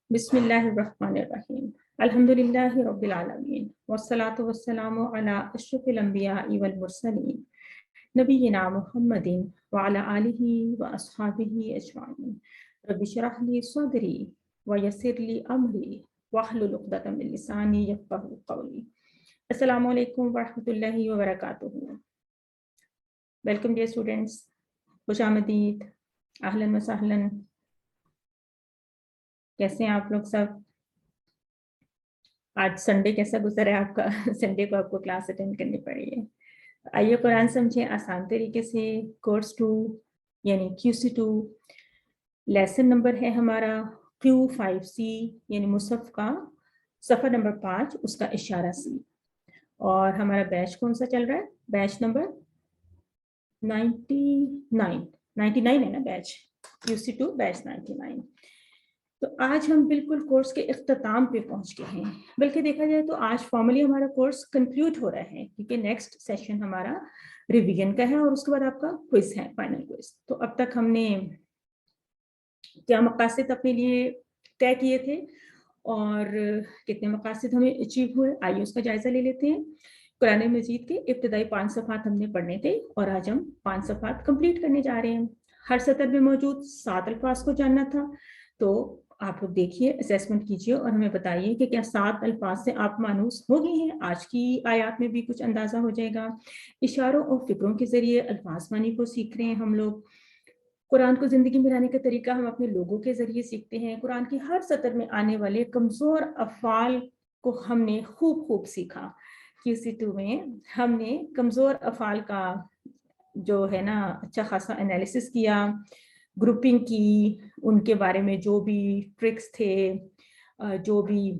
بسم اللہ الرحمن الرحیم الحمدللہ رب العالمین والصلاة والسلام علی اشرف الانبیاء والمرسلین نبینا محمد وعلی آلہ واصحابہ اجمعین رب اشرح لی صدری ویسر لی امری واحلل عقدۃ من لسانی یفقہوا قولی۔ السلام علیکم ورحمۃ اللہ وبرکاتہ۔ ویلکم ڈیئر اسٹوڈینٹس، خوش آمدید، اہلاً وسہلاً۔ کیسے ہیں آپ لوگ سب؟ آج سنڈے کیسا گزرا ہے آپ کا؟ سنڈے کو آپ کو کلاس اٹینڈ کرنی پڑی ہے۔ آئیے قرآن سمجھیں آسان طریقے سے۔ کورس 2 یعنی QC2 لیسن نمبر ہے ہمارا Q5C یعنی مصحف کا صفحہ نمبر 5، اس کا اشارہ C۔ اور ہمارا بیچ کون سا چل رہا ہے؟ بیچ نمبر 99 ہے نا بیچ، QC2 بیچ 99۔ تو آج ہم بالکل کورس کے اختتام پہ پہنچ گئے ہیں، بلکہ دیکھا جائے تو آج فارملی ہمارا کورس کنکلیوڈ ہو رہا ہے، کیونکہ نیکسٹ سیشن ہمارا ریویژن کا ہے اور اس کے بعد آپ کا کوئز ہے، فائنل کوئز۔ تو اب تک ہم نے کیا مقاصد اپنے لیے طے کیے تھے اور کتنے مقاصد ہمیں اچیو ہوئے، آئیے اس کا جائزہ لے لیتے ہیں۔ قرآن مجید کے ابتدائی 5 صفحات ہم نے پڑھنے تھے اور آج ہم 5 صفحات کمپلیٹ کرنے جا رہے ہیں۔ ہر سطر میں موجود 7 الفاظ کو جاننا تھا، تو آپ لوگ دیکھیے، اسیسمنٹ کیجیے اور ہمیں بتائیے کہ کیا 7 الفاظ سے آپ مانوس ہو گئے ہیں۔ آج کی آیات میں بھی کچھ اندازہ ہو جائے گا۔ اشاروں اور فکروں کے ذریعے الفاظ معنی کو سیکھ رہے ہیں ہم لوگ۔ قرآن کو زندگی میں لانے کا طریقہ ہم اپنے لوگوں کے ذریعے سیکھتے ہیں۔ قرآن کی ہر سطر میں آنے والے کمزور افعال کو ہم نے خوب سیکھا۔ QC2 میں ہم نے کمزور افعال کا جو ہے نا اچھا خاصا انالیسس کیا، گروپنگ کی، ان کے بارے میں جو بھی ٹرکس تھے، جو بھی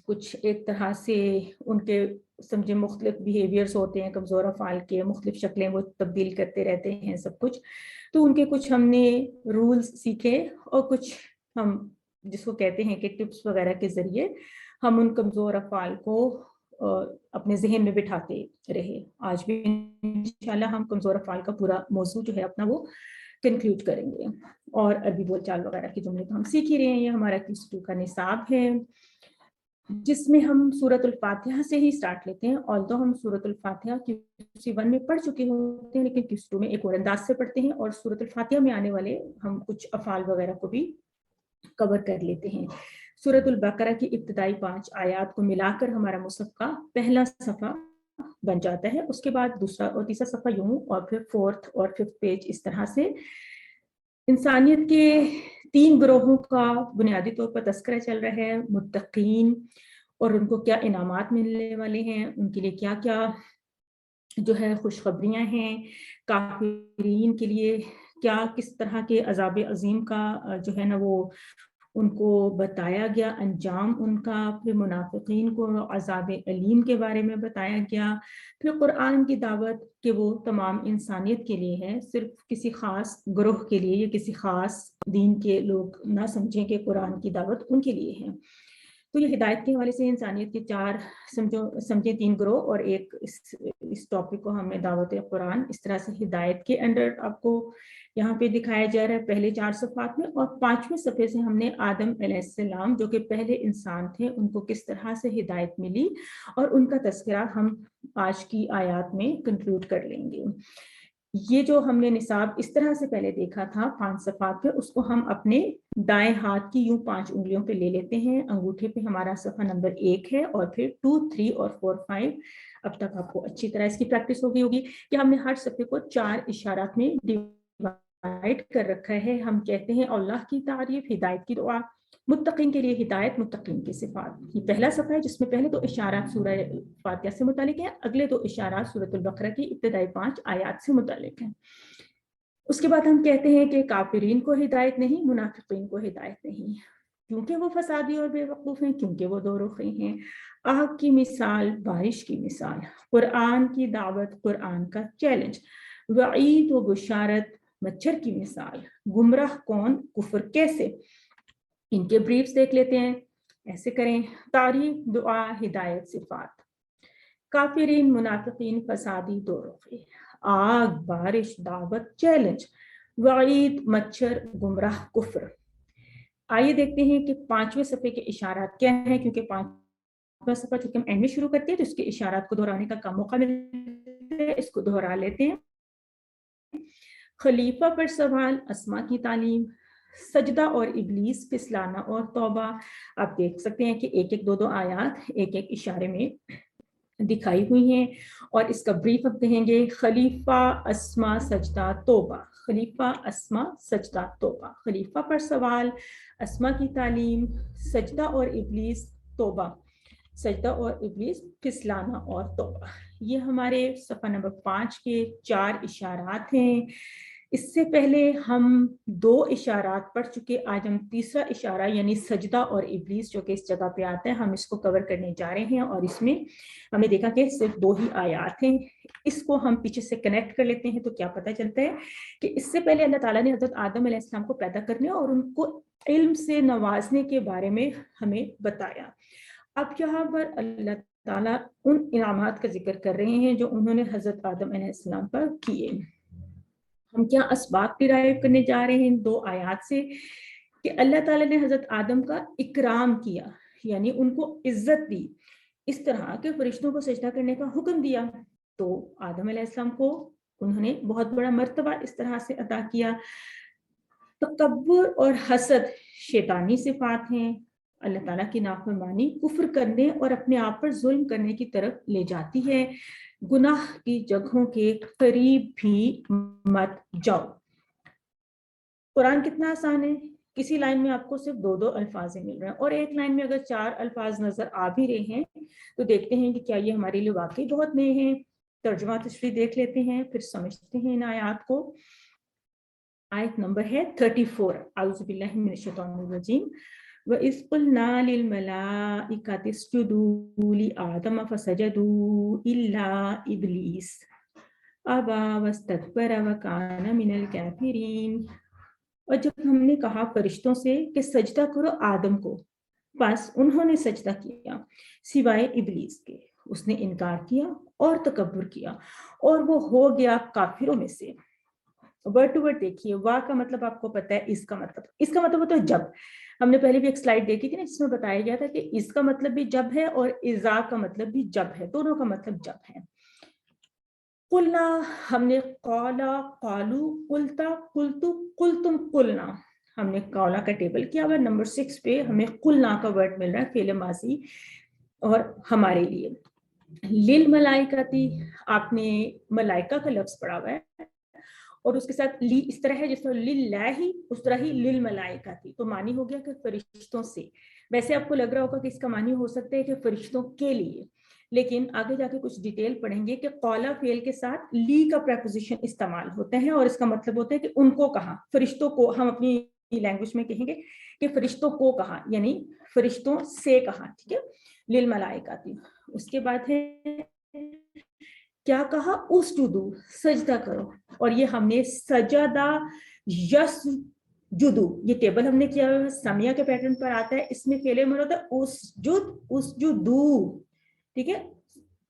کچھ ایک طرح سے ان کے سمجھے مختلف بیہیویئرز ہوتے ہیں کمزور افعال کے، مختلف شکلیں وہ تبدیل کرتے رہتے ہیں سب کچھ، تو ان کے کچھ ہم نے رولز سیکھے اور کچھ ہم جس کو کہتے ہیں کہ ٹپس وغیرہ کے ذریعے ہم ان کمزور افعال کو اپنے ذہن میں بٹھاتے رہے۔ آج بھی انشاءاللہ ہم کمزور افعال کا پورا موضوع جو ہے اپنا وہ کنکلیوڈ کریں گے، اور عربی بول چال وغیرہ کے جملے تو ہم سیکھ ہی رہے ہیں۔ یہ ہمارا QC2 کا نصاب ہے، جس میں ہم سورۃ الفاتحہ سے ہی سٹارٹ لیتے ہیں۔ although ہم سورۃ الفاتحہ QC1 میں پڑھ چکے ہوتے ہیں، لیکن QC2 میں ایک اور انداز سے پڑھتے ہیں اور سورۃ الفاتحہ میں آنے والے ہم کچھ افعال وغیرہ کو بھی کور کر لیتے ہیں۔ سورۃ البقرہ کی ابتدائی 5 آیات کو ملا کر ہمارا مصحف کا پہلا صفحہ بن جاتا ہے، اس کے بعد دوسرا اور تیسرا صفحہ یوں، اور پھر 4th اور 5th پیج اس طرح سے۔ انسانیت کے 3 گروہوں کا بنیادی طور پر تذکرہ چل رہا ہے، متقین اور ان کو کیا انعامات ملنے والے ہیں، ان کے لیے کیا کیا جو ہے خوشخبریاں ہیں، کافرین کے لیے کیا کس طرح کے عذاب عظیم کا جو ہے نا وہ ان کو بتایا گیا انجام ان کا، پھر منافقین کو عذاب علیم کے بارے میں بتایا گیا، پھر قرآن کی دعوت کہ وہ تمام انسانیت کے لیے ہے، صرف کسی خاص گروہ کے لیے یا کسی خاص دین کے لوگ نہ سمجھیں کہ قرآن کی دعوت ان کے لیے ہے۔ تو یہ ہدایت کے حوالے سے انسانیت کے 4 سمجھے 3 گروہ، اور ایک اس ٹاپک کو ہمیں دعوت قرآن اس طرح سے ہدایت کے انڈر آپ کو یہاں پہ دکھایا جا رہا ہے پہلے 4 صفحات میں، اور 5ویں صفحے سے ہم نے آدم علیہ السلام جو کہ پہلے انسان تھے ان کو کس طرح سے ہدایت ملی اور ان کا تذکرہ ہم آج کی آیات میں کنکلوڈ کر لیں گے۔ یہ جو ہم نے نصاب اس طرح سے پہلے دیکھا تھا 5 صفحات پہ، اس کو ہم اپنے دائیں ہاتھ کی یوں 5 انگلیوں پہ لے لیتے ہیں۔ انگوٹھے پہ ہمارا صفحہ نمبر 1 ہے، اور پھر 2، 3 اور 4، 5۔ اب تک آپ کو اچھی طرح اس کی پریکٹس ہو گئی ہوگی کہ ہم نے ہر صفحے کو 4 اشارات میں ڈیوائڈ کر رکھا ہے۔ ہم کہتے ہیں اللہ کی تعریف، ہدایت کی دعا، متقین کے لیے ہدایت، متقین کی صفات۔ یہ پہلا صفحہ ہے جس میں پہلے 2 اشارات سورہ فاتحہ سے متعلق ہیں، اگلے 2 اشارات سورۃ البقرہ کی ابتدائی 5 آیات سے متعلق ہیں۔ اس کے بعد ہم کہتے ہیں کہ کافرین کو ہدایت نہیں، منافقین کو ہدایت نہیں، کیونکہ وہ فسادی اور بے وقوف ہیں، کیونکہ وہ دو رخی ہیں۔ آگ کی مثال، بارش کی مثال، قرآن کی دعوت، قرآن کا چیلنج، وعید و بشارت، مچھر کی مثال، گمراہ کون، کفر کیسے۔ ان کے بریفز دیکھ لیتے ہیں، ایسے کریں: تعریف، دعا، ہدایت، صفات۔ کافرین، منافقین، فسادی، دو رخی، آگ، بارش، دعوت، چیلنج، وعید، مچھر، گمراہ، کفر۔ आइए देखते हैं कि 5वें सफ़े के इशारात क्या हैं, क्योंकि 5वां सफ़ा चूंकि हम एंड में शुरू करते हैं तो इसके इशारात को दोहराने का कम मौका मिलता है, इसको दोहरा लेते हैं। खलीफा पर सवाल, अस्मा की तालीम, सजदा और इब्लीस, फिसलाना और तौबा। आप देख सकते हैं कि एक एक दो दो आयात एक एक इशारे में दिखाई हुई हैं, और इसका ब्रीफ अब कहेंगे। खलीफा, अस्मा, सजदा, तौबा। खलीफा, अस्मा, सजदा, तौबा। खलीफा पर सवाल, अस्मा की तालीम, सजदा और इब्लीस, तौबा। सजदा और इब्लीस, फिसलाना और तौबा। ये हमारे सफ़ा नंबर 5 के 4 इशारात हैं। इससे पहले हम 2 इशारात पढ़ चुके, आज हम तीसरा इशारा यानी सजदा और इब्लीस जो कि इस जगह पे आता है, हम इसको कवर करने जा रहे हैं। और इसमें हमने देखा कि सिर्फ 2 ही आयात हैं। इसको हम पीछे से कनेक्ट कर लेते हैं तो क्या पता चलता है कि इससे पहले अल्लाह ताला ने हज़रत आदम अलैहिस्सलाम को पैदा करने और उनको इल्म से नवाजने के बारे में हमें बताया। अब यहाँ पर अल्लाह ताला उन इनामात का जिक्र कर रहे हैं जो उन्होंने हज़रत आदम अलैहिस्सलाम पर किए। हम क्या असबाब डिराइव करने जा रहे हैं इन 2 आयात से कि अल्लाह ताला ने हज़रत आदम का इकराम किया, यानी उनको इज्जत दी, इस तरह के फरिश्तों को सजदा करने का हुक्म दिया। तो आदम अलैहिस्सलाम को उन्होंने बहुत बड़ा मर्तबा इस तरह से अता किया। तकब्बुर और हसद शैतानी सिफात हैं। अल्लाह ताला की नाफरमानी कुफ्र करने और अपने आप पर जुल्म करने की तरफ ले जाती है। गुनाह की जगहों के करीब भी मत जाओ। कुरान कितना आसान है, किसी लाइन में आपको सिर्फ 2-2 अल्फाज मिल रहे हैं, और एक लाइन में अगर 4 अल्फाज नजर आ भी रहे हैं तो देखते हैं कि क्या ये हमारे लिए वाकई बहुत नए हैं। तर्जुमा तशरीह देख लेते हैं, फिर समझते हैं इन आयात को। आयत नंबर है 34। औज़ु बिल्लाहि मिनश शैतानिर रजीम। व इज़ क़ुलना लिल मलाइकति इसजुदू लि आदम फसजदू इल्ला इब्लीस अबा वस्तकबरा व काना मिनल काफिरीन। और जब हमने कहा फरिश्तों से कि सजदा करो आदम को, बस उन्होंने सजदा किया सिवाय इब्लीस के। उसने इनकार किया और तकब्बुर किया और वो हो गया काफिरों में से। वर्ड टू वर्ड देखिए, वाह का मतलब आपको पता है, इसका मतलब होता है जब। हमने पहले भी एक स्लाइड देखी थी ना जिसमें बताया गया था कि इसका मतलब भी जब है और इज़ा का मतलब भी जब है, दोनों का मतलब जब है। कुलना, हमने कौला, कालू, कुलता, कुलतु, कुलतुम, कुलना। हमने कौला का टेबल किया हुआ। नंबर 6 पे हमें कुलना का वर्ड मिल रहा है, फेल माजी और हमारे लिए। लिल मलाइकाती, आपने मलाइका का लफ्ज पढ़ा हुआ है और उसके साथ ली इस तरह है जिस तरह लिल्लाही उस तरह ही लिल मलाइका थी, तो मानी हो गया कि फरिश्तों से। वैसे आपको लग रहा होगा कि इसका मानी हो सकता है कि फरिश्तों के लिए, लेकिन आगे जाके कुछ डिटेल पढ़ेंगे कि कौला फेल के साथ ली का प्रेपोजिशन इस्तेमाल होता है और इसका मतलब होता है कि उनको कहा, फरिश्तों को। हम अपनी लैंग्वेज में कहेंगे कि फरिश्तों को कहा, यानी फरिश्तों से कहा, ठीक है। लिल मलाइका थी। उसके बाद है क्या कहा, उसजुदू, सजदा करो। और ये हमने सजदा यस जुदू, ये टेबल हमने किया हुआ समिया के पैटर्न पर आता है। इसमें फेले में होता है उसजुद, उसजुदू, ठीक है।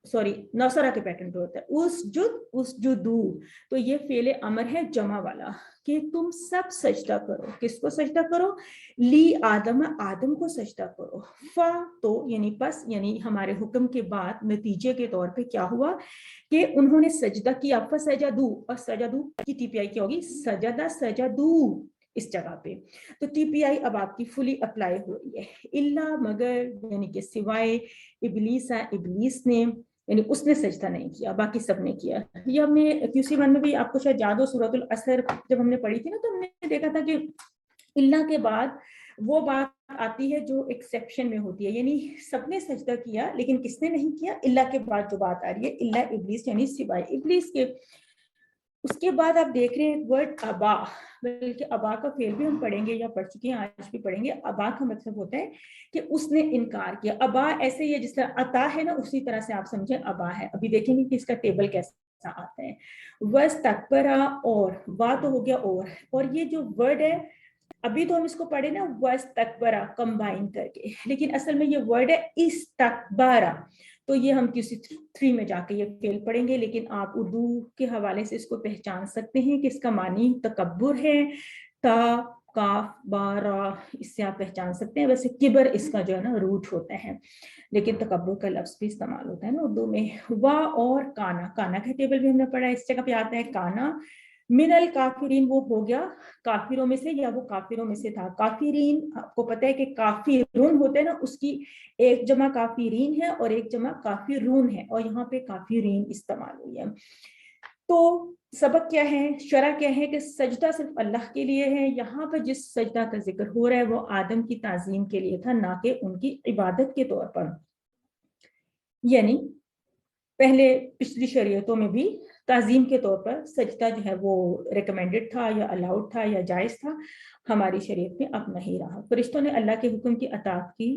सॉरी, नौसरा के पैटर्न पे होता है उसजुद, उसजुदू। तो ये फेले अमर है जमा वाला कि तुम सब सजदा करो। किसको सजदा करो? ली आदम, आदम को सजदा करो। फा, तो यानी बस, यानी हमारे हुक्म के बाद नतीजे के तौर पे क्या हुआ कि उन्होंने सजदा किया। फसजदू, और सजदू की टीपीआई क्या होगी? सजदा, सजदू इस जगह पे। तो टीपीआई अब आपकी फुली अप्लाई हो रही है। इल्ला, मगर, यानी कि सिवाय, इब्लीसा, इब्लीस ने, यानी उसने सजदा नहीं किया, बाकी सब ने किया। ये हमने QC1 में भी आपको शायद याद हो, सूरतुल असर जब हमने पढ़ी थी ना, तो हमने देखा था कि इल्ला के बाद वो बात आती है जो एक्सेप्शन में होती है, यानी सबने सजदा किया लेकिन किसने नहीं किया? इल्ला के बाद जो बात आ रही है, इल्ला इब्लीस, यानी सिवाय इब्लीस के। उसके बाद आप देख रहे हैं वर्ड अबा, बल्कि अबा का फेल भी हम पढ़ेंगे या पढ़ चुके हैं, आज भी पढ़ेंगे। अबा का मतलब होता है कि उसने इनकार किया। अबा ऐसे ही है जिस तरह अता है ना, उसी तरह से आप समझे अबा है। अभी देखेंगे कि इसका टेबल कैसा आता है। वस तकबरा, और वा तो हो गया, और ये जो वर्ड है, अभी तो हम इसको पढ़े ना वस तकबरा कंबाइन करके, लेकिन असल में ये वर्ड है इस्तकबारा। तो ये हम QC3 में जाके ये फेल पढ़ेंगे, लेकिन आप उर्दू के हवाले से इसको पहचान सकते हैं कि इसका मानी तकब्बुर है। ता काफ बा रा, इससे आप पहचान सकते हैं। वैसे किबर इसका जो है ना रूट होता है, लेकिन तकब्बुर का लफ्ज भी इस्तेमाल होता है ना उर्दू में। वा और काना, काना का टेबल भी हमने पढ़ा है, इस जगह पे आता है काना। मिनल काफिरीन, वो हो गया काफिरों में से, या वो काफिरों में से था। काफिरीन आपको पता है कि काफिरून होते हैं ना, उसकी एक जमा काफिरीन है और एक जमा काफिरून है, और यहाँ पे काफिरीन इस्तेमाल हुई है। तो सबक क्या है, शरा क्या है कि सजदा सिर्फ अल्लाह के लिए है। यहाँ पर जिस सजदा का जिक्र हो रहा है वो आदम की ताजीम के लिए था, ना कि उनकी इबादत के तौर पर। यानी पहले पिछली शरीयतों में भी ताजीम के तौर पर सजदा जो है वो रिकमेंडेड था या अलाउड था या जायज था, हमारी शरीयत में अब नहीं रहा। फरिश्तों ने अल्लाह के हुक्म की अताअत की,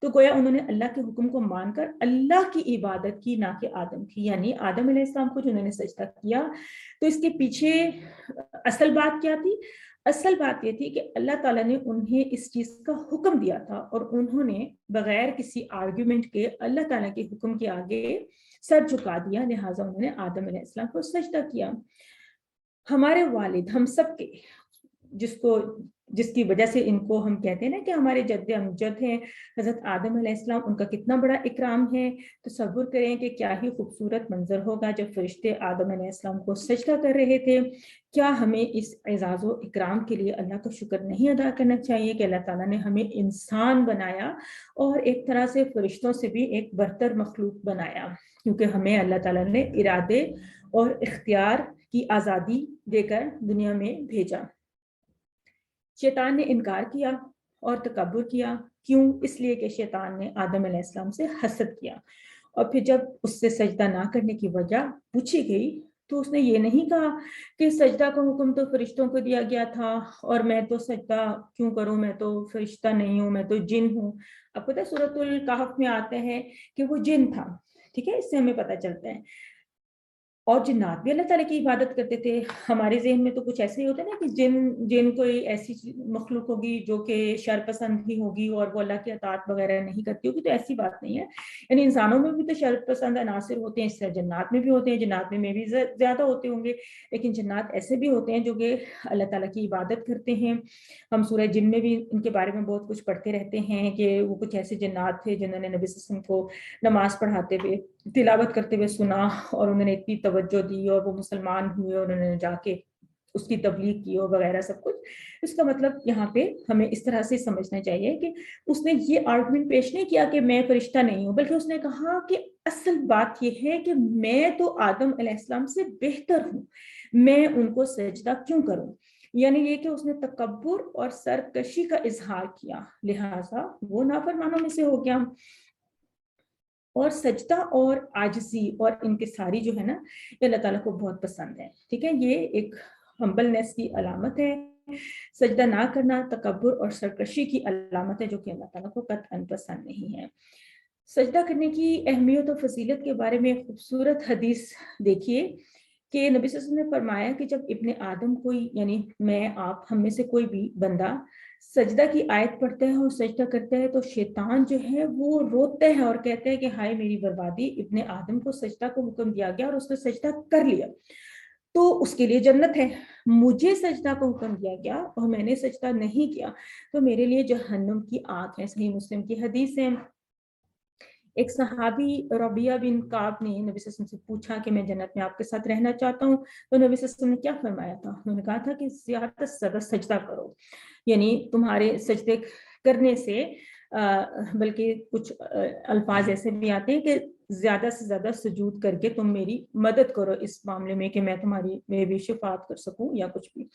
तो गोया उन्होंने अल्लाह के हुक्म को मानकर अल्लाह की इबादत की, ना कि आदम की। यानी आदम अलैहिस्सलाम को जिन्होंने सजदा किया, तो इसके पीछे असल बात क्या थी? असल बात ये थी कि अल्लाह ताला ने उन्हें इस चीज का हुक्म दिया था, और उन्होंने बगैर किसी आर्ग्यूमेंट के अल्लाह ताला के हुक्म के आगे सर झुका दिया, लिहाजा उन्होंने आदम अलैहिस्सलाम को सजदा किया। हमारे वालिद, हम सब के, जिसकी वजह से इनको हम कहते हैं ना कि हमारे जद्द अमजद हैं हजरत आदम अलैहिस्सलाम, उनका कितना बड़ा इकराम है। तो तसव्वुर करें कि क्या ही खूबसूरत मंजर होगा जब फरिश्ते आदम अलैहिस्सलाम को सजदा कर रहे थे। क्या हमें इस एजाज़ो इकराम के लिए अल्लाह का शुक्र नहीं अदा करना चाहिए कि अल्लाह ताला ने हमें इंसान बनाया और एक तरह से फरिश्तों से भी एक बरतर मखलूक बनाया, क्योंकि हमें अल्लाह ताला ने इरादे और इख्तियार की आज़ादी देकर दुनिया में भेजा। शैतान ने इनकार किया और तकब्बुर किया। क्यों? इसलिए कि शैतान ने आदम अलैहिस्सलाम से हसद किया, और फिर जब उससे सजदा ना करने की वजह पूछी गई तो उसने ये नहीं कहा कि सजदा का हुक्म तो फरिश्तों को दिया गया था और मैं तो सजदा क्यों करूं, मैं तो फरिश्ता नहीं हूं, मैं तो जिन हूं। अब पता है सूरतुल कहफ में आता है कि वो जिन था, ठीक है, इससे हमें पता चलता है। और जिन्नात भी अल्लाह ताला की इबादत करते थे। हमारे ज़हन में तो कुछ ऐसे ही होता है ना कि जिन जिन कोई ऐसी मखलूक होगी जो कि शर पसंद ही होगी और वो अल्लाह की अताअत वगैरह नहीं करती होगी, तो ऐसी बात नहीं है। यानी इंसानों में भी तो शर पसंद अनासिर होते हैं, इससे जन्नात में भी होते हैं, जन्नात में भी ज़्यादा होते होंगे, लेकिन जन्नात ऐसे भी होते हैं जो कि अल्लाह ताला की इबादत करते हैं। हम सूरह जिन में भी इनके बारे में बहुत कुछ पढ़ते रहते हैं कि वो कुछ ऐसे जन्नात थे जिन्होंने नबी सल्लल्लाहु अलैहि वसल्लम को नमाज पढ़ाते हुए, तिलावत करते हुए सुना, और उन्होंने इतनी तवज्जो दी और वो मुसलमान हुए, उन्होंने जाके उसकी तबलीग की और वगैरह सब कुछ। इसका मतलब यहाँ पे हमें इस तरह से समझना चाहिए कि उसने ये आर्गुमेंट पेश नहीं किया कि मैं फरिश्ता नहीं हूँ, बल्कि उसने कहा कि असल बात ये है कि मैं तो आदम अलैहिस्सलाम से बेहतर हूँ, मैं उनको सजदा क्यों करूँ। यानी ये कि उसने तकब्बुर और सरकशी का इजहार किया, लिहाजा वो नाफरमानों में से हो गया। और सजदा और आजिज़ी और इनकिसारी जो है ना, ये अल्लाह ताला को बहुत पसंद है। ठीक है, ये एक हम्बलनेस की अलामत है। सजदा ना करना तकब्बुर और सरकशी की अलामत है, जो कि अल्लाह ताला को कतअन पसंद नहीं है। सजदा करने की अहमियत और फजीलत के बारे में खूबसूरत हदीस देखिए कि नबी सल्लल्लाहु अलैहि वसल्लम ने फरमाया कि जब इब्ने आदम कोई, यानी मैं आप हम में से कोई भी बंदा सजदा की आयत पढ़ता है और सजदा करता है, तो शैतान जो है वो रोता है और कहता है कि हाय मेरी बर्बादी, इब्ने आदम को सजदा को हुक्म दिया गया और उसने सजदा कर लिया तो उसके लिए जन्नत है। मुझे सजदा को हुक्म दिया गया और मैंने सजदा नहीं किया तो मेरे लिए जहन्नुम की आग है। सही मुस्लिम की हदीस है। एक सहाबी रबिया बिन काब ने नबी सल्लल्लाहु अलैहि वसल्लम से पूछा कि मैं जन्नत में आपके साथ रहना चाहता हूँ, तो नबी सल्लल्लाहु अलैहि वसल्लम ने क्या फरमाया था? उन्होंने कहा था कि ज़्यादा से ज़्यादा सजदा करो, यानी तुम्हारे सजदे करने से बल्कि कुछ अल्फाज ऐसे भी आते हैं कि ज्यादा से ज्यादा सुजूद करके तुम मेरी मदद करो इस मामले में कि मैं तुम्हारी में भी शिफात कर सकूं या कुछ भी।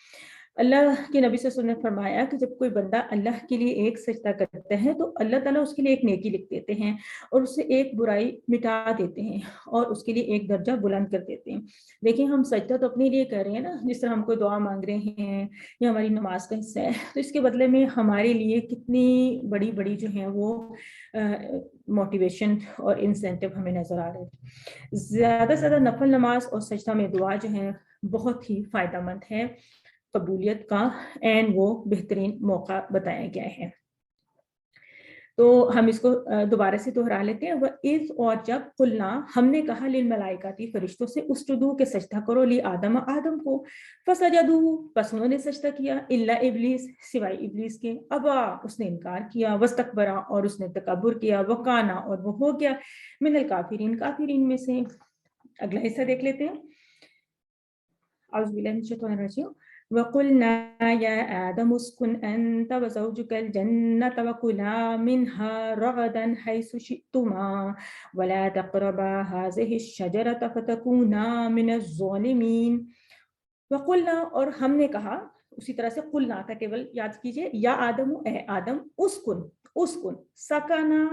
अल्लाह के नबी से ने फरमाया कि जब कोई बंदा अल्लाह के लिए एक सजदा करता है तो अल्लाह ताला उसके लिए एक नेकी लिख देते हैं और उससे एक बुराई मिटा देते हैं और उसके लिए एक दर्जा बुलंद कर देते हैं। देखिए, हम सजदा तो अपने लिए कर रहे हैं ना, जिस तरह हम कोई दुआ मांग रहे हैं या हमारी नमाज का हिस्सा है, तो इसके बदले में हमारे लिए कितनी बड़ी बड़ी जो है वो मोटिवेशन और इंसेंटिव हमें नजर आ रहे हैं। ज्यादा से ज्यादा नफल नमाज और सजदा में दुआ जो है बहुत ही फायदेमंद है, कबूलियत का एंड वो बेहतरीन मौका बताया गया है। तो हम इसको दोबारा से दोहरा लेते हैं। वह इज़, और जब कुलना हमने कहा लिल मलाइकाती फरिश्तों से उसजुदू के सजदा करो ली आदम आदम को, फसजदू बस उन्होंने सजदा किया, इल्ला इब्लीस सिवाय इब्लीस के, अबा उसने इनकार किया, वस्तकबरा और उसने तकब्बुर किया, वकाना और वो हो गया, मिनल काफिरीन काफिरीन में से। अगला हिस्सा देख लेते हैं। औज़ु बिल्लाहि मिनश शैतानिर रजीम। वक़ुलना या आदम उस्कुन अंत व ज़ौजुकल जन्नत वकुला मिन्हा रगदन हैसु शि'तुमा वला तक़रबा हाज़िहि शजरत फतकूना मिनज़ ज़ालिमीन। वक़ुलना, और हमने कहा, उसी तरह से कुलना का टेबल याद कीजिए, या आदम ए आदम उस्कुन उस्कुन, सकाना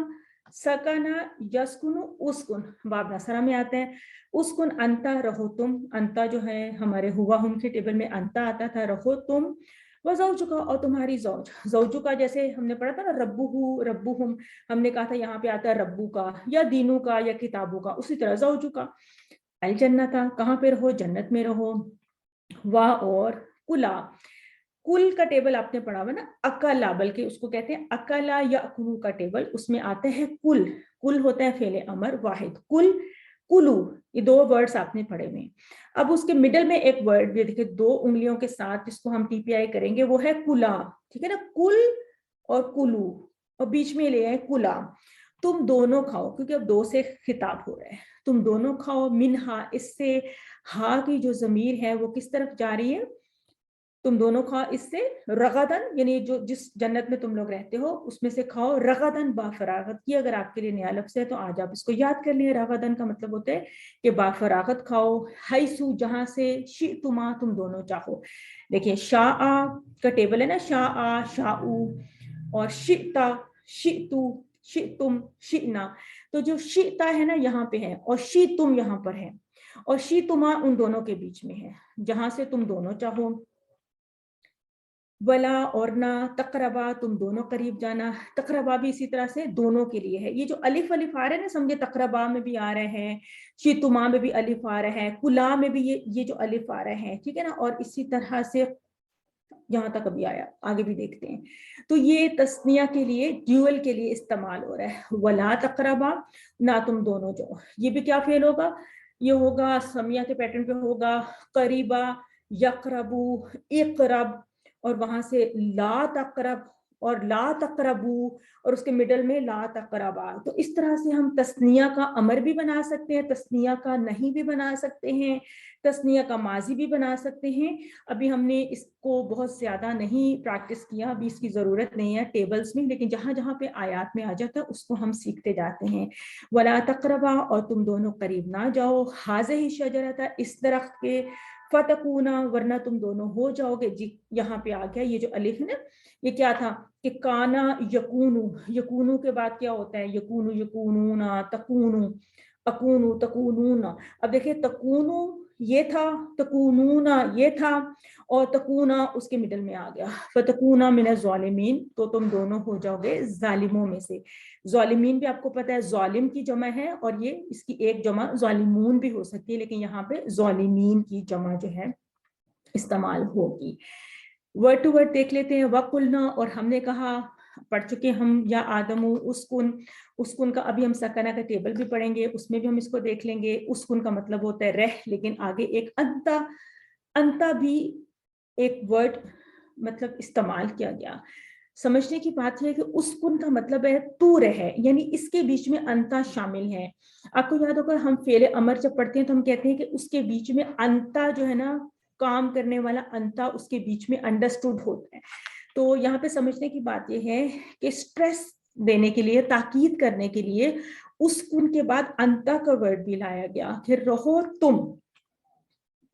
सकना यस्कुनु उस्कुन, बाब नसरा में आते हैं, उस्कुन अंता रहो तुम, अंता जो है हमारे हुआ हम के टेबल में अंता आता था, रहो तुम, व ज़ौजुका और तुम्हारी ज़ौज, ज़ौजुका जैसे हमने पढ़ा था ना रब्बुहु रब्बुहुम, हमने कहा था यहाँ पे आता है रब्बू का या दीनू का या किताबों का, उसी तरह ज़ौजुका। अल जन्नता, कहाँ पे रहो, जन्नत में रहो, वाह और कुला, कुल का टेबल आपने पढ़ा हुआ ना, अकला, बल्कि उसको कहते हैं अकला या अकुलू का टेबल, उसमें आते हैं कुल, कुल होता है फेले अमर वाहिद, कुल कुलू, ये दो वर्ड्स आपने पढ़े हुए हैं। अब उसके मिडल में एक वर्ड भी देखिए, दो उंगलियों के साथ जिसको हम टीपीआई करेंगे, वो है कुला, ठीक है ना, कुल और कुलू, और बीच में ले आए कुला, तुम दोनों खाओ, क्योंकि अब दो से खिताब हो रहा है, तुम दोनों खाओ, मिनहा, इससे हा की जो जमीर है वो किस तरफ जा रही है, तुम दोनों खाओ इससे, रगदन यानी जो जिस जन्नत में तुम लोग रहते हो उसमें से खाओ, रगदन बाफरागत की, अगर आपके लिए नया लफ्ज़ है तो आज आप इसको याद कर लें, रगदन का मतलब होता है कि बाफरागत खाओ, हैसु जहां से, शितुमा तुम दोनों चाहो। देखिए शाआ का टेबल है ना, शाआ शाऊ, और शिता शितु शितुम शिना, तो जो शिता है ना यहाँ पे है, और शितुम यहाँ पर है, और शितुमा उन दोनों के बीच में है, जहां से तुम दोनों चाहो, वला और ना, तकरबा तुम दोनों करीब जाना, तकरबा भी इसी तरह से दोनों के लिए है, ये जो अलिफ अलिफ आ रहे हैं ना, समझे तकरबा में भी आ रहे हैं, शितुमा में भी अलिफ आ रहा है, कुला में भी ये जो अलिफ आ रहे हैं, ठीक है ना, और इसी तरह से यहाँ तक अभी आया, आगे भी देखते हैं। तो ये तस्निया के लिए, ड्यूअल के लिए इस्तेमाल हो रहा है, वला तकरबा ना तुम दोनों जो, ये भी क्या फेल होगा, ये होगा समिया के पैटर्न पे होगा, करीबा यकरबू इकरब, और वहां से ला तकरब और ला तकरबू, और उसके मिडल में ला तकरबा। तो इस तरह से हम तस्निया का अमर भी बना सकते हैं, तस्निया का नहीं भी बना सकते हैं, तस्निया का माजी भी बना सकते हैं। अभी हमने इसको बहुत ज्यादा नहीं प्रैक्टिस किया, अभी इसकी जरूरत नहीं है टेबल्स में, लेकिन जहां जहां पे आयात में आ जाता है उसको हम सीखते जाते हैं। वला तकरबा और तुम दोनों करीब ना जाओ, हाज़े ही शजरता इस दरख्त के, फतकूना वरना तुम दोनों हो जाओगे, जी यहाँ पे आ गया ये जो अलिफ है ना, ये क्या था कि काना यकूनु, यकूनु के बाद क्या होता है, यकूनु यकूनूना तकूनु, अकूनु तकूनूना। अब देखिए तकूनु ये था, तकूनूना ये था, और तकूना उसके मिडल में आ गया, फतकूना मिनज़ ज़ालिमीन, तो तुम दोनों हो जाओगे जालिमों में से। ज़ालिमीन भी आपको पता है ज़ालिम की जमा है, और ये इसकी एक जमा ज़ालिमून भी हो सकती है, लेकिन यहाँ पे ज़ालिमीन की जमा जो है इस्तेमाल होगी। वर्ड टू वर्ड देख लेते हैं। वकुलना और हमने कहा, पढ़ चुके हम, या आदमु उसकुन, उसकुन का अभी हम सकना का टेबल भी पढ़ेंगे, उसमें भी हम इसको देख लेंगे। उसकुन का मतलब होता है रह, लेकिन आगे एक अंता, अंता भी एक वर्ड मतलब इस्तेमाल किया गया। समझने की बात यह है कि उसकुन का मतलब है तू रहे, यानी इसके बीच में अंता शामिल है। आपको याद होगा हम फेले अमर जब पढ़ते हैं तो हम कहते हैं कि उसके बीच में अंता जो है ना, काम करने वाला अंता उसके बीच में अंडरस्टूड होता है। तो यहाँ पे समझने की बात यह है कि स्ट्रेस देने के लिए, ताकीद करने के लिए उसकुन के बाद अंता का वर्ड भी लाया गया। फिर रहो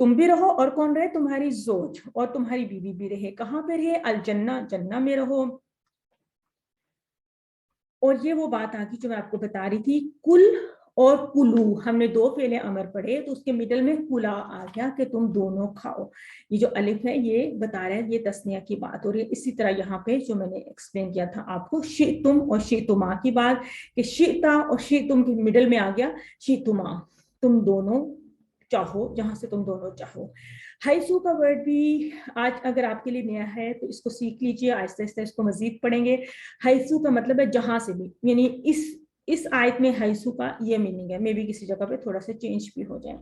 तुम भी रहो, और कौन रहे, तुम्हारी जोज और तुम्हारी बीवी भी रहे। कहाँ पे रहे, अल जन्ना, जन्ना में रहो। और ये वो बात आ गई जो मैं आपको बता रही थी, कुल और कुलू, हमने दो फेले अमर पढ़े, तो उसके मिडल में कुला आ गया कि तुम दोनों खाओ। ये जो अलिफ है ये बता रहा है ये तस्निया की बात हो रही है। इसी तरह यहाँ पे जो मैंने एक्सप्लेन किया था आपको, शीतुम और शीतुमा की बात, कि शीता और शीतुम के मिडल में आ गया शीतुमा, तुम दोनों चाहो, जहां से तुम दोनों चाहो। हाइसू का वर्ड भी आज अगर आपके लिए नया है तो इसको सीख लीजिए, आहिस्ते आहिस्ते इसको मजीद पढ़ेंगे। हाइसू का मतलब है जहां से भी, यानी इस आयत में हाइसू का ये मीनिंग है, मे बी किसी जगह पे थोड़ा सा चेंज भी हो जाए।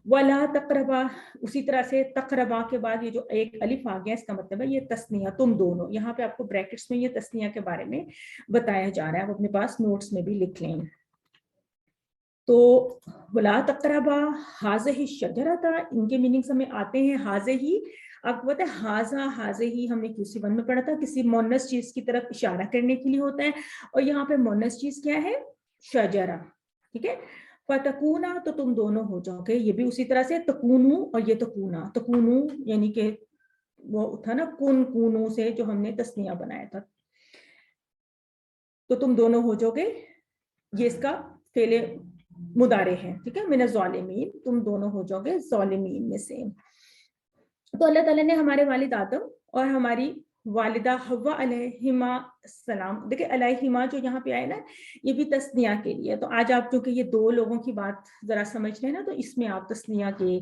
वला तकरबा, उसी तरह से तकरबा के बाद ये जो एक अलिफ आ गया इसका मतलब है ये तस्निया, तुम दोनों। यहाँ पे आपको ब्रैकेट्स में ये तस्निया के बारे में बताया जा रहा है, आप अपने पास नोट्स में भी लिख लें। तो वला तकरबा हाजे ही शजरा था, इनके मीनिंग्स हमें आते हैं हाजे ही। आपको पता है हाजा हाजे ही हमने QC1 में पढ़ा था, किसी मोनस चीज की तरफ इशारा करने के लिए होता है, और यहाँ पे मोनस चीज क्या है, शजरा। ठीक है, फतकूना तो तुम दोनों हो जाओगे, ये भी उसी तरह से तकूनू और ये तकूना, तकूनू यानी कि वो था ना कुन कूनू से जो हमने तस्निया बनाया था, तो तुम दोनों हो जाओगे, ये इसका फेले मुदारे है। ठीक है, मिन ज़ालिमीन, तुम दोनों हो जाओगे ज़ालिमीन में से। तो अल्लाह ताला ने हमारे वालिद आदम और हमारी वालिदा हव्वा अलैहिमा सलाम, देखिए अलैहिमा जो यहाँ पे आए ना ये भी तस्निया के लिए, तो आज आप जो कि ये दो लोगों की बात जरा समझ रहे हैं ना, तो इसमें आप तस्निया के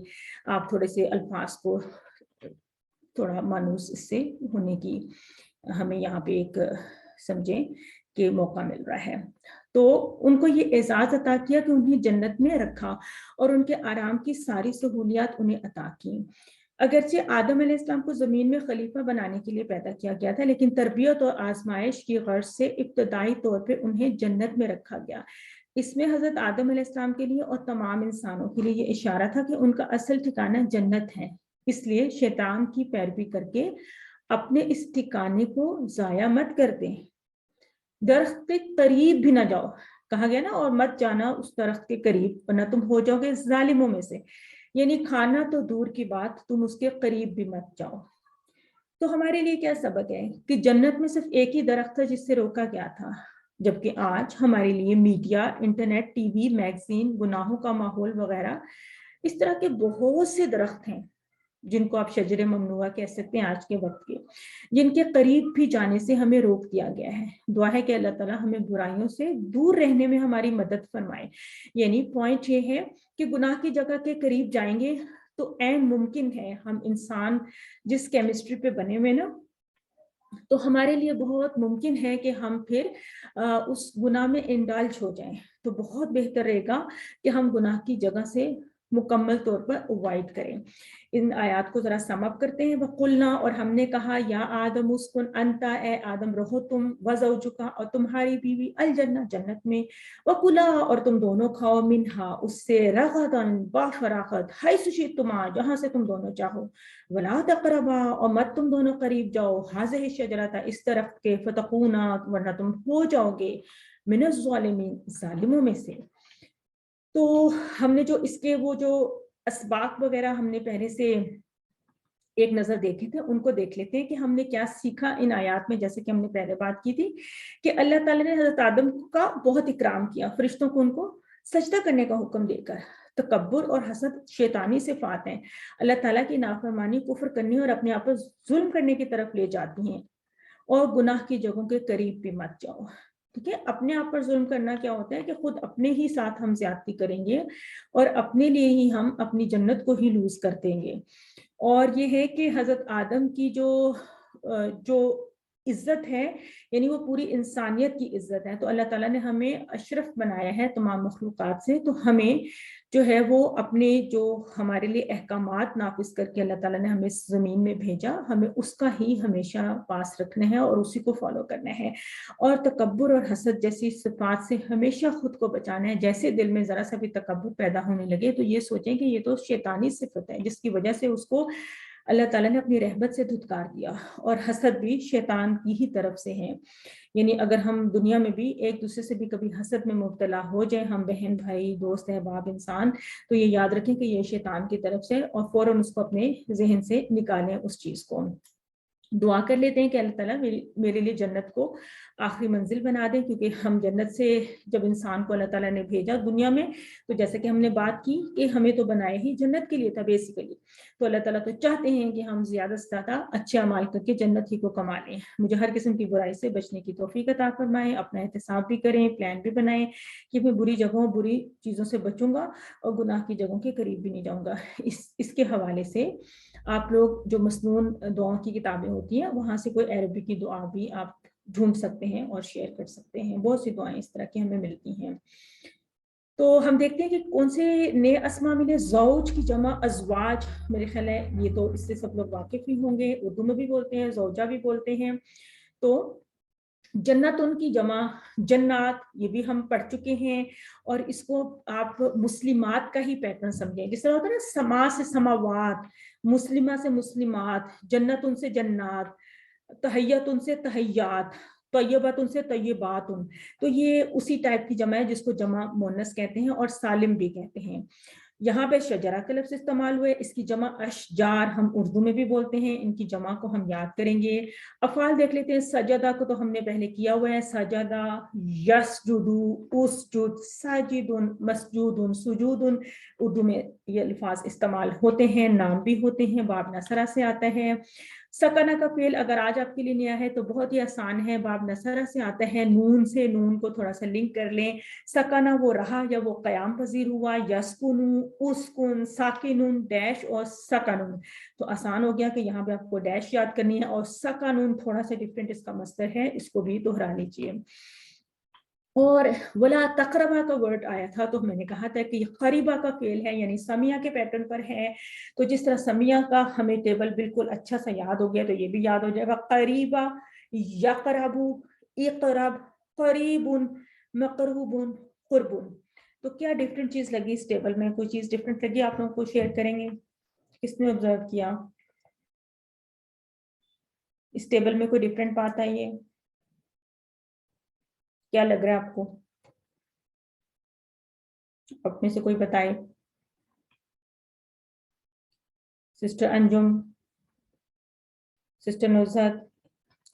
आप थोड़े से अल्फाज को थोड़ा मानूस इससे होने की हमें यहाँ पे एक समझें कि मौका मिल रहा है। तो उनको ये एजाज अता किया कि उन्हें जन्नत में रखा और उनके आराम की सारी सहूलियात उन्हें अता की। अगरचे आदम अलैहिस्सलाम को जमीन में खलीफा बनाने के लिए पैदा किया गया था, लेकिन तरबियत और आजमाइश की गर्ज से इब्तदाई तौर पे उन्हें जन्नत में रखा गया। इसमें हजरत आदम अलैहिस्सलाम के लिए और तमाम इंसानों के लिए ये इशारा था कि उनका असल ठिकाना जन्नत है, इसलिए शैतान की पैरवी करके अपने इस ठिकाने को जाया मत कर दें। दरख्त के करीब भी ना जाओ, कहा गया ना, और मत जाना उस दरख्त के करीब वरना तुम हो जाओगे जालिमों में से, यानी खाना तो दूर की बात तुम उसके करीब भी मत जाओ। तो हमारे लिए क्या सबक है कि जन्नत में सिर्फ एक ही दरख्त था जिससे रोका गया था, जबकि आज हमारे लिए मीडिया, इंटरनेट, टीवी, मैगजीन, गुनाहों का माहौल वगैरह इस तरह के बहुत से दरख्त हैं जिनको आप शजरे ममनुआ कह सकते हैं आज के वक्त के, जिनके करीब भी जाने से हमें रोक दिया गया है। दुआ है कि अल्लाह ताला हमें बुराइयों से दूर रहने में हमारी मदद फरमाए। यानी पॉइंट ये है कि गुनाह की जगह के करीब जाएंगे तो ऐन मुमकिन है हम इंसान जिस केमिस्ट्री पे बने हुए ना, तो हमारे लिए बहुत मुमकिन है कि हम फिर उस गुनाह में इंडल्ज हो जाएं। तो बहुत बेहतर रहेगा कि हम गुनाह की जगह से मुकम्मल तौर पर अवॉइड करें। इन आयात को जरा सम अप करते हैं। वकुलना, और हमने कहा, या आदम उस्कुन अंता, ए आदम रहो तुम, वज़ौजुका, और तुम्हारी बीवी, अल जन्नत, जन्नत में, वकुला, और तुम दोनों खाओ, मिनहा, उससे, रगदन, बाफराखत, हैसु शितुमा, जहां से तुम दोनों चाहो, वला तकरबा, और मत तुम दोनों करीब जाओ, हाज़िहि शजरता, इस दरख्त के, फतकूना, वरना तुम हो जाओगे मिनज़ ज़ालिमीन, जालिमों में से। तो हमने जो इसके वो जो असबाब वगैरह हमने पहले से एक नजर देखे थे, उनको देख लेते हैं कि हमने क्या सीखा इन आयात में। जैसे कि हमने पहले बात की थी कि अल्लाह ताला ने हजरत आदम का बहुत इकराम किया, फरिश्तों को उनको सजदा करने का हुक्म देकर। तकब्बुर और हसद शैतानी सिफात हैं, अल्लाह ताला की नाफरमानी, कुफ्र करने और अपने आप पर जुल्म करने की तरफ ले जाती हैं। और गुनाह की जगहों के करीब भी मत जाओ। ठीक है, अपने आप पर जुल्म करना क्या होता है कि खुद अपने ही साथ हम ज्यादती करेंगे और अपने लिए ही हम अपनी जन्नत को ही लूज कर देंगे। और ये है कि हजरत आदम की जो इज्जत है, यानी वो पूरी इंसानियत की इज्जत है। तो अल्लाह ताला ने हमें अशरफ बनाया है तमाम मखलूक़ात से, तो हमें जो है वो अपने जो हमारे लिए अहकामात नाफिज करके अल्लाह ताला ने हमें इस ज़मीन में भेजा, हमें उसका ही हमेशा पास रखना है और उसी को फॉलो करना है। और तकब्बुर और हसद जैसी सिफात से हमेशा खुद को बचाना है। जैसे दिल में ज़रा सा भी तकब्बुर पैदा होने लगे तो ये सोचें कि ये तो शैतानी सिफत है जिसकी वजह से उसको अल्लाह ताला ने अपनी रहमत से धुतकार दिया। और हसद भी शैतान की ही तरफ से है, यानी अगर हम दुनिया में भी एक दूसरे से भी कभी हसद में मुब्तला हो जाए, हम बहन भाई दोस्त अहबाब इंसान, तो ये याद रखें कि ये शैतान की तरफ से, और फौरन उसको अपने जहन से निकालें उस चीज को। दुआ कर लेते हैं कि अल्लाह ताला मेरे लिए जन्नत को आखिरी मंजिल बना दें, क्योंकि हम जन्नत से जब इंसान को अल्लाह ताला ने भेजा दुनिया में, तो जैसे कि हमने बात की कि हमें तो बनाया ही जन्नत के लिए था बेसिकली। तो अल्लाह ताला तो चाहते हैं कि हम ज़्यादा से ज़्यादा अच्छे अमाल करके जन्नत ही को कमा लें। मुझे हर किस्म की बुराई से बचने की तौफीक अता फरमाएं, अपना एहतिसाब भी करें, प्लान भी बनाएं कि मैं बुरी जगहों बुरी चीज़ों से बचूंगा और गुनाह की जगहों के करीब भी नहीं जाऊंगा। इसके हवाले से آپ لوگ جو مسنون دعاؤں کی کتابیں ہوتی ہیں وہاں سے کوئی عربی کی دعا بھی آپ ڈھونڈ سکتے ہیں اور شیئر کر سکتے ہیں. بہت سی دعائیں اس طرح کی ہمیں ملتی ہیں. تو ہم دیکھتے ہیں کہ کون سے نئے اسما ملے. زوج کی جمع ازواج، میرے خیال ہے یہ تو اس سے سب لوگ واقف ہی ہوں گے، اردو میں بھی بولتے ہیں، زوجہ بھی بولتے ہیں. تو جنتن کی جمع جنات، یہ بھی ہم پڑھ چکے ہیں، اور اس کو آپ مسلمات کا ہی پیٹرن سمجھیں. جس طرح ہوتا ہے نا سما سے سماوات، مسلمہ سے مسلمات، جنتن سے جنات، تحیتن سے تحیات، طیبتن سے طیبات. تو یہ اسی ٹائپ کی جمع ہے جس کو جمع مونس کہتے ہیں اور سالم بھی کہتے ہیں. یہاں پہ شجرہ کا لفظ استعمال ہوئے، اس کی جمع اشجار ہم اردو میں بھی بولتے ہیں. ان کی جمع کو ہم یاد کریں گے. افعال دیکھ لیتے ہیں. سجدہ کو تو ہم نے پہلے کیا ہوا ہے، سجدہ، یسجدو، اسجد، ساجدن، مسجودن، سجودن. اردو میں یہ الفاظ استعمال ہوتے ہیں، نام بھی ہوتے ہیں. باب نصرہ سے آتا ہے. سکنہ کا فعل اگر آج آپ کے لیے نیا ہے تو بہت ہی آسان ہے، باب نصرہ سے آتا ہے. نون سے، نون کو تھوڑا سا لنک کر لیں. سکنہ وہ رہا یا وہ قیام پذیر ہوا. یسکنو، اسکن، ساکنون، ڈیش اور سکنون. تو آسان ہو گیا کہ یہاں پہ آپ کو ڈیش یاد کرنی ہے، اور سکنون تھوڑا سا ڈفرینٹ اس کا مصدر ہے، اس کو بھی دہرا لیجیے. اور ولا تقربا کا ورڈ آیا تھا تو میں نے کہا تھا کہ یہ قریبا کا فعل ہے، یعنی سمیہ کے پیٹرن پر ہے. تو جس طرح سمیہ کا ہمیں ٹیبل بالکل اچھا سا یاد ہو گیا تو یہ بھی یاد ہو جائے گا. قریبا، یقرب، اقرب، قریب، مقروب، قرب. تو کیا ڈفرینٹ چیز لگی اس ٹیبل میں؟ کوئی چیز ڈفرینٹ لگی آپ لوگوں کو؟ شیئر کریں گے کس نے آبزرو کیا اس ٹیبل میں؟ کوئی ڈفرینٹ بات آئی ہے؟ کیا لگ رہا ہے آپ کو؟ اپنے سے کوئی بتائے. سسٹر انجم، سسٹر نوزت،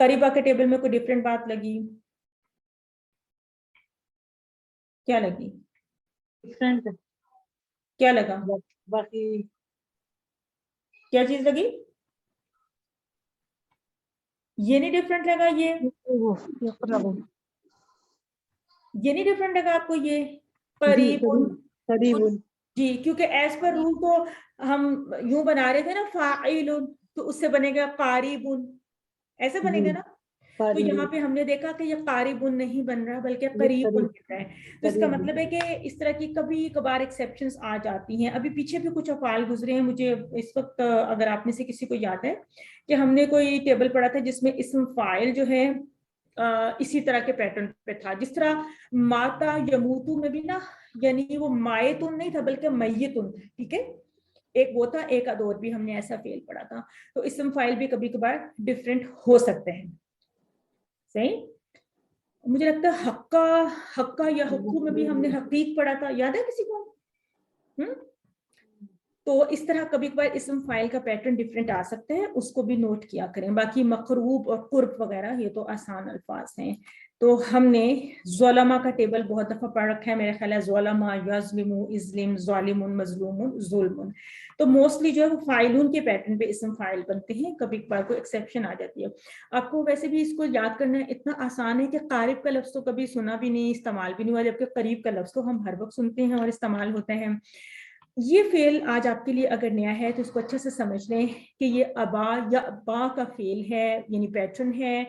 قریبا کے ٹیبل میں کوئی ڈفرینٹ بات لگی؟ کیا لگی؟ ڈفرینٹ کیا لگا؟ باقی کیا چیز لگی؟ یہ نہیں ڈفرینٹ لگا؟ یہ نہیں ڈفرینٹ لگا آپ کو؟ یہ قریب جی، کیونکہ ایز پر رول تو ہم یوں بنا رہے تھے نا، فاعل، تو اس سے بنے گا قاریب، ایسے بنے گا نا. تو یہاں پہ ہم نے دیکھا کہ یہ قاریب نہیں بن رہا بلکہ قریب بن رہا ہے. تو اس کا مطلب ہے کہ اس طرح کی کبھی کبھار ایکسیپشنز آ جاتی ہیں. ابھی پیچھے بھی کچھ افعال گزرے ہیں مجھے اس وقت، اگر آپ میں سے کسی کو یاد ہے کہ ہم نے کوئی ٹیبل پڑھا تھا جس میں اسم فاعل جو ہے اسی طرح کے پیٹرن پہ تھا. جس طرح ماتا یموتو میں بھی نا، یعنی وہ مایتن نہیں تھا بلکہ میتن. ٹھیک ہے، ایک وہ تھا، ایک ادور بھی ہم نے ایسا فعل پڑھا تھا. تو اسم فاعل بھی کبھی کبھار ڈفرینٹ ہو سکتے ہیں. صحیح. مجھے لگتا ہے حقہ یا حقوق میں بھی ہم نے حقیق پڑھا تھا، یاد ہے کسی کو؟ تو اس طرح کبھی کبھار اسم فاعل کا پیٹرن ڈفرینٹ آ سکتا ہے، اس کو بھی نوٹ کیا کریں. باقی مقروب اور قرب وغیرہ یہ تو آسان الفاظ ہیں. تو ہم نے ظلمہ کا ٹیبل بہت دفعہ پڑھ رکھا ہے میرے خیال ہے، ظلمہ، یظلم، اظلم، ظالم، مظلوم، ظلم. تو موسٹلی جو ہے وہ فاعلون کے پیٹرن پہ اسم فاعل بنتے ہیں. کبھی کبھار کوئی ایکسیپشن آ جاتی ہے. آپ کو ویسے بھی اس کو یاد کرنا اتنا آسان ہے کہ قارب کا لفظ تو کبھی سنا بھی نہیں، استعمال بھی نہیں ہوا، جبکہ قریب کا لفظ تو ہم ہر وقت سنتے ہیں اور استعمال ہوتا ہے. یہ فعل آج آپ کے لیے اگر نیا ہے تو اس کو اچھے سے سمجھ لیں کہ یہ ابا یا با کا فعل ہے، یعنی پیٹرن ہے.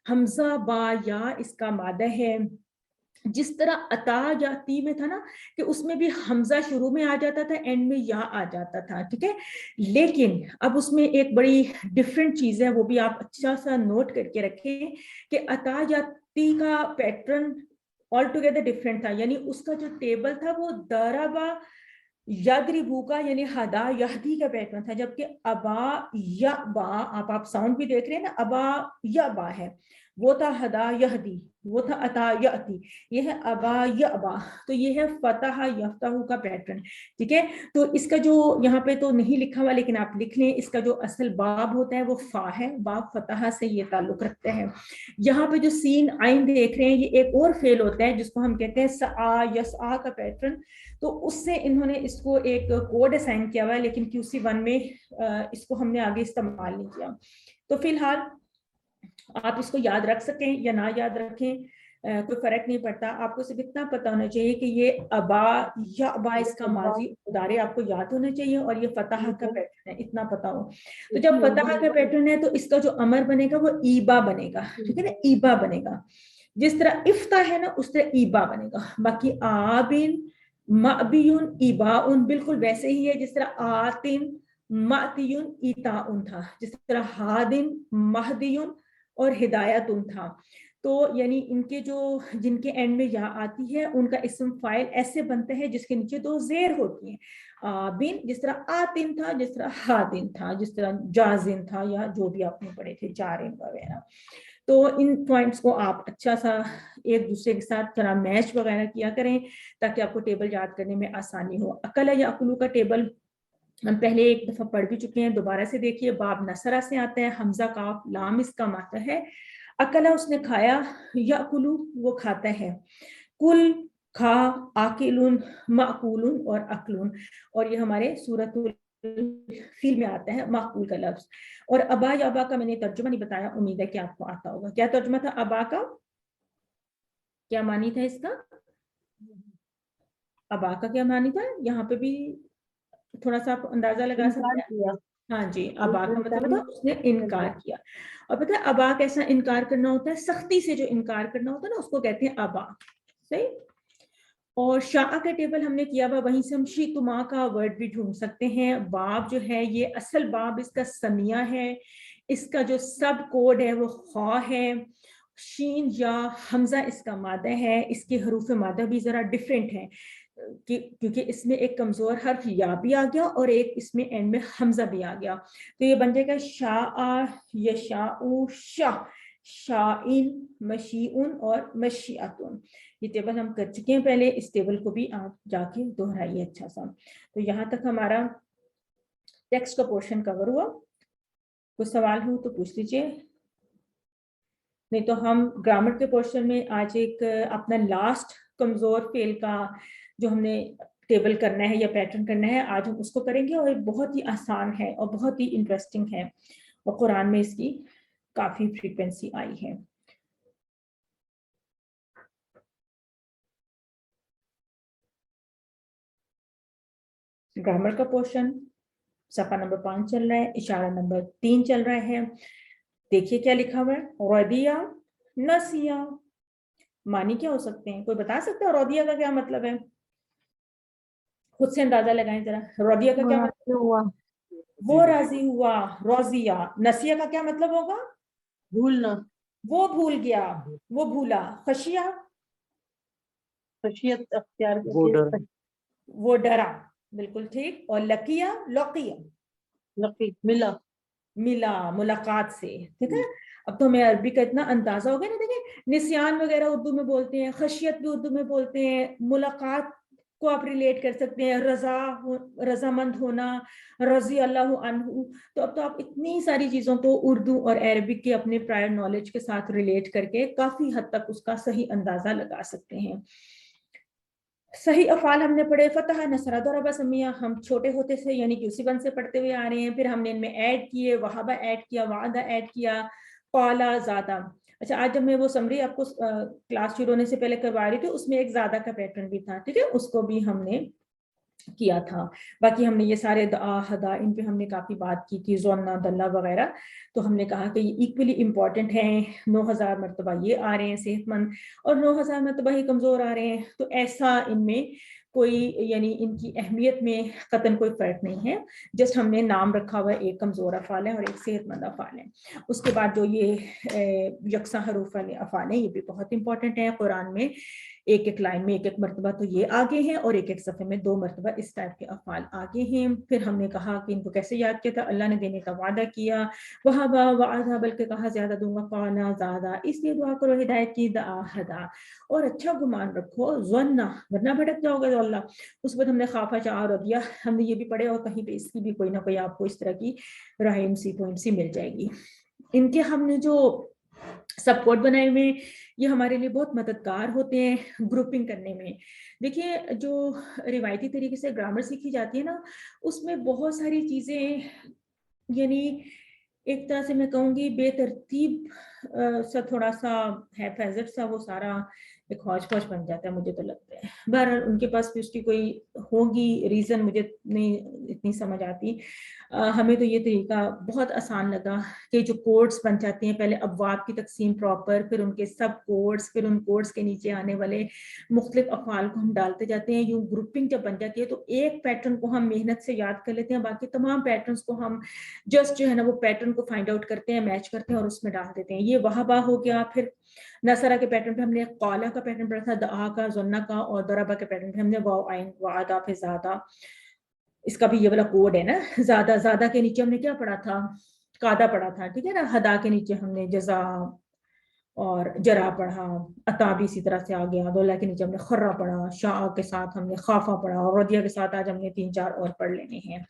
حمزہ با یا اس کا مادہ ہے. جس طرح عطا یا تی میں تھا نا کہ اس میں بھی حمزہ شروع میں آ جاتا تھا، اینڈ میں یا آ جاتا تھا. ٹھیک ہے، لیکن اب اس میں ایک بڑی ڈفرینٹ چیز ہے، وہ بھی آپ اچھا سا نوٹ کر کے رکھیں کہ عطا یا تی کا پیٹرن آل ٹوگیدر ڈفرینٹ تھا. یعنی اس کا جو ٹیبل تھا وہ دربا یدربو کا، یعنی ہدا یہدی کا پیٹرن تھا. جبکہ ابا یا با، آپ ساؤنڈ بھی دیکھ رہے ہیں نا، ابا یا با ہے، وہ تھا ہدا یہدی، وہ تھا عطا یاتی، یہ ہے ابا یا ابا. تو یہ ہے فتح یفتح کا پیٹرن. ٹھیک ہے، تو اس کا جو یہاں پہ تو نہیں لکھا ہوا لیکن آپ لکھ لیں، اس کا جو اصل باب ہوتا ہے وہ فا ہے. باب فتح سے یہ تعلق رکھتا ہے. یہاں پہ جو سین عین دیکھ رہے ہیں یہ ایک اور فعل ہوتا ہے جس کو ہم کہتے ہیں سعا یسعا کا پیٹرن. تو اس سے انہوں نے اس کو ایک کوڈ اسائن کیا ہوا ہے، لیکن QC1 میں اس کو ہم نے آگے استعمال نہیں کیا. تو فی الحال آپ اس کو یاد رکھ سکیں یا نہ یاد رکھیں، कोई फर्क नहीं पड़ता, आपको सिर्फ इतना पता होना चाहिए कि ये अबा या अबा इसका माजी मुदारे आपको याद होना चाहिए और ये फतह का पैटर्न है, इतना पता हो। तो जब फतह का पैटर्न है तो इसका जो अमर बनेगा वो ईबा बनेगा, ठीक है ना, ईबा बनेगा। जिस तरह इफ्ता है ना उस तरह ईबा बनेगा। बाकी आबिन माबियुन ईबाउन बिल्कुल वैसे ही है जिस तरह आतिन मातियुन ईताउन था, जिस तरह हादिन महदियुन और हिदायतुन था। तो यानी इनके जो जिनके एंड में या आती है उनका इस्म फाइल ऐसे बनते हैं जिसके नीचे दो जेर होती हैं। बिन जिस तरह आतिन था, जिस तरह हादिन था, जिस तरह जाजिन था, या जो भी आपने पढ़े थे जारिन वगैरह। तो इन पॉइंट्स को आप अच्छा सा एक दूसरे के साथ थोड़ा मैच वगैरह किया करें ताकि आपको टेबल याद करने में आसानी हो। अकल या अकलू का टेबल हम पहले एक दफा पढ़ भी चुके हैं, दोबारा से देखिए। बाब नसरा से आता है, हमजा काफ लाम इसका मात्रा है। अकला उसने खाया, याकुलू वो खाता है, कुल खा, आकिलुन माकुलुन और अकलुन, और ये हमारे सूरतुल फील में आता है माकुल का लफ्ज। और अबा या अबा का मैंने तर्जुमा नहीं बताया, उम्मीद है कि आपको आता होगा। क्या तर्जुमा था अबा का, क्या मानी था इसका? अबा का क्या मानी था? यहाँ पे भी थोड़ा सा आप अंदाजा लगा सकते हैं। हाँ जी, अबा का मतलब था उसने इनकार किया। और पता है अबा कैसा इनकार करना होता है, सख्ती से जो इनकार करना होता है ना उसको कहते हैं अबा, सही। और शाह का टेबल हमने किया हुआ, वहीं से हम शीतुमा का वर्ड भी ढूंढ सकते हैं। बाब जो है ये असल बाब इसका समिया है, इसका जो सब कोड है वो खा है। शीन या हमजा इसका मादा है, इसके हरूफ मादा भी जरा डिफरेंट है क्योंकि इसमें एक कमजोर हर्फ या भी आ गया और एक इसमें एंड में हमजा भी आ गया। तो ये बन जाएगा शाह, यशाउ, शाह, शाइन, मशीउन और मशीअतुन। ये टेबल हम कर चुके हैं पहले, इस टेबल को भी आप जाके दोहराइए अच्छा सा। तो यहाँ तक हमारा टेक्स्ट का पोर्शन कवर हुआ। कुछ सवाल हो तो पूछ लीजिए, नहीं तो हम ग्रामर के पोर्शन में आज एक अपना लास्ट कमजोर फेल का जो हमने टेबल करना है या पैटर्न करना है, आज हम उसको करेंगे। और बहुत ही आसान है और बहुत ही इंटरेस्टिंग है, और कुरान में इसकी काफी फ्रीक्वेंसी आई है। ग्रामर का पोर्शन सफा नंबर 5 चल रहा है, इशारा नंबर 3 चल रहा है। देखिए क्या लिखा हुआ है, रदिया नसिया। मानी क्या हो सकते हैं, कोई बता सकता है रदिया का क्या मतलब है? खुद से अंदाजा लगाएं जरा, रदिया का क्या मतलब हुआ? वो राजी हुआ, रोजिया। नसिया का क्या मतलब होगा? भूलना, वो भूल गया, वो भूला। खशिया, खशियत अख्तियार वो डरा, बिल्कुल ठीक। और लकिया, लकिया, लकी, मिला, मिला, मुलाकात से, ठीक है। अब तो हमें अरबी का इतना अंदाजा हो गया ना। देखिए निस्यान वगैरह उर्दू में बोलते हैं, खशियत भी उर्दू में बोलते हैं, मुलाकात को आप रिलेट कर सकते हैं, रजामंद होना, रजी अल्लाह अन्हु। तो अब तो आप इतनी सारी चीजों को उर्दू और अरबिक के अपने प्रायर नॉलेज के साथ रिलेट करके काफी हद तक उसका सही अंदाजा लगा सकते हैं। सही अफाल हमने पढ़े, फतह, नसरा, दरबा, समिया, हम छोटे होते से यानी कि उसी बंद से पढ़ते हुए आ रहे हैं। फिर हमने इनमें ऐड किए, वहाबा ऐड किया, वादा ऐड किया, कौला, ज़्यादा। अच्छा, आज जब मैं वो समरी आपको क्लास शुरू होने से पहले करवा रही थी, उसमें एक ज़्यादा का पैटर्न भी था, ठीक है, उसको भी हमने किया था। बाकी हमने ये सारे हदा इन पे हमने काफी बात की थी, जोन्ना, दल्ला वगैरह। तो हमने कहा कि ये इक्वली इंपॉर्टेंट है। 9000 मरतबा ये आ रहे हैं सेहतमंद, और 9000 मरतबा ही कमजोर आ रहे हैं। तो ऐसा इनमें कोई यानी इनकी अहमियत में कतन कोई फर्क नहीं है। जस्ट हमने नाम रखा हुआ है, एक कमजोर अफाल है और एक सेहतमंद अफाल है। उसके बाद जो ये यकसा हरूफ वाले अफाल है, ये भी बहुत इंपॉर्टेंट है। कुरान में एक एक लाइन में एक एक मरतबा तो ये आगे हैं, और एक एक सफ़े में 2 मरतबा इस टाइप के अफाल आगे हैं। फिर हमने कहा कि इनको कैसे याद किया था, अल्लाह ने देने का वादा किया, वहाबा वादा, बल्कि कहा ज्यादा दूंगा, कौना ज्यादा, इसलिए दुआ करो हिदायत की, हदा, और अच्छा गुमान रखो, ज़न्ना, वरना भटक जाओगे। तो अल्लाह, उस वक्त हमने खाफा चाह और दिया, हमने ये भी पढ़े, और कहीं पे इसकी भी कोई ना कोई आपको इस तरह की राहिम सी पोइम सी मिल जाएगी। इनके हमने जो सब कोड बनाए हुए, ये हमारे लिए बहुत मददगार होते हैं ग्रुपिंग करने में। देखिए जो रिवायती तरीके से ग्रामर सीखी जाती है ना, उसमें बहुत सारी चीजें यानी एक तरह से मैं कहूँगी बेतरतीब सा थोड़ा सा है फैजेट सा, वो सारा एक हौच पौच बन जाता है, मुझे तो लगता है। बहरहाल उनके पास भी उसकी कोई होगी रीज़न, मुझे नहीं इतनी समझ आती। हमें तो ये तरीका बहुत आसान लगा कि जो कोड्स बन जाते हैं, पहले अबवाब की तकसीम प्रॉपर, फिर उनके सब कोड्स, फिर उन कोड्स के नीचे आने वाले मुख्तलिफ अफ़आल को हम डालते जाते हैं। यूँ ग्रुपिंग जब बन जाती है तो एक पैटर्न को हम मेहनत से याद कर लेते हैं, बाकी तमाम पैटर्न्स को हम जस्ट जो है ना वो पैटर्न को फाइंड आउट करते हैं, मैच करते हैं और उसमें डाल देते हैं। ये वहाबा हो गया। फिर नसरा के पैटर्न पे हमने कौला का पैटर्न पढ़ा था, दआ का, ज़ुन्ना का, और दरबा के पैटर्न पे हमने वाव आइन वादा फिर ज़ादा। इसका भी ये वाला कोड है ना, ज़्यादा, ज़्यादा के नीचे हमने क्या पढ़ा था, कादा पढ़ा था, ठीक है ना। हदा के नीचे हमने जज़ा और जरा पढ़ा, अता भी इसी तरह से आ गया। दौला के नीचे हमने खर्रा पढ़ा, शाह के साथ हमने खाफा पढ़ा, और रदिया के साथ आज हमने 3-4 और पढ़ लेने हैं।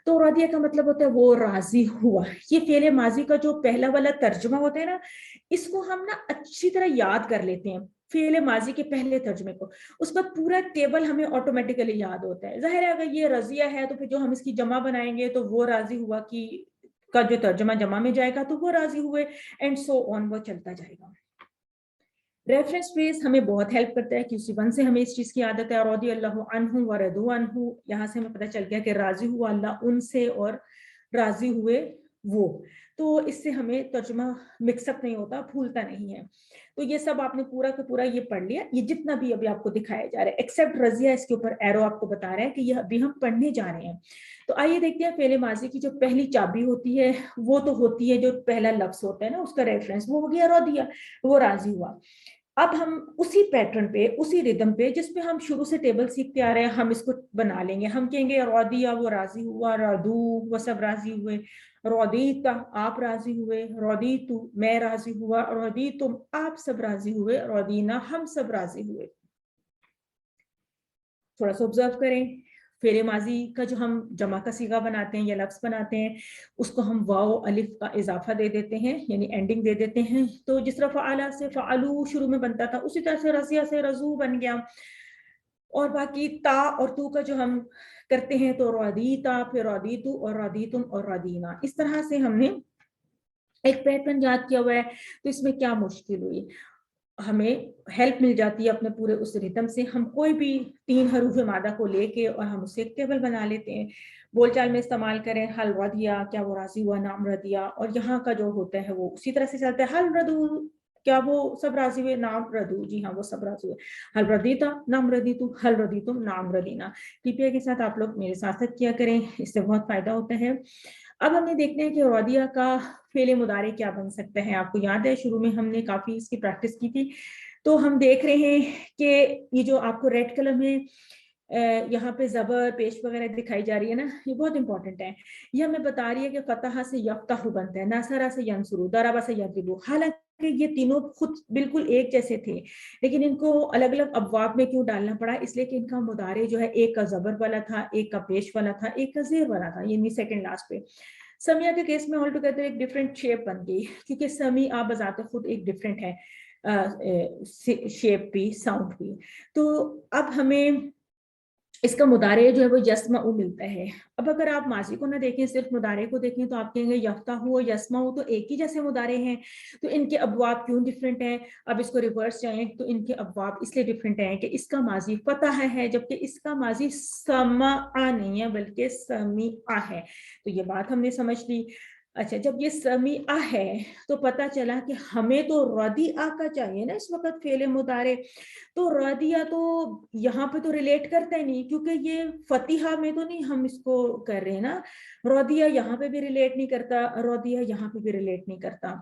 तो रदिया का मतलब होता है वो राजी हुआ। ये फेले माजी का जो पहला वाला तर्जुमा होता है ना, इसको हम ना अच्छी तरह याद कर लेते हैं, फेले माजी के पहले तर्जुमे को। उस पर पूरा टेबल हमें ऑटोमेटिकली याद होता है। जाहिर है अगर ये रजिया है तो फिर जो हम इसकी जमा बनाएंगे तो वो राजी हुआ की का जो तर्जुमा जमा में जाएगा तो वो राजी हुए, एंड सो ऑन, वो चलता जाएगा। रेफरेंस फ्रेज हमें बहुत हेल्प करता है, QC1 से हमें इस चीज की आदत है। रदी अल्लाहु अन्हु व रदू अन्हु, यहाँ से हमें पता चल गया कि राजी हुआ अल्लाह उनसे और राजी हुए वो। तो इससे हमें तर्जुमा मिक्सअप नहीं होता, भूलता नहीं है। तो ये सब आपने पूरा का पूरा ये पढ़ लिया, ये जितना भी अभी आपको दिखाया जा रहा है एक्सेप्ट रजिया, इसके ऊपर एरो आपको बता रहा है कि ये अभी हम पढ़ने जा रहे हैं। तो आइए देखते हैं फेले माजी की जो पहली चाबी होती है वो तो होती है जो पहला लफ्ज होता है ना उसका रेफरेंस, वो हो गया रदिया, वो राजी हुआ। अब हम उसी पैटर्न पे, उसी रिदम पे जिसपे हम शुरू से टेबल सीखते आ रहे हैं, हम इसको बना लेंगे। हम कहेंगे रौदिया वो राजी हुआ, रदू वो सब राजी हुए, रौदीता आप राजी हुए, रौदी तू मैं राजी हुआ, रौदी तुम आप सब राजी हुए, रौदीना हम सब राजी हुए। थोड़ा सा ऑब्जर्व करें, फेरे माजी का जो हम जमा का सीगा बनाते हैं या लफ्ज बनाते हैं, उसको हम वाव अलिफ का इजाफा दे देते हैं, यानी एंडिंग दे देते हैं। तो जिस तरह फ़अला से फ़अलू शुरू में बनता था, उसी तरह से रज़िया से रज़ू बन गया। और बाकी ता और तू का जो हम करते हैं तो रदीता, फिर रदीतु और रदीतुम और रदीना, इस तरह से हमने एक पैटर्न याद किया हुआ है। तो इसमें क्या मुश्किल हुई, हमें हेल्प मिल जाती है अपने पूरे उस रिदम से। हम कोई भी 3 हरूफ मादा को लेके और हम उससे एक टेबल बना लेते हैं, बोलचाल में इस्तेमाल करें। हल रदिया, क्या वो राजी हुआ, नाम रदिया, और यहाँ का जो होता है वो उसी तरह से चलता है। हल रदू, क्या वो सब राजी हुए, नाम रदू, जी हाँ वो सब राजी हुए। हल रदीता, नाम रदीतु, हल रदीतुम, नाम रदीना। टीपीआई के साथ आप लोग मेरे साथ किया करें, इससे बहुत फायदा होता है। अब हमने देखते हैं कि रदिया का फेले मुदारे क्या बन सकते हैं। आपको याद है शुरू में हमने काफी इसकी प्रैक्टिस की थी। तो हम देख रहे हैं कि ये जो आपको रेड कलर में यहाँ पे जबर पेश वगैरह दिखाई जा रही है ना, ये बहुत इंपॉर्टेंट है। ये हमें बता रही है कि फतहा से यफ्तहु बनता है, नसरा से यंसुरु, दरबा से यदरिबु। हालांकि ये तीनों खुद बिल्कुल एक जैसे थे, लेकिन इनको अलग अलग अबवाब में क्यों डालना पड़ा, इसलिए कि इनका मुदारे जो है एक का जबर वाला था, एक का पेश वाला था, एक का जेर वाला था, यानी सेकंड लास्ट पे। समिया के केस में ऑल टुगेदर एक डिफरेंट शेप बन गई, क्योंकि समी आप बजाते खुद एक डिफरेंट है, शेप भी, साउंड भी। तो अब हमें इसका मुदारे जो है वो यस्माउ मिलता है। अब अगर आप माजी को ना देखें, सिर्फ मुदारे को देखें, तो आप कहेंगे यफ्ताहु और यस्माउ तो एक ही जैसे मुदारे हैं, तो इनके अबवाब क्यों डिफरेंट हैं। अब इसको रिवर्स जाएं तो इनके अबवाब इसलिए डिफरेंट हैं कि इसका माजी फतह है, जबकि इसका माजी समा नहीं है बल्कि समीआ है। तो ये बात हमने समझ ली। अच्छा, जब ये समीआ है तो पता चला कि हमें तो रदिया का चाहिए ना इस वक्त फेले मुदारे। तो रदिया तो यहाँ पे तो रिलेट करता ही नहीं, क्योंकि ये फतिहा में तो नहीं हम इसको कर रहे हैं ना। रदिया यहाँ पे भी रिलेट नहीं करता, रदिया यहाँ पे भी रिलेट नहीं करता।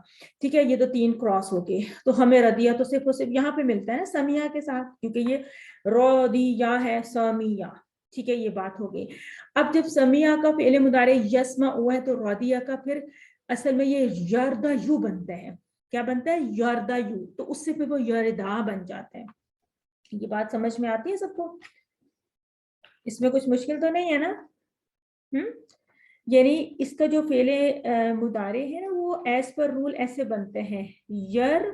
ठीक है, ये तो 3 क्रॉस हो गए। तो हमें रदिया तो सिर्फ और सिर्फ यहाँ पे मिलता है ना समिया के साथ, क्योंकि ये रदिया है, समिया। ठीक है, ये बात हो गई। अब जब समिया का फेले मुदारे यस्मा हुआ है तो रदिया का फिर असल में ये यर्दा यू बनता है। क्या बनता है, यर्दा यू, तो उससे फिर वो यरदा बन जाता है। ये बात समझ में आती है सबको, इसमें कुछ मुश्किल तो नहीं है ना। यानी इसका जो फेले मुदारे है ना वो एज पर रूल ऐसे बनते हैं, यर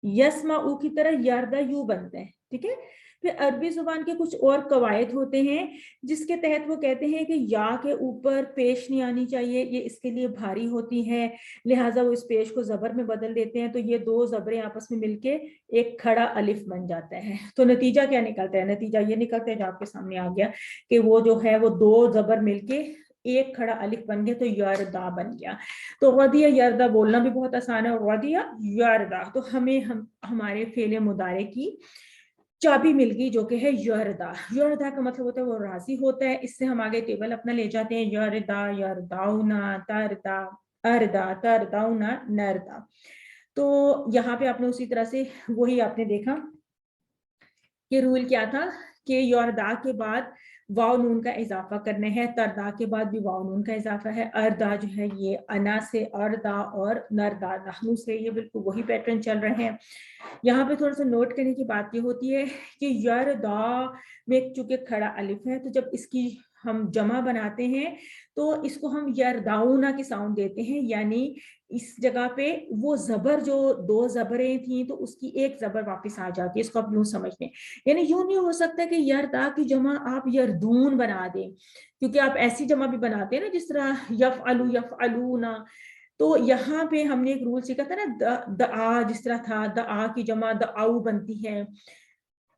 यस्मा उ की तरह यर्दा यू बनते हैं। ठीक है, फिर अरबी जुबान के कुछ और कवायद होते हैं जिसके तहत वो कहते हैं कि या के ऊपर पेश नहीं आनी चाहिए, ये इसके लिए भारी होती है, लिहाजा वो इस पेश को जबर में बदल देते हैं, तो ये दो जबरें आपस में मिलके एक खड़ा अलिफ बन जाता है। तो नतीजा क्या निकलता है? नतीजा ये निकलता है जो आपके सामने आ गया कि वो जो है वो दो जबर मिलके एक खड़ा अलिफ बन गया, तो यरदा बन गया। तो गदिया यरदा बोलना भी बहुत आसान है, गदिया यरदा। तो हम हमारे फेले मुदारे की चाबी मिल गई जो कि है यरदा। यरदा का मतलब होता है वो राजी होता है। इससे हम आगे टेबल अपना ले जाते हैं, यरदा, यरदाउना, तरदा, अरदा, तरदाउना, नरदा। तो यहाँ पे आपने उसी तरह से वही आपने देखा कि रूल क्या था कि यरदा के बाद वाव नून का इजाफा करना है, तरदा के बाद भी वाव नून का इजाफा है, अरदा जो है ये अना से अरदा और नरदा नहनु से, ये बिल्कुल वही पैटर्न चल रहे हैं। यहाँ पे थोड़ा सा नोट करने की बात ये होती है कि यरदा में चूंकि खड़ा अलिफ है, तो जब इसकी हम जमा बनाते हैं तो इसको हम यरदाउना की साउंड देते हैं, यानी इस जगह पे वो जबर जो दो जबरें थी तो उसकी एक जबर वापस आ जाती है, इसको आप यूं समझ लें। यानी यूं नहीं हो सकता कि यरदा की जमा आप यरदून बना दें, क्योंकि आप ऐसी जमा भी बनाते हैं ना जिस तरह यफअलूना। तो यहाँ पे हमने एक रूल सीखा था ना, द आ जिस तरह था, द आ की जमा द आऊ बनती है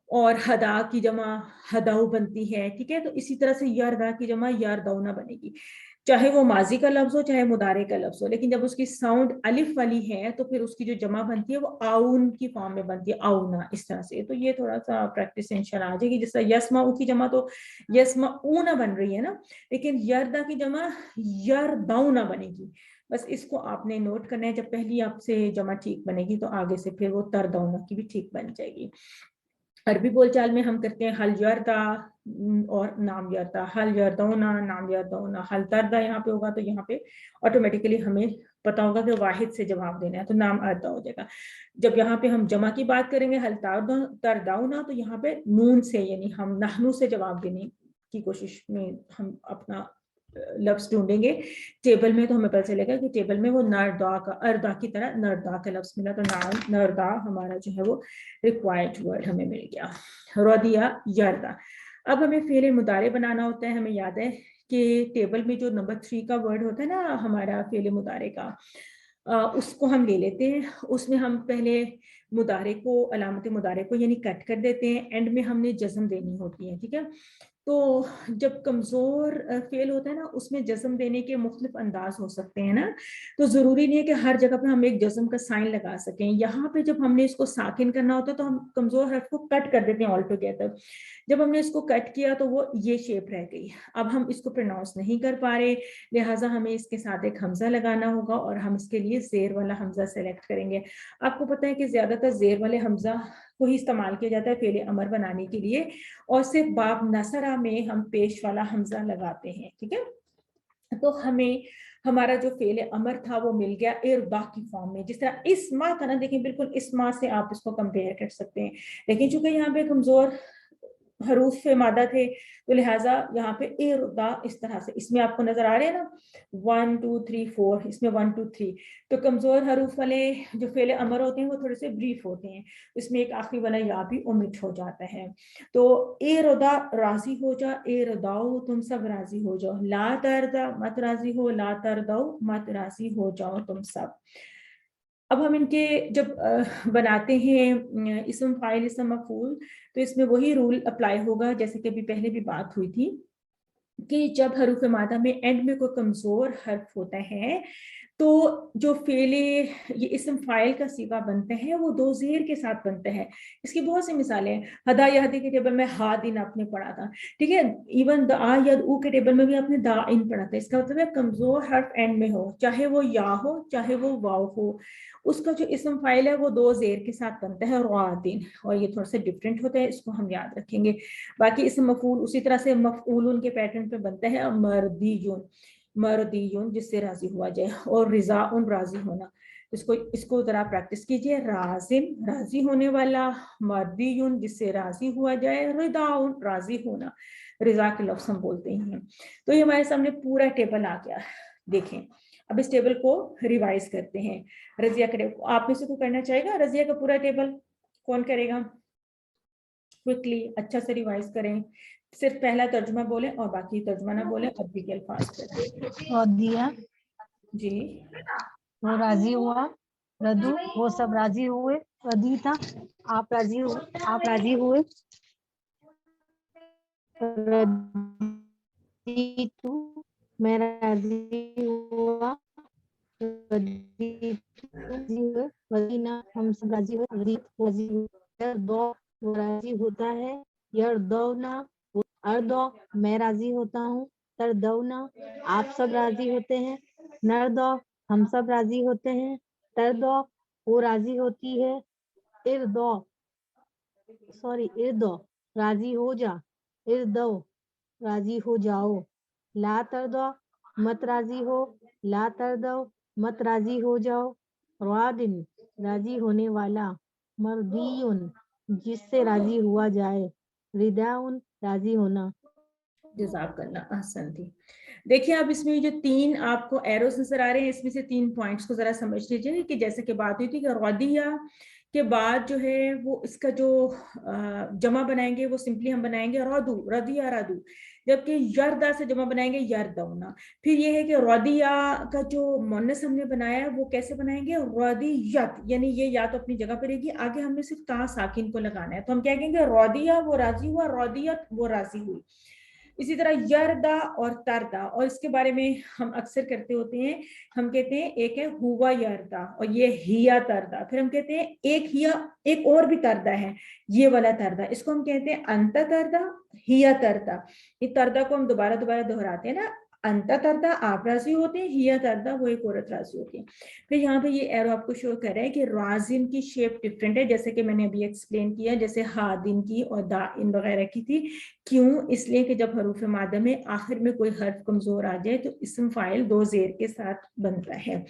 और हदा की जमा हदाऊ बनती है, ठीक है। तो इसी तरह से यरदा की जमा यरदौना बनेगी, चाहे वो माजी का लफ्ज हो चाहे मुदारे का लफ्ज हो, लेकिन जब उसकी साउंड अलिफ वाली है तो फिर उसकी जो जमा बनती है वो आउन की फॉर्म में बनती है, आउना, इस तरह से। तो ये थोड़ा सा प्रैक्टिस इंशाल्लाह आ जाएगी। जिस तरह यस्माऊ की जमा तो यस्माऊना बन रही है ना, लेकिन यरदा की जमा यरदौना बनेगी। बस इसको आपने नोट करना है, जब पहली आपसे जमा ठीक बनेगी तो आगे से फिर वो तरदौना की भी ठीक बन जाएगी। अरबी बोलचाल में हम करते हैं हल यरदा और नाम यरदा, हल यरदौना, नाम यरदौना, हल तरदा यहाँ पे होगा तो यहाँ पे ऑटोमेटिकली हमें पता होगा कि वाहिद से जवाब देना है, तो नाम अर्दा हो जाएगा। जब यहाँ पे हम जमा की बात करेंगे हल तरदाउना, तो यहाँ पे नून से यानी हम नहनु से जवाब देने की कोशिश में हम अपना लफ्ज ढूंढेंगे टेबल में, तो हमें पता चलेगा कि टेबल में वो नरदा का, अर्दा की तरह नरदा का लफ्ज मिला, तो नाम नरदा हमारा जो है वो रिक्वायर्ड वर्ड हमें मिल गया, रदिया यरदा। अब हमें फेले मुदारे बनाना होता है। हमें याद है कि टेबल में जो नंबर 3 का वर्ड होता है ना हमारा फेले मुदारे का, उसको हम ले लेते हैं। उसमें हम पहले मुदारे को, अलामत मुदारे को यानी कट कर देते हैं, एंड में हमने जज्म देनी होती है, ठीक है। तो जब कमजोर फेल होता है ना, उसमें जज्म देने के मुख्तलिफ अंदाज हो सकते हैं ना, तो जरूरी नहीं है कि हर जगह पे हम एक जज्म का साइन लगा सकें। यहाँ पे जब हमने इसको साकिन करना होता है तो हम कमजोर हर्फ को कट कर देते हैं ऑल टुगेदर। जब हमने इसको कट किया तो वो ये शेप रह गई। अब हम इसको प्रोनाउंस नहीं कर पा रहे, लिहाजा हमें इसके साथ एक हमजा लगाना होगा और हम इसके लिए जेर वाला हमजा सेलेक्ट करेंगे। आपको पता है कि ज्यादातर जेर वाले हमजा को ही इस्तेमाल किया जाता है फेले अमर बनाने के लिए, और सिर्फ बाब नसरा में हम पेश वाला हमजा लगाते हैं, ठीक है। तो हमें हमारा जो फेले अमर था वो मिल गया इरदा की फॉर्म में, जिस तरह इस्मा था ना, देखिए बिल्कुल इस्मा से आप इसको कंपेयर कर सकते हैं। लेकिन चूंकि यहाँ पे कमजोर हरूफ मादा थे तो लिहाजा यहाँ पे इरदा इस तरह से, इसमें आपको नजर आ रहे हैं ना 1 2 3 4, इसमें 1 2 3। तो कमजोर हरूफ वाले जो फेले अमर होते हैं वो थोड़े से ब्रीफ होते हैं, इसमें एक आखिरी वाला या भी ओमिट हो जाता है। तो इरदा राजी हो जा, इरदाओ तुम सब राजी हो जाओ, ला तरदा मत राजी हो, ला तरदाओ मत राजी हो जाओ तुम सब। अब हम इनके जब बनाते हैं इसम फाइल इसम मफूल, तो इसमें वही रूल अप्लाई होगा जैसे कि अभी पहले भी बात हुई थी कि जब हरूफ मादा में एंड में कोई कमजोर हर्फ होता है तो जो फेले ये इसम फाइल का सीगा बनते हैं वो दो जेर के साथ बनते हैं। इसकी बहुत सी मिसालें हैं। हदा यहदी के टेबल में हा दिन आपने पढ़ा था, ठीक है। इवन द आ या ऊ के टेबल में भी आपने दा इन पढ़ा था। इसका मतलब है कमजोर हर्फ एंड में हो, चाहे वो या हो चाहे वो वाव हो, उसका जो इसम फाइल है वो दो जेर के साथ बनता है और दिन, और ये थोड़ा सा डिफरेंट होता है, इसको हम याद रखेंगे। बाकी इसम मफूल उसी तरह से मफूल के पैटर्न पे बनता है, मर्दीयुन, मर्दीयुन जिससे राजी हुआ जाए, और रिजाउन राजी होना। इसको जरा प्रैक्टिस कीजिए, राजिम राजी होने वाला, मर्दीयुन जिससे राजी हुआ जाए, रिदाउन राजी होना, रिजा के लफ्ज हम बोलते हैं। तो ये हमारे सामने पूरा टेबल आ गया, देखें। अब इस टेबल को रिवाइज करते हैं। रजिया का आप में से कोई करना चाहेगा रजिया का पूरा टेबल? कौन करेगा? क्विकली अच्छा से रिवाइज करें, सिर्फ पहला तर्जुमा बोलें और बाकी तर्जुमा ना बोलें, अरबी के अल्फाज करें। और दिया जी वो राजी हुआ, रदू वो सब राजी हुए, रदी था आप राजी हुए, रदी तू मैं राजी हुआ, रदी हुए, रदीना हम सब राजी हुए, रदी राजी हुए, यरदो वो राजी होता है, यरदौना अर्दो मैं राजी होता हूँ, तरदौना आप सब राजी होते हैं, नरदो हम सब राजी होते हैं, तरदो वो राजी होती है, इरदो राजी हो जा, इरदो राजी हो जाओ, ला तरदो मत राजी हो, ला तरदो मत राजी हो जाओ, रादिन राजी होने वाला, मर्दियुन जिससे राजी हुआ जाए, रिदाउन राजी होना। जज़ाकल्लाह, अहसन थी। देखिए अब इसमें जो 3 आपको एरोस नजर आ रहे हैं, इसमें से 3 पॉइंट्स को जरा समझ लीजिए कि जैसे कि बात हुई थी कि रदिया के बाद जो है वो इसका जो जमा बनाएंगे वो सिंपली हम बनाएंगे रदू, रदिया रदू, जबकि यरदा से जमा बनाएंगे यरदौना। फिर ये है कि रदिया का जो मुन्नस हमने बनाया है वो कैसे बनाएंगे, रदियत, यानी ये या तो अपनी जगह पर रहेगी, आगे हमने सिर्फ ता साकिन को लगाना है, तो हम क्या कहेंगे, रदिया वो राजी हुआ, रदियत वो राजी हुई। इसी तरह यरदा और तरदा, और इसके बारे में हम अक्सर करते होते हैं, हम कहते हैं एक है हुआ यरदा और ये हिया तरदा, फिर हम कहते हैं एक हिया एक और भी तरदा है, ये वाला तरदा, इसको हम कहते हैं अंता तरदा, हिया तरदा। ये तरदा को हम दोबारा दोबारा दोहराते हैं ना, अंता तरदा आप राजी होते हैं, हिया तरदा वो एक औरत राजी होती है। फिर यहाँ पे ये एरो आपको शो कर रहा है कि राजिन की शेप डिफरेंट है, जैसे कि मैंने अभी एक्सप्लेन किया, जैसे हादिन की और दाइन वगैरह की थी। क्यों? इसलिए कि जब हरूफ मादा में आखिर में कोई हर्फ कमजोर आ जाए तो इस्म फाइल 2 जेर के साथ बनता है।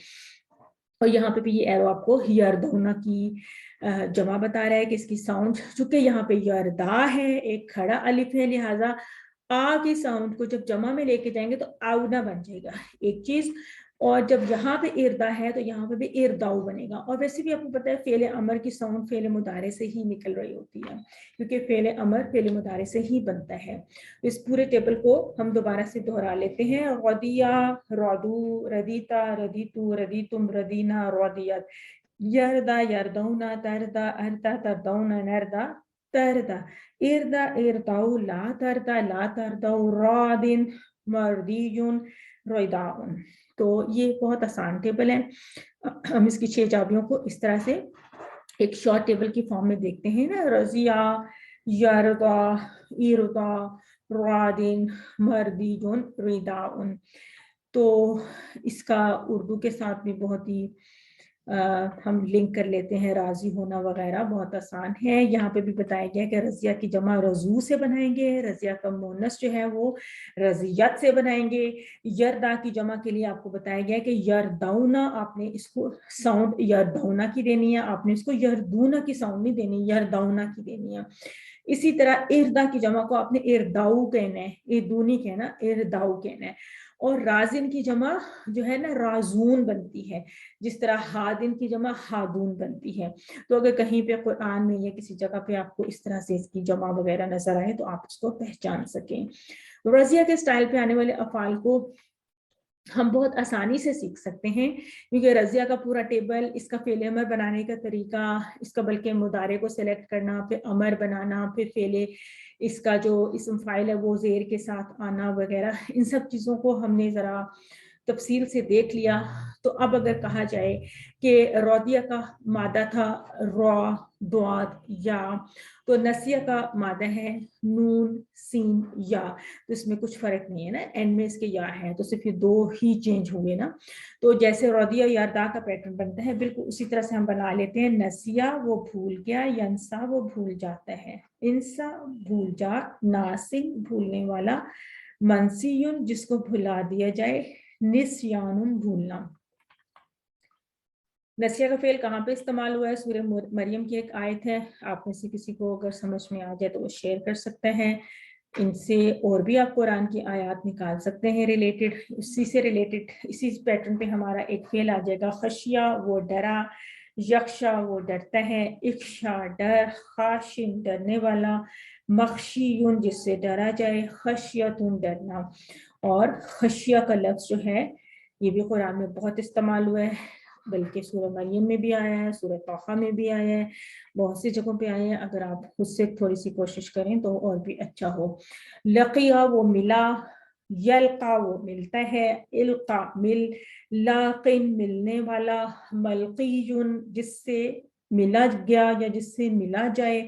और यहाँ पे भी ये एरो आपको यरदौना की जमा बता रहा है कि इसकी साउंड, चूंकि यहाँ पे यरदा है, एक खड़ा अलिफ है, लिहाजा आ की साउंड को जब जमा में लेके जाएंगे तो आउना बन जाएगा एक चीज, और जब यहाँ पे इरदा है तो यहाँ पे भी इरदाऊ बनेगा। और वैसे भी आपको पता है फेले अमर की साउंड फेले मुदारे से ही निकल रही होती है, क्योंकि फेले अमर फेले मुदारे से ही बनता है। इस पूरे टेबल को हम दोबारा से दोहरा लेते हैं, रदिया, रदू, रदीता, रदीतू, रदीतुम, रदीना, रदियत, यरदा, यरदौना, तरदा, अरदा, तरदौना, नरदा, तरदा, इरदा, इरदाऊ, ला तरदा, ला तरदाऊ, रादिन, मर्दियुन, रोइदाउन। तो ये बहुत आसान टेबल है। हम इसकी 6 चाबियों को इस तरह से एक शॉर्ट टेबल की फॉर्म में देखते हैं ना, रजिया, यरदा, इरदा, रादिन, मर्दियुन, रोइदाउन। तो इसका उर्दू के साथ भी बहुत ही हम लिंक कर लेते हैं, राजी होना वगैरह बहुत आसान है। यहाँ पे भी बताया गया कि रजिया की जमा रजू से बनाएंगे, रजिया का मोनस जो है वो रजियत से बनाएंगे। यरदा की जमा के लिए आपको बताया गया कि यरदौना, आपने इसको साउंड यरदौना की देनी है, आपने इसको यरदूना की साउंड नहीं देनी, यरदौना की देनी है। इसी तरह इरदा की जमा को आपने इरदाऊ कहना है, इरदूनी कहना, इरदाऊ कहना है। और राजिन की जमा जो है ना राजून बनती है, जिस तरह हादिन की जमा हादून बनती है। तो अगर कहीं पे कुरान में या किसी जगह पे आपको इस तरह से इसकी जमा वगैरह नजर आए तो आप इसको पहचान सकें। रजिया के स्टाइल पे आने वाले अफाल को हम बहुत आसानी से सीख सकते हैं, क्योंकि रजिया का पूरा टेबल, इसका फेले अमर बनाने का तरीका, इसका बल्कि मुदारे को सिलेक्ट करना, फिर अमर बनाना, फिर फेले इसका जो इस्म फाइल है वो जेर के साथ आना वगैरह, इन सब चीज़ों को हमने ज़रा तफसील से देख लिया। तो अब अगर कहा जाए कि रौदिया का मादा था रॉ, द्वाद, या, तो नसिया का मादा है नून, सीन, या, तो इसमें कुछ फर्क नहीं है ना, एंड में इसके या है, तो सिर्फ ये 2 ही चेंज हुए ना। तो जैसे रौदिया यारदा का पैटर्न बनता है, बिल्कुल उसी तरह से हम बना लेते हैं। नसिया वो भूल गया, यंसा वो भूल जाता है, इंसा भूल जा, नासिन भूलने वाला, मनसीयुन जिसको भुला दिया जाए, निस्यानुन भूलना। नसिया का फेल कहाँ पे इस्तेमाल हुआ है? सूरह मरियम की एक आयत है, आप में से किसी को अगर समझ में आ जाए तो वो शेयर कर सकते हैं। इनसे और भी आप कुरान की आयत निकाल सकते हैं रिलेटेड, उसी से रिलेटेड इसी पैटर्न पे हमारा एक फेल आ जाएगा, खशिया वो डरा, यख्शा वो डरता है, इख्शा डर, खाशिन डरने वाला, मख्शियुन जिससे डरा जाए, खशियतुन डरना। और खशिया का लफ्ज जो है ये भी कुरान में बहुत इस्तेमाल हुआ है, बल्कि सूरह मरियम में भी आया है, सूरह तौहा में भी आया है, बहुत सी जगहों पे आया है। अगर आप खुद से थोड़ी सी कोशिश करें तो और भी अच्छा हो। लकिया वो मिला, यल्का वो मिलता है, इल्का मिल, लाकिन मिलने वाला, मलकीयुन जिससे मिला गया या जिससे मिला जाए,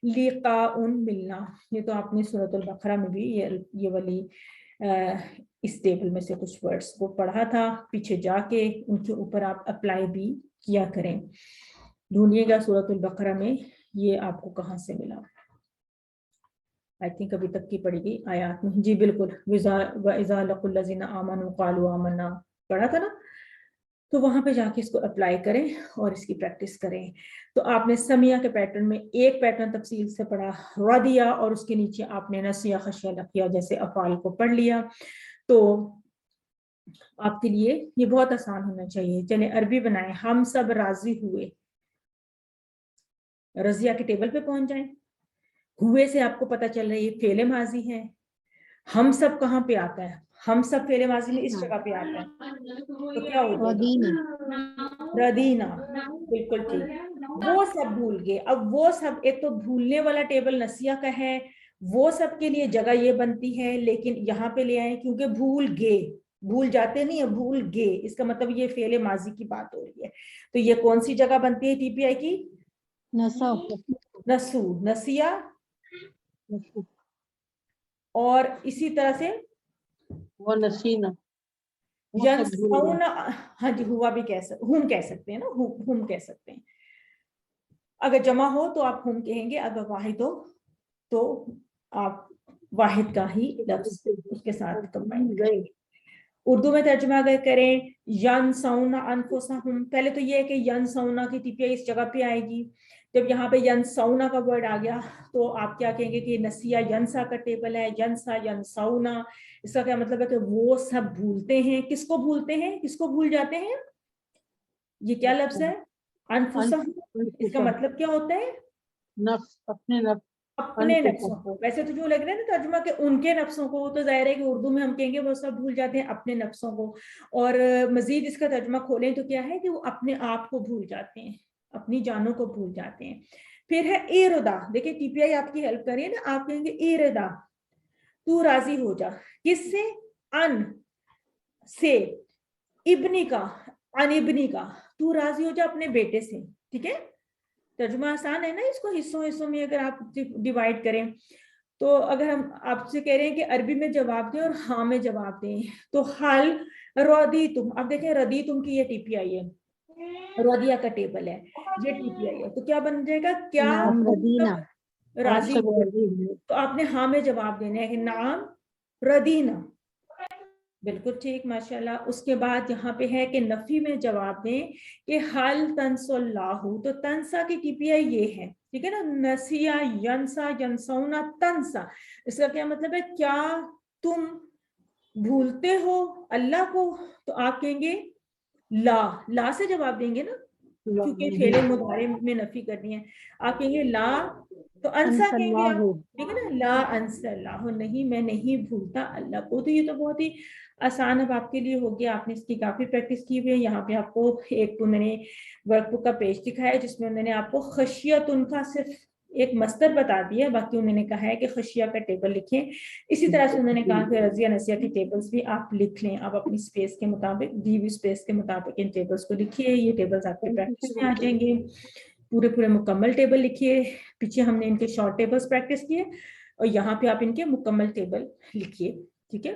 लिकाउन मिलना। ये तो आपने सूरह बकरा में भी ये वाली इस टेबल में से कुछ वर्ड्स को पढ़ा था, पीछे जाके उनके ऊपर आप अप्लाई भी किया करें। ढूंढिएगा सूरह बकरा में ये आपको कहाँ से मिला। आई थिंक अभी तक की पढ़ी गई आयात में, जी बिल्कुल, इज़ा लक़ुल लज़ीना आमनू क़ालू आमन्ना पढ़ा था ना, तो वहां पे जाके इसको अप्लाई करें और इसकी प्रैक्टिस करें। तो आपने समिया के पैटर्न में एक पैटर्न तफसील से पढ़ा, रदिया, और उसके नीचे आपने नसिया, खशिया, लकिया जैसे अफ़ाल को पढ़ लिया। तो आपके लिए ये बहुत आसान होना चाहिए। चले अरबी बनाएं, हम सब राजी हुए, रजिया के टेबल पे पहुंच जाएं। हुए से आपको पता चल रहा है ये फेले माजी है। हम सब कहाँ पे आता है, हम सब फेले माजी में इस जगह पे आता है, तो क्या हो जाएगा, रदीना, बिल्कुल ठीक। वो सब भूल गए। अब वो सब, एक तो भूलने वाला टेबल नसिया का है, वो सब के लिए जगह ये बनती है, लेकिन यहाँ पे ले आए क्योंकि भूल गए, भूल जाते नहीं है, भूल गए, इसका मतलब ये फेले माजी की बात हो रही है। तो ये कौन सी जगह बनती है टीपीआई की, नसू, नसिया, और इसी तरह से वो नसीना, यंसौना, हाँ जी, हुआ भी कह सकते, हुम कह सकते हैं ना, हुम कह सकते हैं। अगर जमा हो तो आप हुम कहेंगे, अगर वाहिद हो तो आप वाहिद का ही लफ्ज उसके साथ कंबाइन करेंगे। उर्दू में तर्जुमा अगर करें, यंसौना अनफुसहुम, पहले तो ये है कि यंसौना की टीपीआई इस जगह पे आएगी। जब यहाँ पे यंसौना का वर्ड आ गया तो आप क्या कहेंगे कि नसिया यंसा का टेबल है, यंसा यंसौना, इसका क्या मतलब है कि वो सब भूलते हैं। किसको भूलते हैं, किसको भूल जाते हैं, ये क्या लफ्ज है, अनफुसहुम। इसका मतलब क्या होता है, नफ्स, अपने नफ्स, अपने नफ्सों को। वैसे तो जो लग रहा है ना तर्जुमा के उनके नफ्सों को, तो जाहिर है कि उर्दू में हम कहेंगे वो सब भूल जाते हैं अपने नफ्सों को। और मजीद इसका तर्जुमा खोलें तो क्या है कि वो अपने आप को भूल जाते हैं, अपनी जानों को भूल जाते हैं। फिर है इरदा, देखिए टीपीआई आपकी हेल्प करिए ना, आप कहेंगे इरदा, तू राजी हो जा, किससे, अन से, इब्नी का, अन इब्नी का, तू राजी हो जा अपने बेटे से। ठीक है, तर्जुमा आसान है ना, इसको हिस्सों हिस्सों में अगर आप डिवाइड करें। तो अगर हम आपसे कह रहे हैं कि अरबी में जवाब दें और हाँ में जवाब दें, तो हल रदी तुम, अब देखें रदी तुम की ये टीपीआई है, रदिया का टेबल है, ये टीपीआई है, तो क्या बन जाएगा, क्या रदीना, राजी सब हो। राजी हैं। तो आपने हाँ में जवाब देना है कि नाम रदीना, बिल्कुल ठीक, माशाल्लाह। उसके बाद यहाँ पे है कि नफी में जवाब दें कि हल तंसल्लाहु, तो तंसा की टीपीआई ये है, ठीक है ना, नसिया यंसा यंसौना तंसा, इसका क्या मतलब है, क्या तुम भूलते हो अल्लाह को। तो आप कहेंगे ला, ला से जवाब देंगे ना, क्योंकि फेले मुदारे में नफी करनी है। आप कहेंगे ला, तो अंसा कहेंगे आप, ठीक है ना, ला अंसल्लाहु, नहीं मैं नहीं भूलता अल्लाह को। तो ये तो बहुत ही आसान अब आपके लिए हो गया, आपने इसकी काफी प्रैक्टिस की हुई है। यहाँ पे आपको एक तो मैंने वर्कबुक का पेज दिखाया है जिसमें उन्होंने आपको खशियत उनका सिर्फ एक मस्तर बता दिया, बाकी उन्होंने कहा है कि खशिया का टेबल लिखें। इसी तरह से उन्होंने कहा कि रजिया नसिया की टेबल्स भी आप लिख लें, आप अपनी स्पेस के मुताबिक, दी हुई स्पेस के मुताबिक इन टेबल्स को लिखिए, ये टेबल्स आपके प्रैक्टिस में आ जाएंगे। पूरे पूरे मुकम्मल टेबल लिखिए, पीछे हमने इनके शॉर्ट टेबल्स प्रैक्टिस किए और यहाँ पे आप इनके मुकम्मल टेबल लिखिए। ठीक है,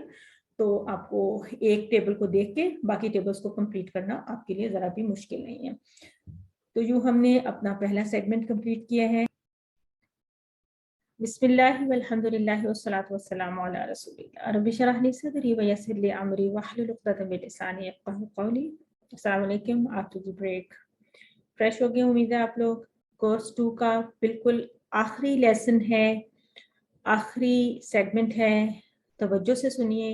तो आपको एक टेबल को देख के बाकी टेबल्स को कंप्लीट करना आपके लिए जरा भी मुश्किल नहीं है। तो यूं हमने अपना पहला सेगमेंट कंप्लीट किया है। बिस्मिल्लाहि वल्हम्दुलिल्लाहि वस्सलातु वस्सलामु अला रसूलिल्लाह, रब्बि शरह ली सदरी व यस्सिर ली अमरी वहलुल उक़दतम मिन लिसानी यफ़क़हू क़ौली। अस्सलाम वालेकुम, आफ्टर द ब्रेक फ्रेश हो गए उम्मीद है आप लोग। कोर्स 2 का बिल्कुल आखिरी लेसन है, आखिरी सेगमेंट है, तवज्जो से सुनिए।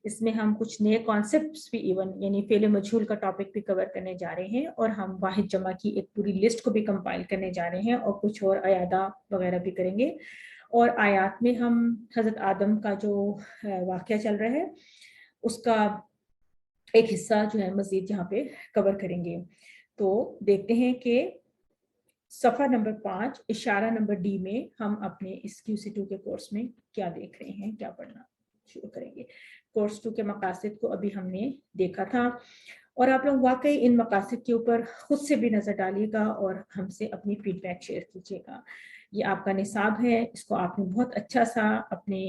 اس میں ہم کچھ نئے کانسیپٹس بھی ایون یعنی فعل مجہول کا ٹاپک بھی کور کرنے جا رہے ہیں اور ہم واحد جمع کی ایک پوری لسٹ کو بھی کمپائل کرنے جا رہے ہیں اور کچھ اور عیادہ وغیرہ بھی کریں گے. اور آیات میں ہم حضرت آدم کا جو واقعہ چل رہا ہے اس کا ایک حصہ جو ہے مزید یہاں پہ کور کریں گے. تو دیکھتے ہیں کہ صفحہ نمبر 5 اشارہ نمبر ڈی میں ہم اپنے اس QC2 کے کورس میں کیا دیکھ رہے ہیں, کیا پڑھنا شروع کریں گے. کورس 2 کے مقاصد کو ابھی ہم نے دیکھا تھا اور آپ لوگ واقعی ان مقاصد کے اوپر خود سے بھی نظر ڈالیے گا اور ہم سے اپنی فیڈ بیک شیئر کیجیے گا. یہ آپ کا نصاب ہے, اس کو آپ نے بہت اچھا سا اپنے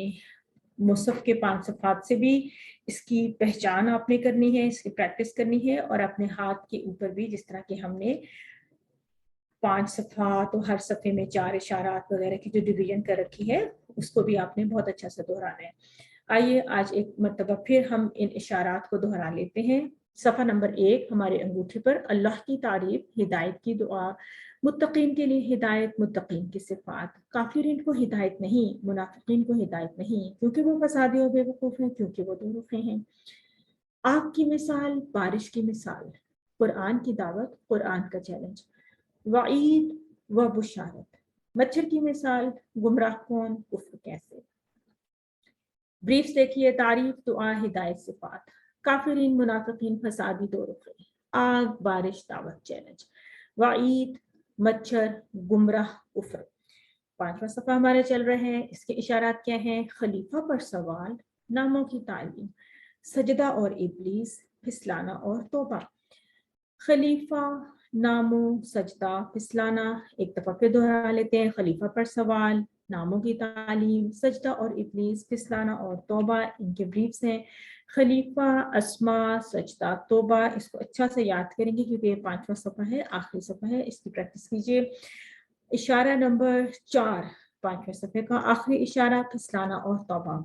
مصحف کے 5 صفحات سے بھی اس کی پہچان آپ نے کرنی ہے, اس کی پریکٹس کرنی ہے اور اپنے ہاتھ کے اوپر بھی جس طرح کہ ہم نے 5 صفحات اور ہر صفحے میں 4 اشارات وغیرہ کی جو ڈویژن کر رکھی ہے اس کو بھی آپ نے بہت اچھا سا دہرانا ہے. آئیے آج ایک مرتبہ پھر ہم ان اشارات کو دہرا لیتے ہیں. صفحہ نمبر 1 ہمارے انگوٹھے پر اللہ کی تعریف, ہدایت کی دعا, متقین کے لیے ہدایت, متقین کی صفات, کافرین کو ہدایت نہیں, منافقین کو ہدایت نہیں کیونکہ وہ فسادی اور بے وقوف ہیں, کیونکہ وہ دو رخیں ہیں. آگ کی مثال, بارش کی مثال, قرآن کی دعوت, قرآن کا چیلنج, وعید و بشارت, مچھر کی مثال, گمراہ کون, کفر کیسے. بریفز دیکھیے, تعریف, دعا, ہدایت, صفات, کافرین, منافقین, فسادی, دو رخیں, آگ, بارش, دعوت, چیلنج, وعید, مچھر, گمراہ, کفر. 5واں صفحہ ہمارے چل رہے ہیں. اس کے اشارات کیا ہیں؟ خلیفہ پر سوال, ناموں کی تعلیم, سجدہ اور ابلیس, پھسلانا اور توبہ. خلیفہ, ناموں, سجدہ, پھسلانا. ایک دفعہ پھر دہرا لیتے ہیں. خلیفہ پر سوال, ناموں کی تعلیم, سجدہ اور ابلیس, پھسلانا اور توبہ. ان کے بریفز ہیں. خلیفہ, اسماء, سجدہ, توبہ. اس کو اچھا سے یاد کریں گے کیونکہ یہ 5واں صفحہ ہے, آخری صفحہ ہے, اس کی پریکٹس کیجیے. اشارہ نمبر 4 5ویں صفحے کا آخری اشارہ, پھسلانا اور توبہ.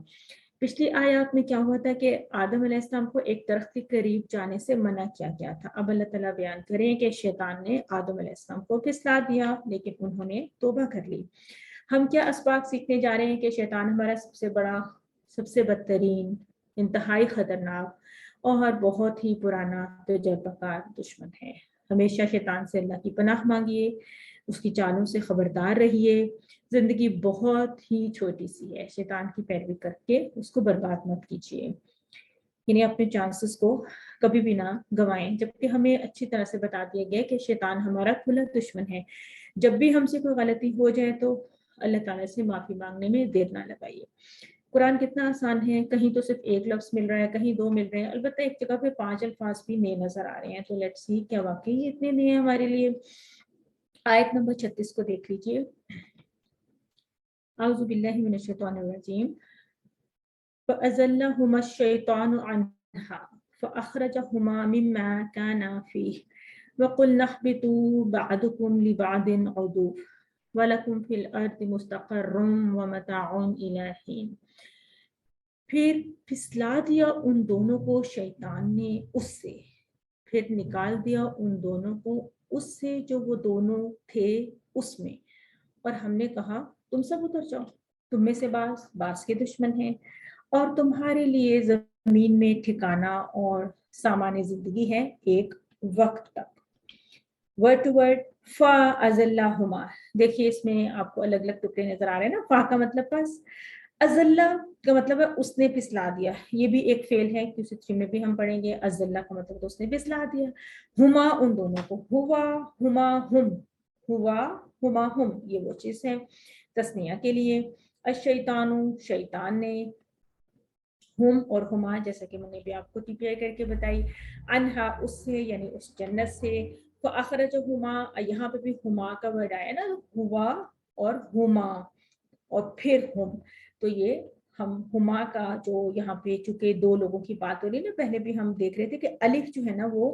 پچھلی آیات میں کیا ہوا تھا کہ آدم علیہ السلام کو ایک درخت کے قریب جانے سے منع کیا گیا تھا. اب اللہ تعالیٰ بیان کریں کہ شیطان نے آدم علیہ السلام کو پھسلا دیا لیکن انہوں نے توبہ کر لی. ہم کیا اسباق سیکھنے جا رہے ہیں کہ شیطان ہمارا سب سے بڑا, سب سے بدترین, انتہائی خطرناک اور بہت ہی پرانا تجربہ کار دشمن ہے. ہمیشہ شیطان سے اللہ کی پناہ مانگیے, اس کی چالوں سے خبردار رہیے. زندگی بہت ہی چھوٹی سی ہے, شیطان کی پیروی کر کے اس کو برباد مت کیجیے. یعنی اپنے چانسز کو کبھی بھی نہ گوائیں, جبکہ ہمیں اچھی طرح سے بتا دیا گیا کہ شیطان ہمارا کھلا دشمن ہے. جب بھی ہم سے کوئی غلطی ہو جائے تو اللہ تعالیٰ سے معافی مانگنے میں دیر نہ لگائیے. قرآن کتنا آسان ہے, کہیں تو صرف 1 لفظ مل رہا ہے, کہیں 2 مل رہے ہیں, البتہ ایک جگہ پہ 5 الفاظ بھی نئے نظر آ رہے ہیں. تو لیٹس سی کیا واقعی یہ اتنے نئے ہیں ہمارے لیے. آیت نمبر 36 کو دیکھ لیجیے. اعوذ باللہ من الشیطان الرجیم. فَأَزَلَّهُمَا الشَّيْطَانُ عَنْهَا فَأَخْرَجَهُمَا مِمَّا كَانَا فِيهِ وَقُلْنَا اهْبِطُوا بَعْضُكُمْ لِبَعْضٍ عَدُوٌّ وَلَكُمْ فِي الْأَرْضِ مُسْتَقَرٌّ وَمَتَاعٌ إِلَىٰ حِينٍ. پھر پھسلا دیا ان دونوں کو شیطان نے اس سے, پھر نکال دیا ان دونوں کو اس سے جو وہ دونوں تھے اس میں, اور ہم نے کہا تم سب اتر جاؤ, تم میں سے باز کے دشمن ہیں, اور تمہارے لیے زمین میں ٹھکانہ اور سامان زندگی ہے ایک وقت تک. ورڈ ٹو ورڈ, فَأَزَلَّهُمَا. دیکھیے اس میں آپ کو الگ الگ ٹکڑے نظر آ رہے ہیں نا. فا کا مطلب پس, ازلہ کا مطلب ہے اس نے پھسلا دیا, یہ بھی ایک فعل ہے, QC3 میں بھی ہم پڑھیں گے. ازلہ کا مطلب تو اس نے پھسلا دیا. ہما ان دونوں کو, ہوا, ہما, ہم, ہوا, ہما, ہم, یہ وہ چیز ہے تسنیہ کے لیے. الشیطان, شیطان نے, ہم اور ہما جیسا کہ میں نے بھی آپ کو TPI کر کے بتائی, انہا اس سے یعنی اس جنت سے. فَأَخْرَجَهُمَا, یہاں پہ بھی ہما کا ورڈ آیا نا, ہوا اور ہما اور پھر ہم. تو یہ ہم ہما کا جو یہاں پہ چونکہ 2 لوگوں کی بات ہو رہی ہے نا, پہلے بھی ہم دیکھ رہے تھے کہ الف جو ہے نا وہ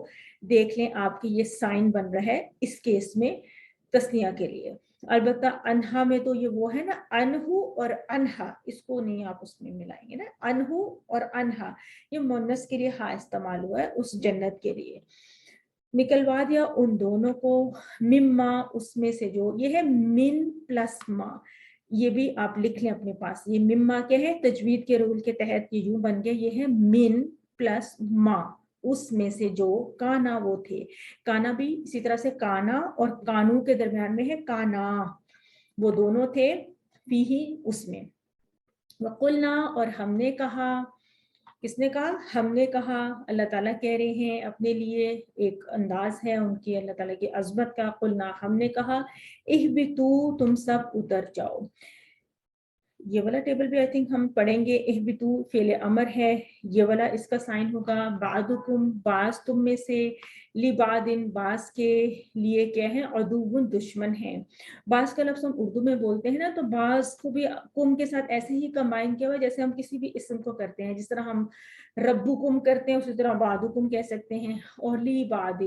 دیکھ لیں آپ کی یہ سائن بن رہا ہے اس کیس میں تسنیہ کے لیے. البتہ انہا میں تو یہ وہ ہے نا, انہو اور انہا, اس کو نہیں آپ اس میں ملائیں گے نا. انہو اور انہا یہ مونس کے لیے ہاں استعمال ہوا ہے اس جنت کے لیے. نکلوا دیا ان دونوں کو, مما اس میں سے جو, یہ ہے من پلس ما, یہ بھی آپ لکھ لیں اپنے پاس. یہ مما کیا ہے, تجوید کے رول کے تحت یہ یوں بن گیا, یہ ہے من پلس ما, اس میں سے جو کانا وہ تھے. کانا بھی اسی طرح سے کانا اور کانو کے درمیان میں ہے کانا, وہ دونوں تھے فی ہی اس میں. وقلنا اور ہم نے کہا, کس نے کہا, ہم نے کہا. اللہ تعالیٰ کہہ رہے ہیں اپنے لیے, ایک انداز ہے ان کی اللہ تعالیٰ کی عظمت کا. قلنا ہم نے کہا, اہبطوا تم سب اتر جاؤ. یہ والا ٹیبل بھی آئی تھنک ہم پڑھیں گے. اہبطوا فعل امر ہے, یہ والا اس کا سائن ہوگا بعضکم بعض تم میں سے, لبعض بعض کے لیے کیا ہے, عدو دشمن ہے. بعض کا لفظ ہم اردو میں بولتے ہیں نا, تو بعض کو بھی کم کے ساتھ ایسے ہی کمبائن کیا ہوا جیسے ہم کسی بھی اسم کو کرتے ہیں. جس طرح ہم ربکم کرتے ہیں اسی طرح بعضکم کہہ سکتے ہیں. اور لبعض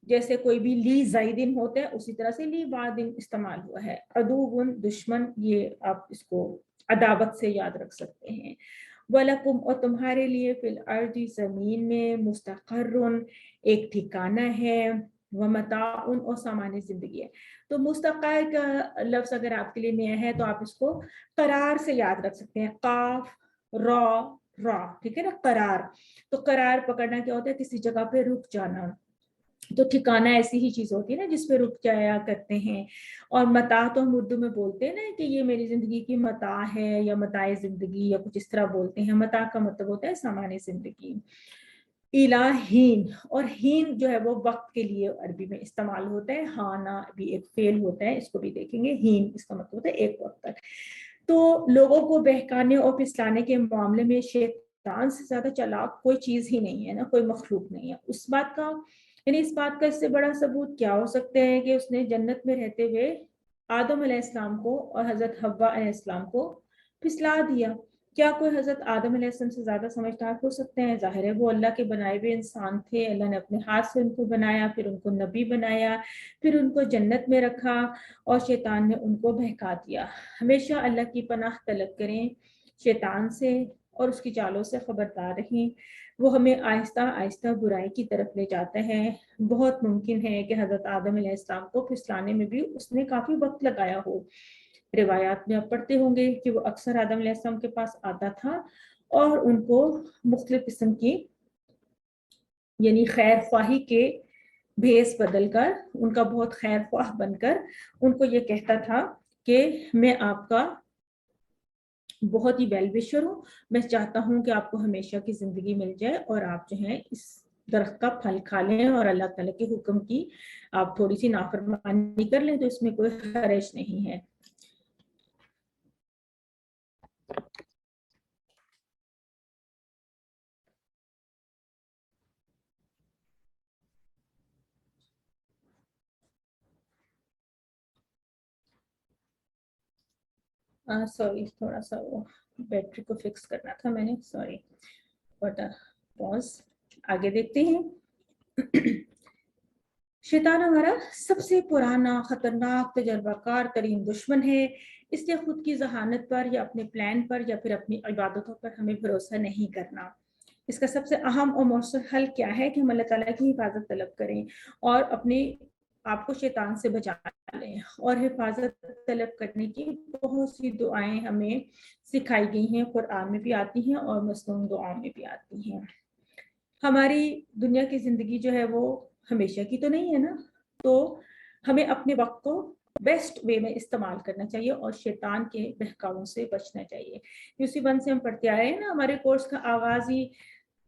جیسے کوئی بھی لی زیدن ہوتا ہے اسی طرح سے لی بعدن استعمال ہوا ہے. عدو دشمن, یہ آپ اس کو عداوت سے یاد رکھ سکتے ہیں. وَلَكُمْ اور تمہارے لیے فی الارض زمین میں, مستقر ایک ٹھکانہ ہے, ومتاع اور سامان زندگی ہے. تو مستقر کا لفظ اگر آپ کے لیے نیا ہے تو آپ اس کو قرار سے یاد رکھ سکتے ہیں, قاف را را, ٹھیک ہے نا, قرار. تو قرار پکڑنا کیا ہوتا ہے, کسی جگہ پہ رک جانا. تو ٹھکانہ ایسی ہی چیز ہوتی ہے نا جس پہ رک جایا کرتے ہیں. اور متاع تو ہم اردو میں بولتے ہیں نا کہ یہ میری زندگی کی متاع ہے, یا متاع زندگی, یا کچھ اس طرح بولتے ہیں. متاع کا مطلب ہوتا ہے سامان زندگی. الہین, اور ہین جو ہے وہ وقت کے لیے عربی میں استعمال ہوتا ہے. ہانا بھی ایک فعل ہوتا ہے, اس کو بھی دیکھیں گے. ہین اس کا مطلب ہوتا ہے ایک وقت تک. تو لوگوں کو بہکانے اور پھسلانے کے معاملے میں شیطان سے زیادہ چالاک کوئی چیز ہی نہیں ہے نا, کوئی مخلوق نہیں ہے. اس بات کا یعنی اس بات کا اس سے بڑا ثبوت کیا ہو سکتا ہے کہ اس نے جنت میں رہتے ہوئے آدم علیہ السلام کو اور حضرت حوا علیہ السلام کو پھسلا دیا. کیا کوئی حضرت آدم علیہ السلام سے زیادہ سمجھدار ہو سکتے ہیں؟ ظاہر ہے وہ اللہ کے بنائے ہوئے انسان تھے, اللہ نے اپنے ہاتھ سے ان کو بنایا, پھر ان کو نبی بنایا, پھر ان کو جنت میں رکھا, اور شیطان نے ان کو بہکا دیا. ہمیشہ اللہ کی پناہ طلب کریں شیطان سے, اور اس کی چالوں سے خبردار رہیں. وہ ہمیں آہستہ آہستہ برائی کی طرف لے جاتا ہے. بہت ممکن ہے کہ حضرت آدم علیہ السلام کو پھسلانے میں بھی اس نے کافی وقت لگایا ہو. روایات میں آپ پڑھتے ہوں گے کہ وہ اکثر آدم علیہ السلام کے پاس آتا تھا اور ان کو مختلف قسم کی یعنی خیر خواہی کے بھیس بدل کر, ان کا بہت خیر خواہ بن کر ان کو یہ کہتا تھا کہ میں آپ کا بہت ہی ویل وشر ہوں, میں چاہتا ہوں کہ آپ کو ہمیشہ کی زندگی مل جائے اور آپ جو ہیں اس درخت کا پھل کھا لیں اور اللہ تعالیٰ کے حکم کی آپ تھوڑی سی نافرمانی کر لیں تو اس میں کوئی حرج نہیں ہے. سوری, تھوڑا سا وہ بیٹری کو فکس کرنا تھا میں نے, سوری. پوز, آگے دیکھتے ہیں. شیطان ہمارا سب سے پرانا خطرناک تجربہ کار ترین دشمن ہے, اس لیے خود کی ذہانت پر یا اپنے پلان پر یا پھر اپنی عبادتوں پر ہمیں بھروسہ نہیں کرنا. اس کا سب سے اہم اور مؤثر حل کیا ہے کہ ہم اللہ تعالیٰ کی حفاظت طلب کریں اور اپنے آپ کو شیطان سے بچا لیں. اور حفاظت طلب کرنے کی بہت سی دعائیں ہمیں سکھائی گئی ہیں, قرآن میں بھی آتی ہیں اور مصنون دعاؤں میں بھی آتی ہیں. ہماری دنیا کی زندگی جو ہے وہ ہمیشہ کی تو نہیں ہے نا, تو ہمیں اپنے وقت کو بیسٹ وے میں استعمال کرنا چاہیے اور شیطان کے بہکاووں سے بچنا چاہیے. UC1 سے ہم پڑھتے آ رہے ہیں نا, ہمارے کورس کا آغاز ہی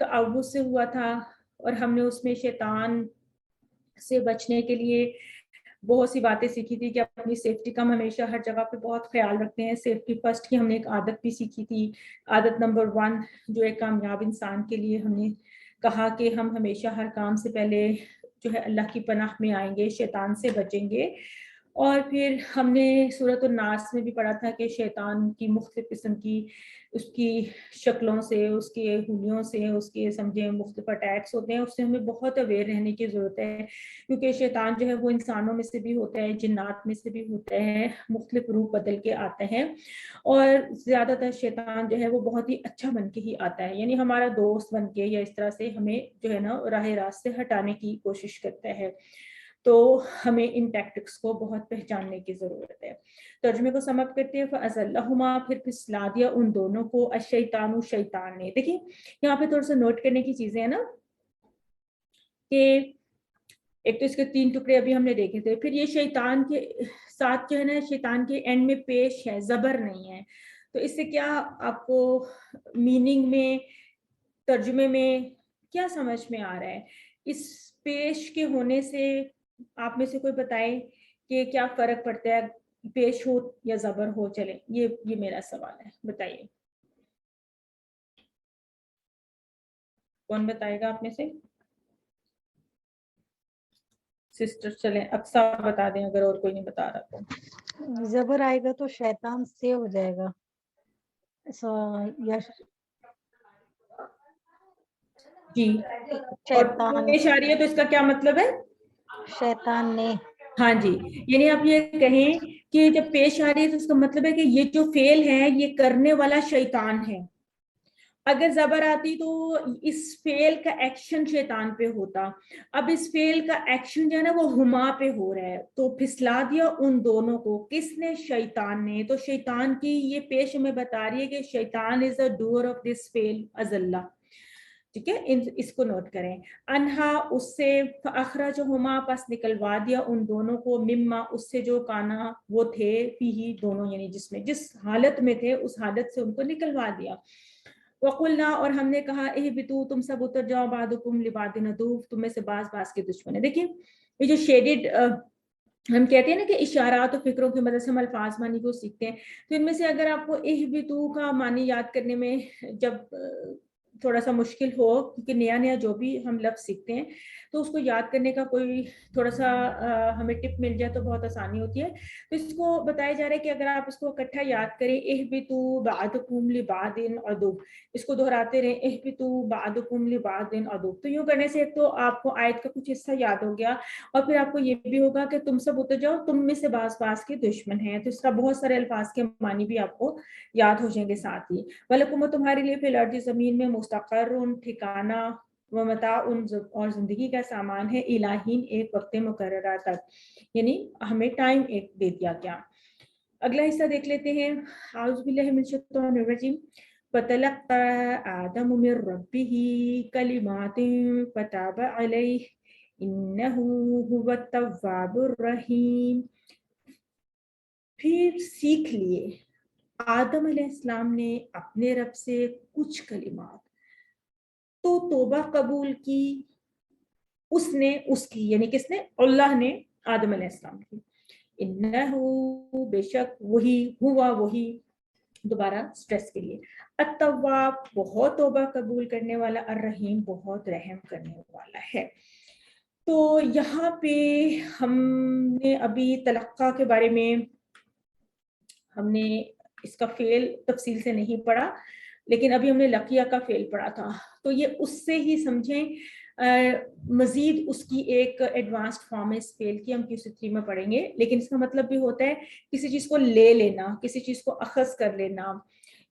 تعوذ سے ہوا تھا اور ہم نے اس میں شیطان سے بچنے کے لیے بہت سی باتیں سیکھی تھی کہ اپنی سیفٹی کا ہم ہمیشہ ہر جگہ پہ بہت خیال رکھتے ہیں. سیفٹی فرسٹ کی ہم نے ایک عادت بھی سیکھی تھی, عادت نمبر 1 جو ایک کامیاب انسان کے لیے ہم نے کہا کہ ہم ہمیشہ ہر کام سے پہلے جو ہے اللہ کی پناہ میں آئیں گے, شیطان سے بچیں گے. اور پھر ہم نے سورۃ الناس میں بھی پڑھا تھا کہ شیطان کی مختلف قسم کی اس کی شکلوں سے, اس کے حلیوں سے, اس کے سمجھے مختلف اٹیکس ہوتے ہیں. اس سے ہمیں بہت اویئر رہنے کی ضرورت ہے کیونکہ شیطان جو ہے وہ انسانوں میں سے بھی ہوتا ہے, جنات میں سے بھی ہوتا ہے, مختلف روپ بدل کے آتے ہیں. اور زیادہ تر شیطان جو ہے وہ بہت ہی اچھا بن کے ہی آتا ہے, یعنی ہمارا دوست بن کے یا اس طرح سے ہمیں جو ہے نا راہ راست سے ہٹانے کی کوشش کرتا ہے. تو ہمیں ان ٹیکٹکس کو بہت پہچاننے کی ضرورت ہے. ترجمے کو سم اپ کرتے ہیں. فَأَزَلَّهُمَا پھر پھسلا دیا ان دونوں کو الشیطان شیطان نے. دیکھیں یہاں پہ تھوڑا سا نوٹ کرنے کی چیزیں ہیں نا کہ ایک تو اس کے 3 ٹکڑے ابھی ہم نے دیکھے تھے, پھر یہ شیطان کے ساتھ جو ہے نا شیطان کے اینڈ میں پیش ہے, زبر نہیں ہے. تو اس سے کیا آپ کو میننگ میں ترجمے میں کیا سمجھ میں آ رہا ہے؟ اس پیش کے ہونے سے آپ میں سے کوئی بتائے کہ کیا فرق پڑتا ہے, پیش ہو یا زبر ہو؟ چلے یہ میرا سوال ہے, بتائیے کون بتائے گا آپ میں سے؟ سسٹر چلیں اقصا بتا دیں اگر اور کوئی نہیں بتا رہا تو. زبر آئے گا تو شیطان سے ہو جائے گا یا جی, اور شیطان پیش آ رہی ہے تو اس کا کیا مطلب ہے؟ شیطان نے. ہاں جی, یعنی آپ یہ کہیں کہ جب پیش آ رہی ہے تو اس کا مطلب ہے کہ یہ جو فعل ہے یہ کرنے والا شیطان ہے. اگر زبر آتی تو اس فعل کا ایکشن شیطان پہ ہوتا. اب اس فعل کا ایکشن جو ہے نا وہ ہما پہ ہو رہا ہے. تو پھسلا دیا ان دونوں کو, کس نے؟ شیطان نے. تو شیطان کی یہ پیش ہمیں بتا رہی ہے کہ شیطان از the doer of this فعل ازلہ. ٹھیک ہے, اس کو نوٹ کریں. انہا اس سے, فاخرجہما پس نکلوا دیا ان دونوں کو, مما اس سے جو کانا وہ تھے, فیہی دونوں یعنی جس حالت میں تھے اس حالت سے ان کو نکلوا دیا. وقلنا اور ہم نے کہا اہبطوا تم سب اتر جاؤ, بعضکم لبعض عدو تم میں سے بعض کے دشمن ہے. دیکھیں یہ جو شیڈڈ ہم کہتے ہیں نا کہ اشارات و فکروں کی مدد سے ہم الفاظ معنی کو سیکھتے ہیں, تو ان میں سے اگر آپ کو اہبطوا کا معنی یاد کرنے میں جب تھوڑا سا مشکل ہو, کیونکہ نیا جو بھی ہم لفظ سیکھتے ہیں تو اس کو یاد کرنے کا کوئی تھوڑا سا ہمیں ٹپ مل جائے تو بہت آسانی ہوتی ہے. تو اس کو بتایا جا رہا ہے کہ اگر آپ اس کو اکٹھا یاد کریں, اہبطوا بعضکم لبعض عدو, اس کو دہراتے رہیں, اہبطوا بعضکم لبعض عدو. تو یوں کرنے سے ایک تو آپ کو آیت کا کچھ حصہ یاد ہو گیا, اور پھر آپ کو یہ بھی ہوگا کہ تم سب اتر جاؤ تم میں سے بعض کے دشمن ہیں. تو اس کا بہت سارے الفاظ کے معنی بھی آپ کو یاد ہو جائیں گے ساتھ ہی. وَلَكُمْ تمہارے لیے فی الارض زمین میں مستقر ٹھکانہ, ومتاع اور زندگی کا سامان ہے, الہین ایک وقت مقررہ تک, یعنی ہمیں ٹائم ایک دے دیا گیا. اگلا حصہ دیکھ لیتے ہیں. اعوذ باللہ من الشیطان الرجیم. فَتَلَقَّى آدَمُ مِن رَّبِّهِ كَلِمَاتٍ فَتَابَ عَلَيْهِ إِنَّهُ هُوَ التَّوَّابُ الرَّحِيمُ. پھر سیکھ لیے آدم علیہ السلام نے اپنے رب سے کچھ کلمات, تو توبہ قبول کی اس کی یعنی کس نے؟ اللہ نے آدم علیہ السلام کی. انہو بے شک, وہی دوبارہ سٹریس کے لیے, التواب بہت توبہ قبول کرنے والا, الرحیم بہت رحم کرنے والا ہے. تو یہاں پہ ہم نے ابھی تلقہ کے بارے میں ہم نے اس کا فعل تفصیل سے نہیں پڑھا, لیکن ابھی ہم نے لقیہ کا فعل پڑھا تھا. تو یہ اس سے ہی سمجھیں, مزید اس کی ایک ایڈوانسڈ فارم ہے اس فعل کی, ہم QC3 میں پڑھیں گے. لیکن اس کا مطلب بھی ہوتا ہے کسی چیز کو لے لینا, کسی چیز کو اخذ کر لینا,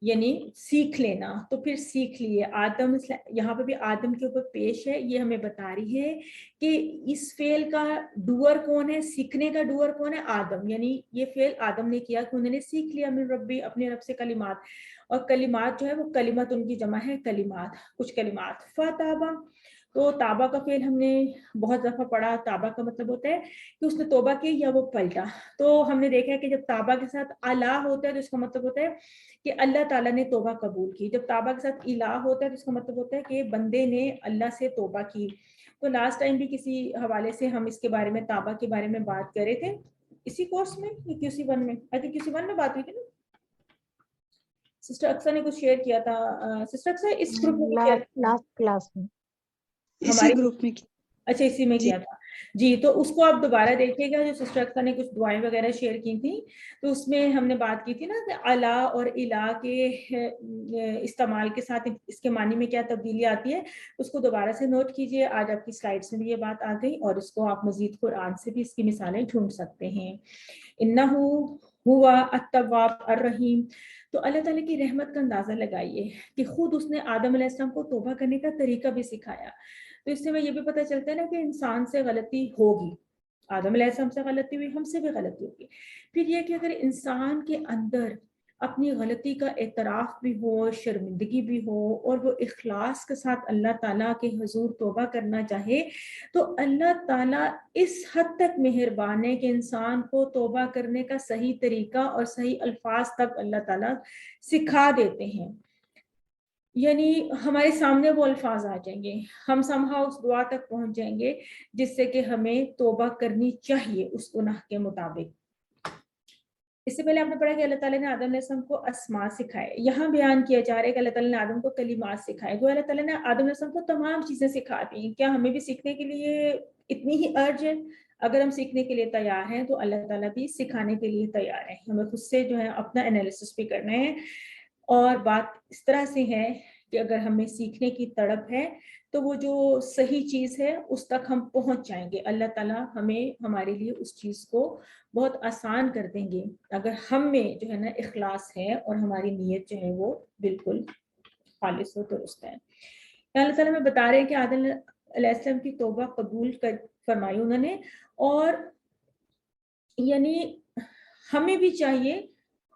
یعنی سیکھ لینا. تو پھر سیکھ لیے آدم, یہاں پہ بھی آدم کے اوپر پیش ہے, یہ ہمیں بتا رہی ہے کہ اس فعل کا ڈوور کون ہے, سیکھنے کا ڈوور کون ہے؟ آدم. یعنی یہ فعل آدم نے کیا کہ انہوں نے سیکھ لیا من ربی, اپنے رب سے کلمات, اور کلمات جو ہے وہ کلمت ان کی جمع ہے کلمات, کچھ کلمات. فتابہ, تو تابہ کا فعل ہم نے بہت دفعہ پڑھا. تابہ کا مطلب ہوتا ہے کہ اس نے توبہ کی یا وہ پلٹا. تو ہم نے دیکھا ہے کہ جب تابہ کے ساتھ الہ ہوتا ہے تو اس کا مطلب ہوتا ہے کہ اللہ تعالیٰ نے توبہ قبول کی. جب تابہ کے ساتھ الہ ہوتا ہے تو اس کا مطلب ہوتا ہے کہ بندے نے اللہ سے توبہ کی. تو لاسٹ ٹائم بھی کسی حوالے سے ہم اس کے بارے میں, تابہ کے بارے میں بات کر رہے تھے اسی کورس میں, QC1 میں, QC1 میں بات ہوئی تھی نا. سسٹر اکثر نے کچھ شیئر کیا تھا. سسٹر اکثر اس گروپ میں لاسٹ کلاس میں ہماری گروپ میں, اچھا اسی میں کیا تھا جی. تو اس کو آپ دوبارہ دیکھیے گا, جو سسٹر اکثر نے کچھ دعائیں وغیرہ شیئر کی تھیں, تو اس میں ہم نے بات کی تھی نا کہ الا اور الہ کے استعمال کے ساتھ اس کے معنی میں کیا تبدیلی آتی ہے. اس کو دوبارہ سے نوٹ کیجئے, آج آپ کی سلائیڈس میں بھی یہ بات آ گئی, اور اس کو آپ مزید قرآن سے بھی اس کی مثالیں ڈھونڈ سکتے ہیں. انہو ہوا التواب الرحیم. تو اللہ تعالیٰ کی رحمت کا اندازہ لگائیے کہ خود اس نے آدم علیہ السلام کو توبہ کرنے کا طریقہ بھی سکھایا. تو اس سے میں یہ بھی پتہ چلتا ہے نا کہ انسان سے غلطی ہوگی, आदम अलैहिस्सलाम से गलती हुई, हमसे भी गलती होगी। फिर यह कि अगर इंसान के अंदर अपनी गलती का एतराफ़ भी हो, शर्मिंदगी भी हो, और वो इखलास के साथ अल्लाह ताला के हुजूर तौबा करना चाहे, तो अल्लाह ताला इस हद तक मेहरबान है कि इंसान को तौबा करने का सही तरीका और सही अल्फाज तक अल्लाह ताला सिखा देते हैं। यानी हमारे सामने वो अल्फाज आ जाएंगे, हम समहाउ उस दुआ तक पहुंच जाएंगे जिससे कि हमें तौबा करनी चाहिए उस गुनाह के मुताबिक। इससे पहले आपने पढ़ा कि अल्लाह ताला ने आदम अलैहिस्सलाम को अस्मा सिखाए। यहाँ बयान किया जा रहा है कि अल्लाह ताला ने आदम को कलिमात सिखाए। तो अल्लाह ताला ने आदम अलैहिस्सलाम को तमाम चीजें सिखा दी। क्या हमें भी सीखने के लिए इतनी ही अर्ज है? अगर हम सीखने के लिए तैयार हैं तो अल्लाह ताला भी सिखाने के लिए तैयार है। हमें खुद से जो है अपना एनालिसिस भी करना है। और बात इस तरह से है कि अगर हमें सीखने की तड़प है तो वो जो सही चीज़ है उस तक हम पहुंच जाएंगे। अल्लाह ताला हमें हमारे लिए उस चीज़ को बहुत आसान कर देंगे अगर हम में जो है ना इखलास है और हमारी नीयत जो है वो बिल्कुल खालिस हो, दुरुस्त है। अल्लाह ताला हमें बता रहे हैं कि आदम अलैहिस्सलाम की तौबा कबूल कर फरमाई उन्होंने, और यानी हमें भी चाहिए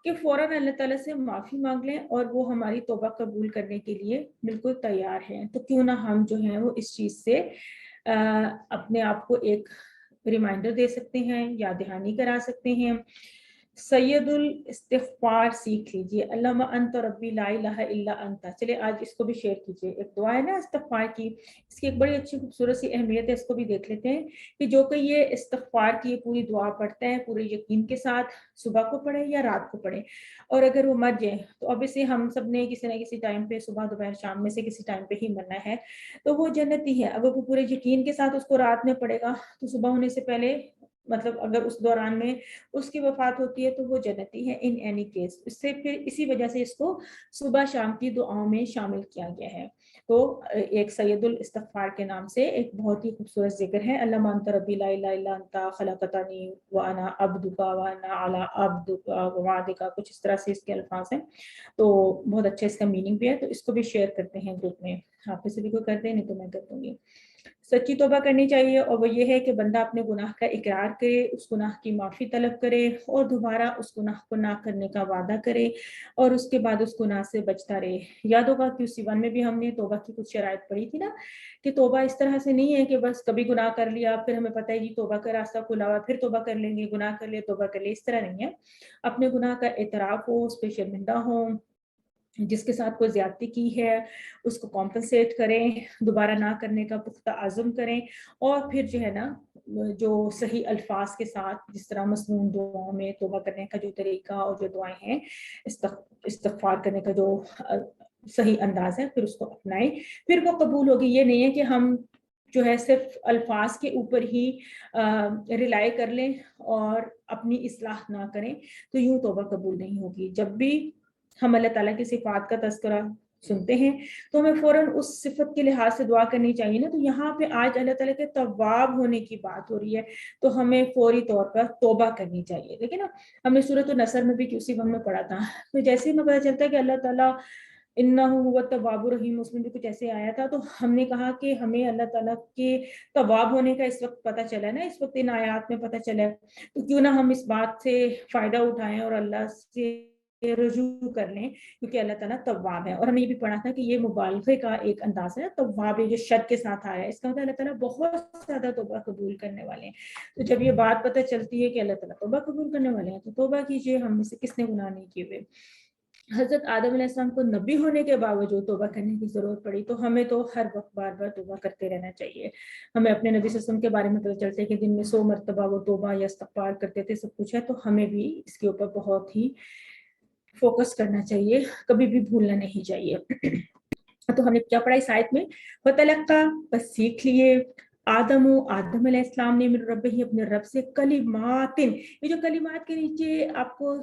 कि फ़ौरन अल्लाह ताला से माफ़ी मांग लें और वो हमारी तौबा कबूल करने के लिए बिल्कुल तैयार हैं। तो क्यों ना हम जो है वो इस चीज़ से अपने आप को एक रिमाइंडर दे सकते हैं, याद दहानी करा सकते हैं। सैयदुल इस्तिग़फ़ार सीख लीजिए, अल्लाहुम्मा अंत रब्बी ला इलाहा इल्ला अंता। चलिए आज इसको भी शेयर कीजिए। एक दुआ है ना इस्तिग़फ़ार की, इसकी एक बड़ी अच्छी खूबसूरत सी अहमियत है, इसको भी देख लेते हैं कि जो कोई ये इस्तिग़फ़ार की पूरी दुआ पढ़ता है पूरे यकीन के साथ, सुबह को पढ़े या रात को पढ़े, और अगर वो मर जाए तो ऑब्वियसली हम सब ने किसी ना किसी टाइम पे, सुबह दोपहर शाम में से किसी टाइम पे ही मरना है, तो वो जन्नती है। अगर वो पूरे यकीन के साथ उसको रात में पढ़ेगा तो सुबह होने से पहले, मतलब अगर उस दौरान में उसकी वफात होती है तो वो जन्नती है इन एनी केस। इससे फिर इसी वजह से इसको सुबह शाम की दुआओं में शामिल किया गया है। तो एक सैयदुल इस्तिग़फ़ार के नाम से एक बहुत ही खूबसूरत जिक्र है, अल्लाहुम्मा अंत रब्बी ला इलाहा इल्ला अंता खलक़तनी व अना अब्दुका व अना अला अब्दुका व वादिका, कुछ इस तरह से इसके अल्फाज हैं। तो बहुत अच्छा इसका मीनिंग भी है, तो इसको भी शेयर करते हैं ग्रुप में। आप में से भी कोई कर दे, नहीं तो मैं कर दूंगी। सच्ची तौबा करनी चाहिए, और वो ये है कि बंदा अपने गुनाह का इकरार करे, उस गुनाह की माफ़ी तलब करे और दोबारा उस गुनाह को ना करने का वादा करे, और उसके बाद उस गुनाह से बचता रहे। याद होगा कि उसी वन में भी हमने तौबा की कुछ शराइत पढ़ी थी ना, कि तौबा इस तरह से नहीं है कि बस कभी गुनाह कर लिया फिर हमें पता है जी तौबा का रास्ता खुला हुआ, फिर तौबा कर लेंगे, गुनाह कर लिए तौबा कर लिए, इस तरह नहीं है। अपने गुनाह का एतराफ़ हो, उस पर शर्मिंदा हो, जिसके साथ कोई ज़्यादती की है उसको कॉम्पनसेट करें, दोबारा ना करने का पुख्ता आज़म करें, और फिर जो है ना जो सही अल्फाज के साथ, जिस तरह मसनून दुआओं में तौबा करने का जो तरीका और जो दुआएं हैं, इस्तिग़फ़ार करने का जो सही अंदाज है, फिर उसको अपनाएं, फिर वो कबूल होगी। ये नहीं है कि हम जो है सिर्फ अल्फाज के ऊपर ही रिलाई कर लें और अपनी इस्लाह ना करें, तो यूं तौबा कबूल नहीं होगी। जब भी हम अल्लाह ताला की सिफ़ात का तज़किरा सुनते हैं तो हमें फ़ौरन उस सिफ़त के लिहाज से दुआ करनी चाहिए ना। तो यहाँ पे आज अल्लाह ताला के तव्वाब होने की बात हो रही है, तो हमें फ़ौरी तौर पर तौबा करनी चाहिए। देखिए ना, हमने सूरत नसर में भी उसी वन में पढ़ा था, तो जैसे ही हमें पता चलता है कि अल्लाह ताला इन्नहु हुवा तव्वाबुर रहीम, उसमें भी कुछ ऐसे आया था, तो हमने कहा कि हमें अल्लाह ताला के तव्वाब होने का इस वक्त पता चला है ना, इस वक्त इन आयात में पता चला है, तो क्यों ना हम इस बात से फ़ायदा उठाएं और अल्लाह से रुजू कर लें, क्योंकि अल्लाह ताला तव्वाब है। और हमने ये भी पढ़ा था कि ये मुबालगे का एक अंदाज़ है, तव्वाब है जो शद के साथ आया है, इसका मतलब अल्लाह ताला बहुत ज़्यादा तौबा कबूल करने वाले हैं। तो जब ये बात पता चलती है कि अल्लाह ताला तौबा कबूल करने वाले हैं, तो तौबा कीजिए। हम में से किसने गुनाह नहीं किए हुए? हज़रत आदम अलैहिस्सलाम को नबी होने के बावजूद तौबा करने की ज़रूरत पड़ी, तो हमें तो हर वक्त बार-बार तौबा करते रहना चाहिए। हमें अपने नबी सल्लल्लाहु अलैहि वसल्लम के बारे में पता चलता है कि दिन में 100 मरतबा वो तौबा या इस्तिग़फ़ार करते थे, सब कुछ है, तो हमें भी इसके ऊपर बहुत ही फोकस करना चाहिए, कभी भी भूलना नहीं चाहिए। तो हमने क्या पढ़ा इस आयत में? फतलक्का, बस सीख लिए, आदम अलैहिस्सलाम ने मिन रब्बिही, अपने रब से, कलिमातिन, ये जो कलिमात के नीचे आपको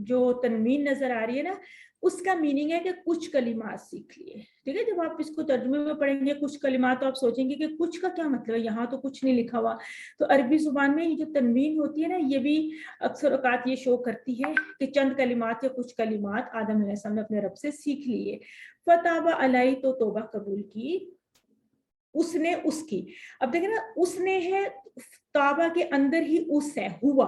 जो तनवीन नजर आ रही है ना, उसका मीनिंग है कि कुछ कलिमात सीख लिए। ठीक है, जब आप इसको तर्जुमे में पढ़ेंगे कुछ कलिमात, तो आप सोचेंगे कि कुछ का क्या मतलब है, यहाँ तो कुछ नहीं लिखा हुआ। तो अरबी जुबान में ये जो तनवीन होती है ना, ये भी अक्सर औकात ये शो करती है कि चंद कलिमात या कुछ कलिमात आदम अलैहिस्सलाम ने अपने रब से सीख लिए। फताबा अलैहि, तो तौबा कबूल की, उसने उसकी, अब देखें ना उसने है, तौबा के अंदर ही उस है हुआ,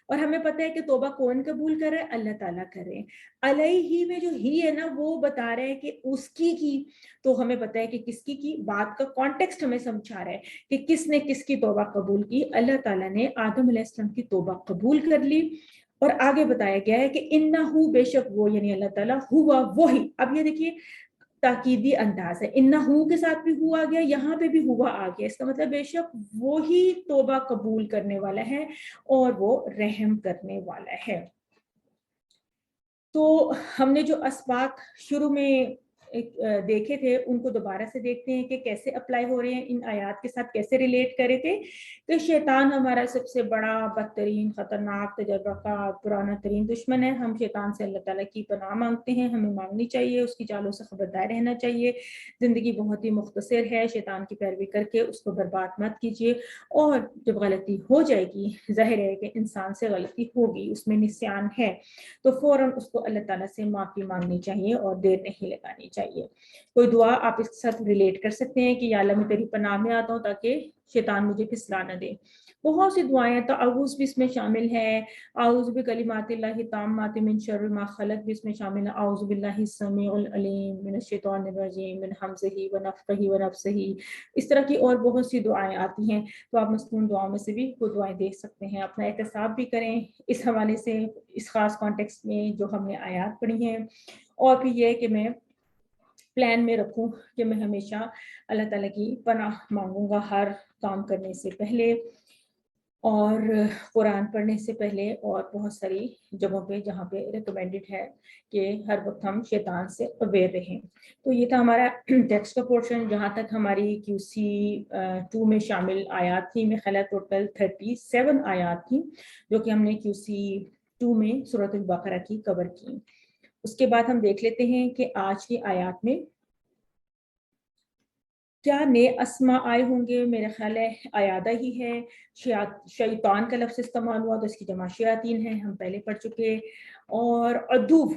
और हमें पता है कि तौबा कौन कबूल कर रहा है, अल्लाह ताला कर रहे हैं। अलैहि में जो ही है ना वो बता रहे हैं कि उसकी की, तो हमें पता है कि किसकी की, बात का कॉन्टेक्स्ट हमें समझा रहा है कि किसने किसकी तौबा कबूल की। अल्लाह ताला ने आदम अलैहिस्सलाम की तौबा कबूल कर ली, और आगे बताया गया है कि इन्नहु, बेशक वो यानी अल्लाह ताला, हुआ वही। अब ये देखिए ताकीदी अंदाज है, इन्नहु के साथ भी हुआ गया, यहाँ पे भी हुआ आ गया, इसका मतलब बेशक वो ही तौबा कबूल करने वाला है और वो रहम करने वाला है। तो हमने जो अस्बात शुरू में देखे थे उनको दोबारा से देखते हैं कि कैसे अप्लाई हो रहे हैं, इन आयात के साथ कैसे रिलेट करे थे। कि शैतान हमारा सबसे बड़ा, बदतरीन, खतरनाक, तजर्बा का पुराना तरीन दुश्मन है। हम शैतान से अल्लाह ताला की पनाह मांगते हैं, हमें मांगनी चाहिए, उसकी चालों से खबरदार रहना चाहिए। ज़िंदगी बहुत ही मुख्तसर है, शैतान की पैरवी करके उसको बर्बाद मत कीजिए, और जब गलती हो जाएगी, ज़ाहिर है कि इंसान से गलती होगी, उसमें निस्यान है, तो फौरन उसको अल्लाह ताला से माफ़ी मांगनी चाहिए और देर नहीं लगानी चाहिए। कोई दुआ आप इसके साथ रिलेट कर सकते हैं कि या अल्लाह मैं तेरी पनाह में आता हूँ ताकि शैतान मुझे फिसला न दे। बहुत सी दुआएं, तअव्वुज़ भी इसमें शामिल है, आऊज़ु बिकलिमातिल्लाहि ताम्माति मिन शर्रि मा खलक़ भी इसमें शामिल है, आऊज़ु बिल्लाहि समीउल अलीम मिनश शैतानिर रजीम मिन हमज़िही व नफ़्ख़िही व नफ़्सिही। इस तरह की और बहुत सी दुआएं आती हैं, तो आप मज़कूर दुआओं में से भी वो दुआएं देख सकते हैं। अपना एहतसाब भी करें इस हवाले से, इस खास कॉन्टेक्स्ट में जो हमने आयात पढ़ी हैं। और फिर यह है कि मैं प्लान में रखूं कि मैं हमेशा अल्लाह ताला की पनाह मांगूंगा हर काम करने से पहले और कुरान पढ़ने से पहले, और बहुत सारी जगहों पे जहाँ पे रिकमेंडेड है कि हर वक्त हम शैतान से अवेयर रहें। तो ये था हमारा टेक्स्ट का पोर्शन, जहाँ तक हमारी QC 2 में शामिल आयात थी। मेरे ख्याल टोटल 37 आयात थी जो कि हमने QC 2 में सूरत अल बकरा की कवर की। उसके बाद हम देख लेते हैं कि आज की आयात में क्या नए अस्मा आए होंगे। मेरा ख्याल है अयादा ही है, शैतान का लफ्ज़ इस्तेमाल हुआ तो इसकी जमा शयातीन है, हम पहले पढ़ चुके। और अदूव,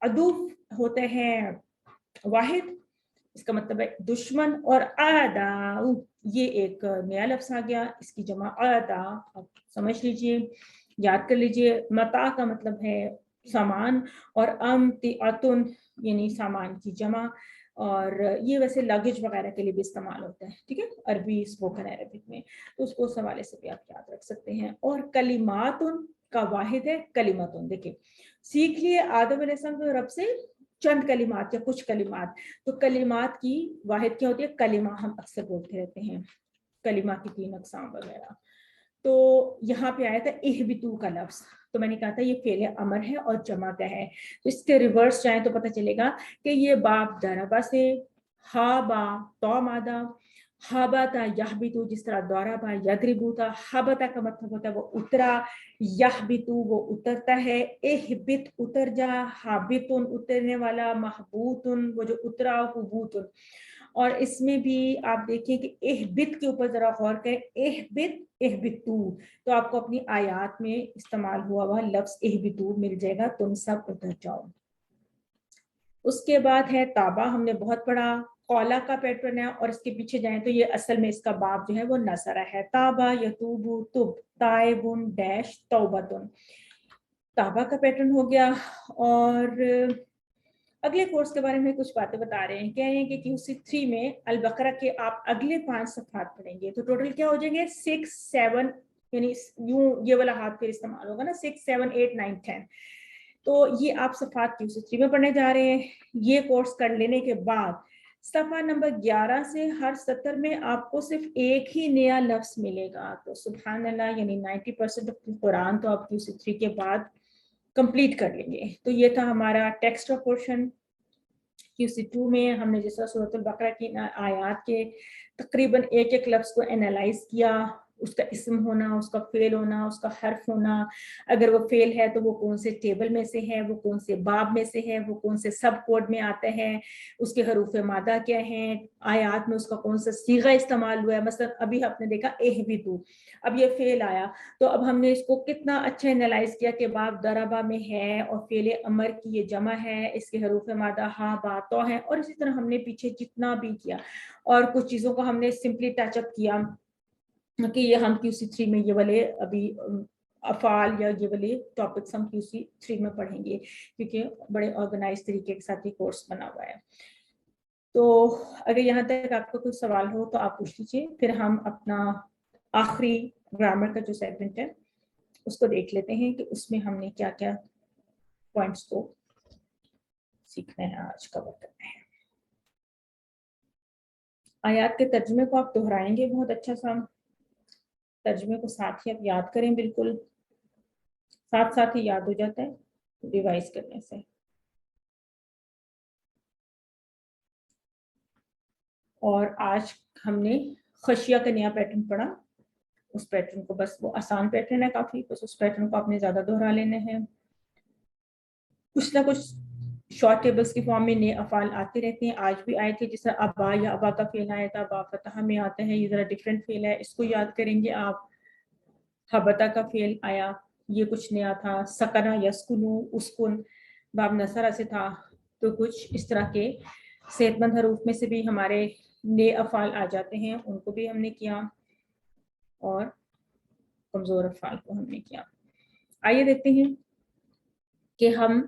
अदूव होते हैं वाहिद, इसका मतलब है दुश्मन। और आदा, ये एक नया लफ्ज़ आ गया, इसकी जमा आदा, आप समझ लीजिए, याद कर लीजिए। मता का मतलब है सामान, और अमतिअतुन यानी सामान की जमा, और ये वैसे लगेज वगैरह के लिए भी इस्तेमाल होता है, ठीक है, अरबी स्पोकन अरबिक में, तो उसको उस हवाले से भी आप याद रख सकते हैं। और कलिमातुन का वाहिद है कलिमातुन। देखिए सीख लिए आदम अलैहिस्सलाम के रब से चंद कलिमात या कुछ कलिमात, तो कलिमात की वाहिद क्या होती है, कलिमा हम अक्सर बोलते रहते हैं, कलिमा की 3 अक़साम वगैरह। तो यहाँ पे आया था इहबितू का लफ्ज़, तो मैंने कहा था ये फेल अमर है और जमा का है, तो इसके रिवर्स जाए तो पता चलेगा कि ये बाप दरबा से, हा बा तो मादा, हाबता यहबितू, जिस तरह दौरा बा यदरिबू था, हाबता का मतलब होता है वो उतरा, यहबितू वो उतरता है, इहबित उतर जा, हाबितुन उतरने वाला, महबूतुन वो जो उतरा, हुबूतुन। और इसमें भी आप देखिए कि इहबित के ऊपर जरा गौर करें, इहबित इहबितू, तो आपको अपनी आयात में इस्तेमाल हुआ हुआ लफ्ज़ इहबितू मिल जाएगा, तुम सब उतर जाओ। उसके बाद है ताबा, हमने बहुत पढ़ा, कौला का पैटर्न है, और इसके पीछे जाएं तो ये असल में इसका बाब जो है वो नसरा है, ताबा यतूबु तुब, ताइबुन डैश तौबतुन, ताबा का पैटर्न हो गया। और अगले कोर्स के बारे में कुछ बातें बता रहे हैं, कह रहे हैं कि QC 3 में अल बकरा के आप अगले 5 सफ़ात पढ़ेंगे तो टोटल क्या हो जाएंगे 6, 7, यानी यूं ये वाला हाथ फिर इस्तेमाल होगा ना, 6, 7, 8, 9, 10, तो ये आप सफ़ात QC 3 में पढ़ने जा रहे हैं। ये कोर्स कर लेने के बाद सफ़ा नंबर 11 से हर सत्र में आपको सिर्फ एक ही नया लफ्ज़ मिलेगा, तो सुभान अल्लाह, यानी 90% कुरान तो आप QC 3 के बाद कंप्लीट कर लेंगे। तो ये था हमारा टेक्स्ट का पोर्शन। QC 2 में हमने जैसा सूरत अल बकरा की आयात के तकरीबन एक एक लफ्ज़ को एनालाइज किया, اس کا اسم ہونا, اس کا فعل ہونا, اس کا حرف ہونا, اگر وہ فعل ہے تو وہ کون سے ٹیبل میں سے ہے, وہ کون سے باب میں سے ہے, وہ کون سے سب کوڈ میں آتا ہے, اس کے حروف مادہ کیا ہیں, آیات میں اس کا کون سا صیغہ استعمال ہوا ہے. مثلا ابھی آپ نے دیکھا اہبطوا, اب یہ فعل آیا تو اب ہم نے اس کو کتنا اچھا انالائز کیا کہ باب ضربہ میں ہے اور فعل امر کی یہ جمع ہے, اس کے حروف مادہ ہا با تو ہیں, اور اسی طرح ہم نے پیچھے جتنا بھی کیا اور کچھ چیزوں کو ہم نے سمپلی ٹچ اپ کیا کہ یہ ہم QC3 میں یہ والے ابھی افعال یا یہ والے ٹاپکس ہم QC3 میں پڑھیں گے کیونکہ بڑے آرگنائز طریقے کے ساتھ یہ کورس بنا ہوا ہے. تو اگر یہاں تک آپ کو کوئی سوال ہو تو آپ پوچھ لیجیے, پھر ہم اپنا آخری گرامر کا جو سیگمنٹ ہے اس کو دیکھ لیتے ہیں کہ اس میں ہم نے کیا کیا پوائنٹس کو سیکھنا ہے, آج کور کرنا ہے. آیات کے ترجمے کو آپ دہرائیں گے بہت اچھا سا, ترجمے کو ساتھ ہی آپ یاد کریں, بالکل ساتھ ساتھ ہی یاد ہو جاتا ہے ریوائز کرنے سے. اور آج ہم نے خشیہ کا نیا پیٹرن پڑھا, اس پیٹرن کو بس وہ آسان پیٹرن ہے کافی, بس اس پیٹرن کو آپ نے زیادہ دہرا لینا ہے. کچھ نہ کچھ شارٹ ٹیبلز کی فارم میں نئے افعال آتے رہتے ہیں, آج بھی آئے تھے, جس طرح ابا یا ابا کا فعل آیا تھا, با فتح میں آتا ہے, یہ ذرا ڈفرینٹ فعل ہے, اس کو یاد کریں گے آپ. حبتا کا فعل آیا, یہ کچھ نیا تھا. سکنا یسکنو, اسکن باب نصرہ سے تھا. تو کچھ اس طرح کے صحت مند حروف میں سے بھی ہمارے نئے افعال آ جاتے ہیں, ان کو بھی ہم نے کیا, اور کمزور افعال کو ہم نے کیا. آئیے دیکھتے ہیں کہ ہم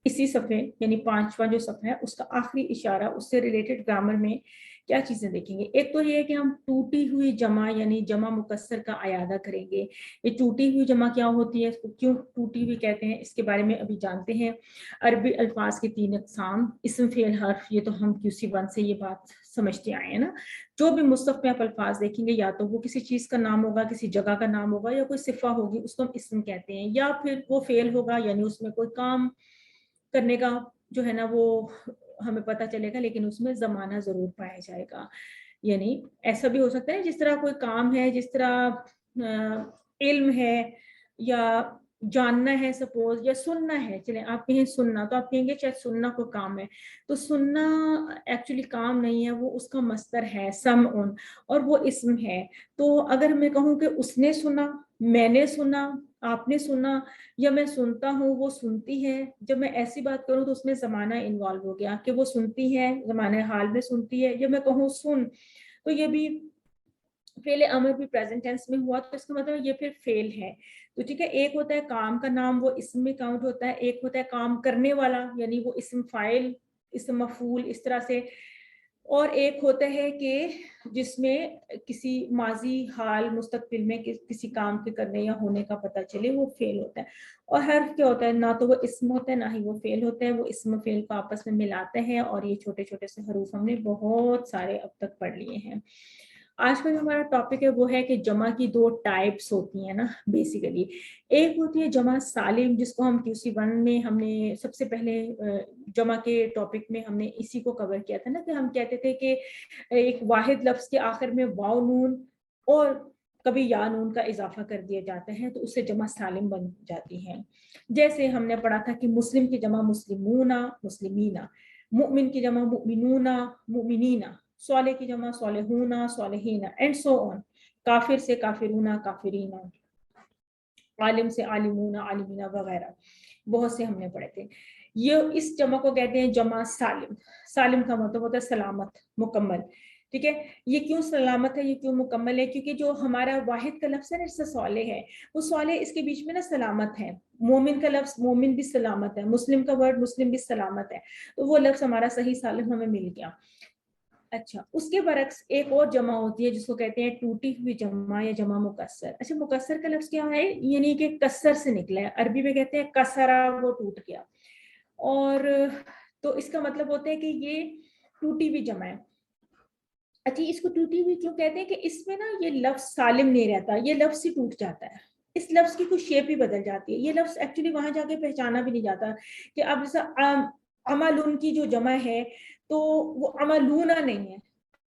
اسی صفحے یعنی 5واں جو صفحہ ہے اس کا آخری اشارہ, اس سے ریلیٹڈ گرامر میں کیا چیزیں دیکھیں گے. ایک تو یہ ہے کہ ہم ٹوٹی ہوئی جمع یعنی جمع مکسر کا اعادہ کریں گے. یہ ٹوٹی ہوئی جمع کیا ہوتی ہے, اس کو کیوں ٹوٹی ہوئی کہتے ہیں, اس کے بارے میں ابھی جانتے ہیں. عربی الفاظ کے 3 اقسام, اسم فعل حرف, یہ تو ہم QC1 سے یہ بات سمجھتے آئے ہیں نا. جو بھی مصحف میں آپ الفاظ دیکھیں گے, یا تو وہ کسی چیز کا نام ہوگا, کسی جگہ کا نام ہوگا, یا کوئی صفہ ہوگی, اس کو ہم اسم کہتے ہیں, یا پھر وہ فعل ہوگا یعنی اس میں کوئی کام کرنے کا جو ہے نا وہ ہمیں پتہ چلے گا, لیکن اس میں زمانہ ضرور پایا جائے گا. یعنی ایسا بھی ہو سکتا ہے جس طرح کوئی کام ہے, جس طرح علم ہے یا جاننا ہے سپوز, یا سننا ہے. چلیں آپ کہیں سننا, تو آپ کہیں گے شاید سننا کوئی کام ہے, تو سننا ایکچولی کام نہیں ہے, وہ اس کا مصدر ہے سمع, اور وہ اسم ہے. تو اگر میں کہوں کہ اس نے سنا, میں نے سنا, آپ نے سنا, یا میں سنتا ہوں وہ سنتی ہے, جب میں ایسی بات کروں تو اس میں زمانہ انوالو ہو گیا کہ وہ سنتی ہے, زمانہ حال میں سنتی ہے. یا میں کہوں سن, تو یہ بھی فعل امر بھی پریزنٹ ٹینس میں ہوا, تو اس کا مطلب یہ پھر فعل ہے. تو ٹھیک ہے, ایک ہوتا ہے کام کا نام, وہ اسم میں کاؤنٹ ہوتا ہے. ایک ہوتا ہے کام کرنے والا یعنی وہ اسم فاعل, اسم مفعول, اس طرح سے. اور ایک ہوتا ہے کہ جس میں کسی ماضی حال مستقبل میں کسی کام کے کرنے یا ہونے کا پتہ چلے, وہ فعل ہوتا ہے. اور حرف کیا ہوتا ہے, نہ تو وہ اسم ہوتا ہے نہ ہی وہ فعل ہوتا ہے, وہ اسم و فعل کو آپس میں ملاتے ہیں. اور یہ چھوٹے چھوٹے سے حروف ہم نے بہت سارے اب تک پڑھ لیے ہیں. آج کا جو ہمارا ٹاپک ہے وہ ہے کہ جمع کی 2 ٹائپس ہوتی ہیں نا بیسیکلی. ایک ہوتی ہے جمع سالم, جس کو ہم QC1 میں ہم نے سب سے پہلے جمع کے ٹاپک میں ہم نے اسی کو کور کیا تھا نا, کہ ہم کہتے تھے کہ ایک واحد لفظ کے آخر میں واو نون اور کبھی یا نون کا اضافہ کر دیا جاتا ہے, تو اس سے جمع سالم بن جاتی ہے. جیسے ہم نے پڑھا تھا کہ مسلم کی جمع مسلمون مسلمین, مؤمن کی جمع مؤمنون مؤمنین, صالح کی جمع صالحون صالحین, اینڈ سو آن. کافر سے کافرون کافرین, عالم سے عالمون عالمین وغیرہ بہت سے ہم نے پڑھے تھے. یہ اس جمع کو کہتے ہیں جمع سالم. سالم کا مطلب ہوتا ہے سلامت, مکمل. ٹھیک ہے, یہ کیوں سلامت ہے, یہ کیوں مکمل ہے, کیونکہ جو ہمارا واحد کا لفظ ہے نا, اس سے صالح ہے, وہ صالح اس کے بیچ میں نا سلامت ہے. مومن کا لفظ مومن بھی سلامت ہے, مسلم کا ورڈ مسلم بھی سلامت ہے, تو وہ لفظ ہمارا صحیح سالم ہمیں مل گیا. اچھا, اس کے برعکس ایک اور جمع ہوتی ہے جس کو کہتے ہیں ٹوٹی ہوئی جمع یا جمع مکسر. اچھا, مکسر کا لفظ کیا ہے, یعنی کہ کسر سے نکلا ہے. عربی میں کہتے ہیں کسرا, وہ ٹوٹ گیا. اور تو اس کا مطلب ہوتا ہے کہ یہ ٹوٹی ہوئی جمع ہے. اچھا, اس کو ٹوٹی ہوئی کیوں کہتے ہیں, کہ اس میں نا یہ لفظ سالم نہیں رہتا, یہ لفظ ہی ٹوٹ جاتا ہے. اس لفظ کی کوئی شیپ ہی بدل جاتی ہے. یہ لفظ ایکچولی وہاں جا کے پہچانا بھی نہیں جاتا کہ اب جیسا عملون کی جو جمع ہے تو وہ عملون نہیں ہے,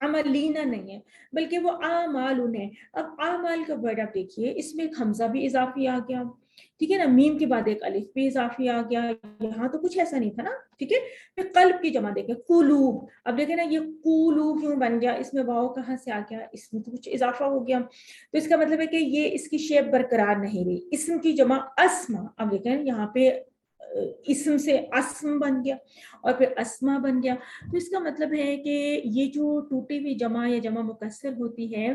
عملینا نہیں ہے بلکہ وہ اعمالن ہے. اب اعمال کا ورڈ آپ دیکھیے اس میں ایک حمزہ بھی اضافی آ گیا, ٹھیک ہے نا, میم کے بعد ایک الف بھی اضافی آ گیا, یہاں تو کچھ ایسا نہیں تھا نا, ٹھیک ہے. پھر قلب کی جمع دیکھیں قلوب, اب دیکھیں نا یہ قولو کیوں بن گیا, اس میں واو کہاں سے آ گیا, اس میں تو کچھ اضافہ ہو گیا, تو اس کا مطلب ہے کہ یہ اس کی شیپ برقرار نہیں رہی. اسم کی جمع اسما, اب دیکھیں یہاں پہ اسم سے اسم بن گیا اور پھر اسما بن گیا, تو اس کا مطلب ہے کہ یہ جو ٹوٹی ہوئی جمع یا جمع مکسر ہوتی ہے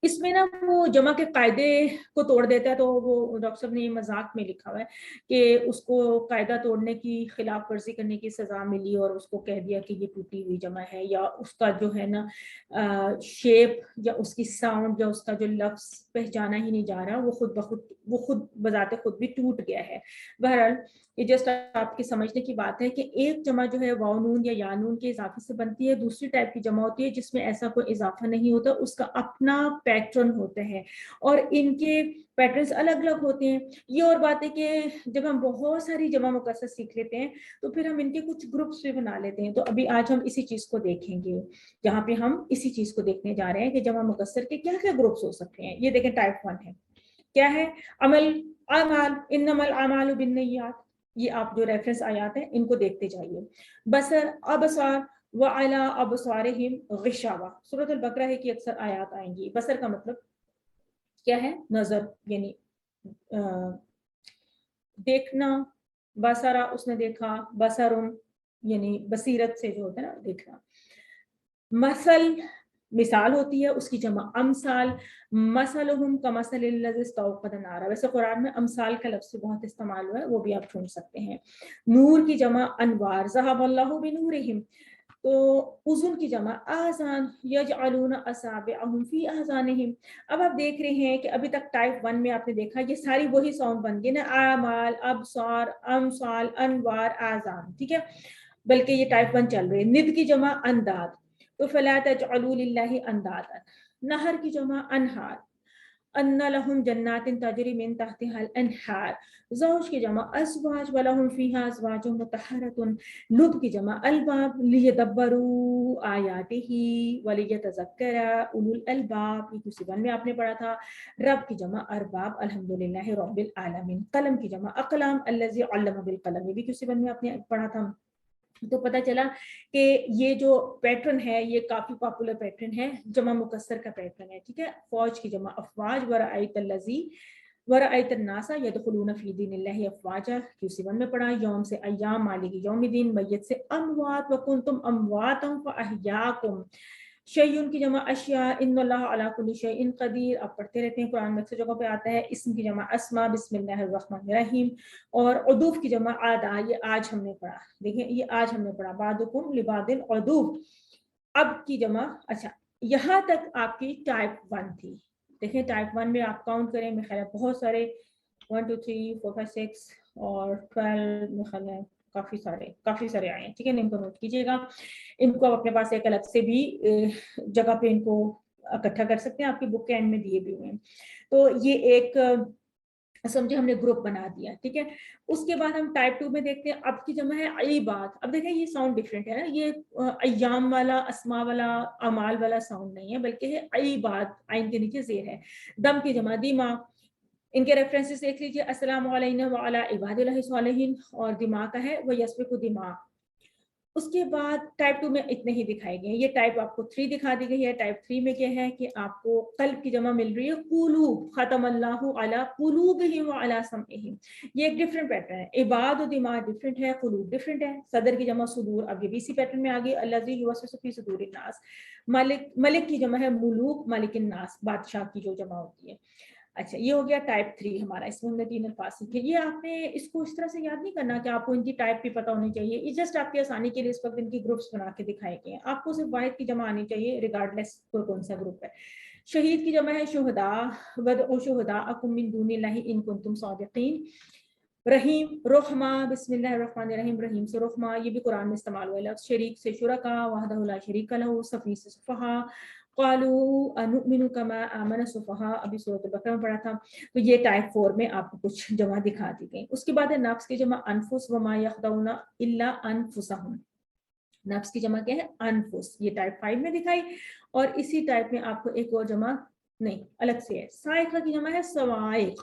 اس میں نا وہ جمع کے قاعدے کو توڑ دیتا ہے. تو وہ ڈاکٹر صاحب نے یہ مذاق میں لکھا ہوا ہے کہ اس کو قاعدہ توڑنے کی خلاف ورزی کرنے کی سزا ملی اور اس کو کہہ دیا کہ یہ ٹوٹی ہوئی جمع ہے, یا اس کا جو ہے نا شیپ یا اس کی ساؤنڈ یا اس کا جو لفظ پہچانا ہی نہیں جا رہا, وہ خود بذات خود بھی ٹوٹ گیا ہے. بہرحال یہ جسٹ آپ کی سمجھنے کی بات ہے کہ ایک جمع جو ہے واو نون یا یا نون کے اضافے سے بنتی ہے, دوسری ٹائپ کی جمع ہوتی ہے جس میں ایسا کوئی اضافہ نہیں ہوتا, اس کا اپنا پیٹرن ہوتا ہے اور ان کے پیٹرنز الگ الگ ہوتے ہیں. یہ اور بات ہے کہ جب ہم بہت ساری جمع مکسر سیکھ لیتے ہیں تو پھر ہم ان کے کچھ گروپس بھی بنا لیتے ہیں. تو ابھی آج ہم اسی چیز کو دیکھیں گے, جہاں پہ ہم اسی چیز کو دیکھنے جا رہے ہیں کہ جمع مکسر کے کیا کیا گروپس ہو سکتے ہیں. یہ دیکھیں ٹائپ 1 ہے, کیا ہے, عمل, اعمال, انما الاعمال بالنیات, یہ آپ جو ریفرنس آیات ہیں ان کو دیکھتے جائیے. بصر, ابصار, وعلی ابصارہم غشاوہ, سورۃ البقرہ ہے کہ اکثر آیات آئیں گی. بصر کا مطلب کیا ہے, نظر, یعنی دیکھنا. بصرہ اس نے دیکھا, بصرن یعنی بصیرت سے جو ہوتا ہے نا دیکھنا. مثل مثال ہوتی ہے, اس کی جمع امثال. مثلہم کمثل الذی استوقد نارا, ویسے قرآن میں امثال کا لفظ بہت استعمال ہوا ہے, وہ بھی آپ ڈھونڈ سکتے ہیں. نور کی جمع انوار, ذہب اللہ بنورہم. تو اذن کی جمع آذان, یجعلون اصابعہم فی آذانہم. اب آپ دیکھ رہے ہیں کہ ابھی تک ٹائپ 1 میں آپ نے دیکھا یہ ساری وہی ساؤنڈ بن گئی نا, اعمال, ابصار, امثال, انوار, آذان, ٹھیک ہے, بلکہ یہ ٹائپ 1 چل رہی ہے. ند کی جمع انداد, تو فلا تجعلوا للہ اندادا. نہر کی جمع انہار, ان لہم جنات تجری من تحتها الانہار. زوج کی جمع ازواج, ولہم فیہا ازواج مطہرۃ. لب کی جمع الباب, لیدبروا آیاتہ ولیتذکر اولو الالباب, یہ کسی ون میں آپ نے پڑھا تھا. رب کی جمع ارباب, الحمدللہ رب العالمین. قلم کی جمع اقلام, الذی علم بالقلم, یہ بھی کسی ون میں آپ نے پڑھا تھا. تو پتہ چلا کہ یہ جو پیٹرن ہے یہ کافی پاپولر پیٹرن ہے, جمع مکسر کا پیٹرن ہے, ٹھیک ہے. فوج کی جمع افواج, ورأیت الذی ورأیت الناس یدخلون فی دین اللہ افواجا, QC 1 میں پڑھا. یوم سے ایام, مالک یوم الدین. میت سے اموات, وکنتم امواتا فاحیاکم. شیء کی جمع اشیاء, ان اللہ علی کل شیء قدیر, آپ پڑھتے رہتے ہیں قرآن میں اکثر جگہوں پہ آتا ہے. اسم کی جمع اسما, بسم اللہ الرحمن الرحیم. اور عدوف کی جمع عادا, یہ آج ہم نے پڑھا, دیکھیں یہ آج ہم نے پڑھا. بعدکم لبعض عدوف. اب کی جمع, اچھا یہاں تک آپ کی ٹائپ 1 تھی. دیکھیں ٹائپ 1 میں آپ کاؤنٹ کریں, میرے خیال ہے بہت سارے 1 2 3 4 5 6 اور 12 میرے خیال ہے کافی سارے آئے ہیں, ٹھیک ہے. ان کو نوٹ کیجیے گا, ان کو اپنے پاس ایک الگ سے بھی جگہ پہ ان کو اکٹھا کر سکتے ہیں, آپ کی بک کے اینڈ میں دیے بھی ہوئے ہیں. تو یہ ایک سمجھے ہم نے گروپ بنا دیا, ٹھیک ہے. اس کے بعد ہم ٹائپ 2 میں دیکھتے ہیں. اب کی جمع ہے عیبات. اب دیکھیں یہ ساؤنڈ ڈفرینٹ ہے نا, یہ ایام والا, اسما والا, اعمال والا ساؤنڈ نہیں ہے, بلکہ ہے عیبات, عین کے نیچے زیر ہے. دم کی جمع دماغ, ان کے ریفرنسز دیکھ لیجیے. السلام علینا وعلی عباد اللہ الصالحین, اور دماغ کا ہے وہ یسبق دماغ. اس کے بعد ٹائپ 2 میں اتنے ہی دکھائے گئے ہیں. یہ ٹائپ آپ کو 3 دکھا دی گئی ہے. ٹائپ 3 میں کیا ہے کہ آپ کو قلب کی جمع مل رہی ہے قلوب, ختم اللہ علی قلوبہم وعلی سمعہم. یہ ایک ڈفرنٹ پیٹرن ہے. عباد و دماغ ڈفرنٹ ہے, قلوب ڈفرنٹ ہے. صدر کی جمع صدور, اب یہ بھی اسی پیٹرن میں آگے. الذی یوسوس فی صدور الناس. ملک کی جمع ہے ملوک, ملک الناس, بادشاہ کی جو جمع ہوتی ہے. اچھا یہ ہو گیا ٹائپ 3 ہمارا. اس میں ہم نے 3 الفاظ سیکھے. یہ آپ نے اس کو اس طرح سے یاد نہیں کرنا کہ آپ کو ان کی ٹائپ بھی پتہ ہونی چاہیے. یہ جسٹ آپ کی آسانی کے لیے اس وقت ان کی گروپس بنا کے دکھائے گئے ہیں. آپ کو صرف واحد کی جمع آنی چاہیے ریگارڈلیس کون سا گروپ ہے. شہید کی جمع ہے شہداء, ودعوا شہداءکم من دون اللہ ان کنتم صادقین. رحیم, رحمہ, بسم اللہ الرحمن الرحیم. رحیم سے رحمہ, یہ بھی قرآن میں استعمال ہوا ہے. شریک سے شرکا, وحدہ لا شریک لہ. صفی سے صفحہ, قالوا انؤمن کما آمن السفہاء, ابھی سورۃ البقرہ میں پڑھا تھا. تو یہ ٹائپ 4 میں آپ کو کچھ جمع دکھا دی گئی. اس کے بعد ہے نفس کی جمع انفس, وما یخدعون الا انفسہم. नफ्स की जमा क्या है, अनफुस, ये टाइप 5 में दिखाई। और इसी टाइप में आपको एक और जमा नहीं अलग से है, साइका की जमा है सवाइक,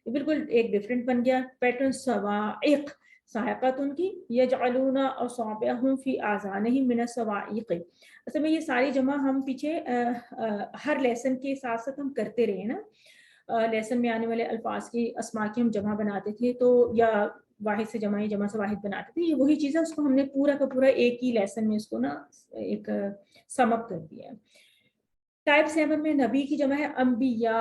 ये बिल्कुल एक डिफरेंट बन गया पैटर्न, सवाइक सायकातुन की, यजअलूना असाबिअहुम फी आज़ानिहिम मिन सवाइक। असल में ये सारी जमा हम पीछे हर लेसन के साथ साथ हम करते रहे ना, लेसन में आने वाले अल्फाज की अस्मा की हम जमा बनाते थे, तो या वाहिद से जमा से वाहिद बनाते थे, ये वही चीज़ है, उसको हमने पूरा का पूरा एक ही लेसन में इसको ना एक सम अप कर दिया है। टाइप 7 में नबी की जमा है अम्बिया,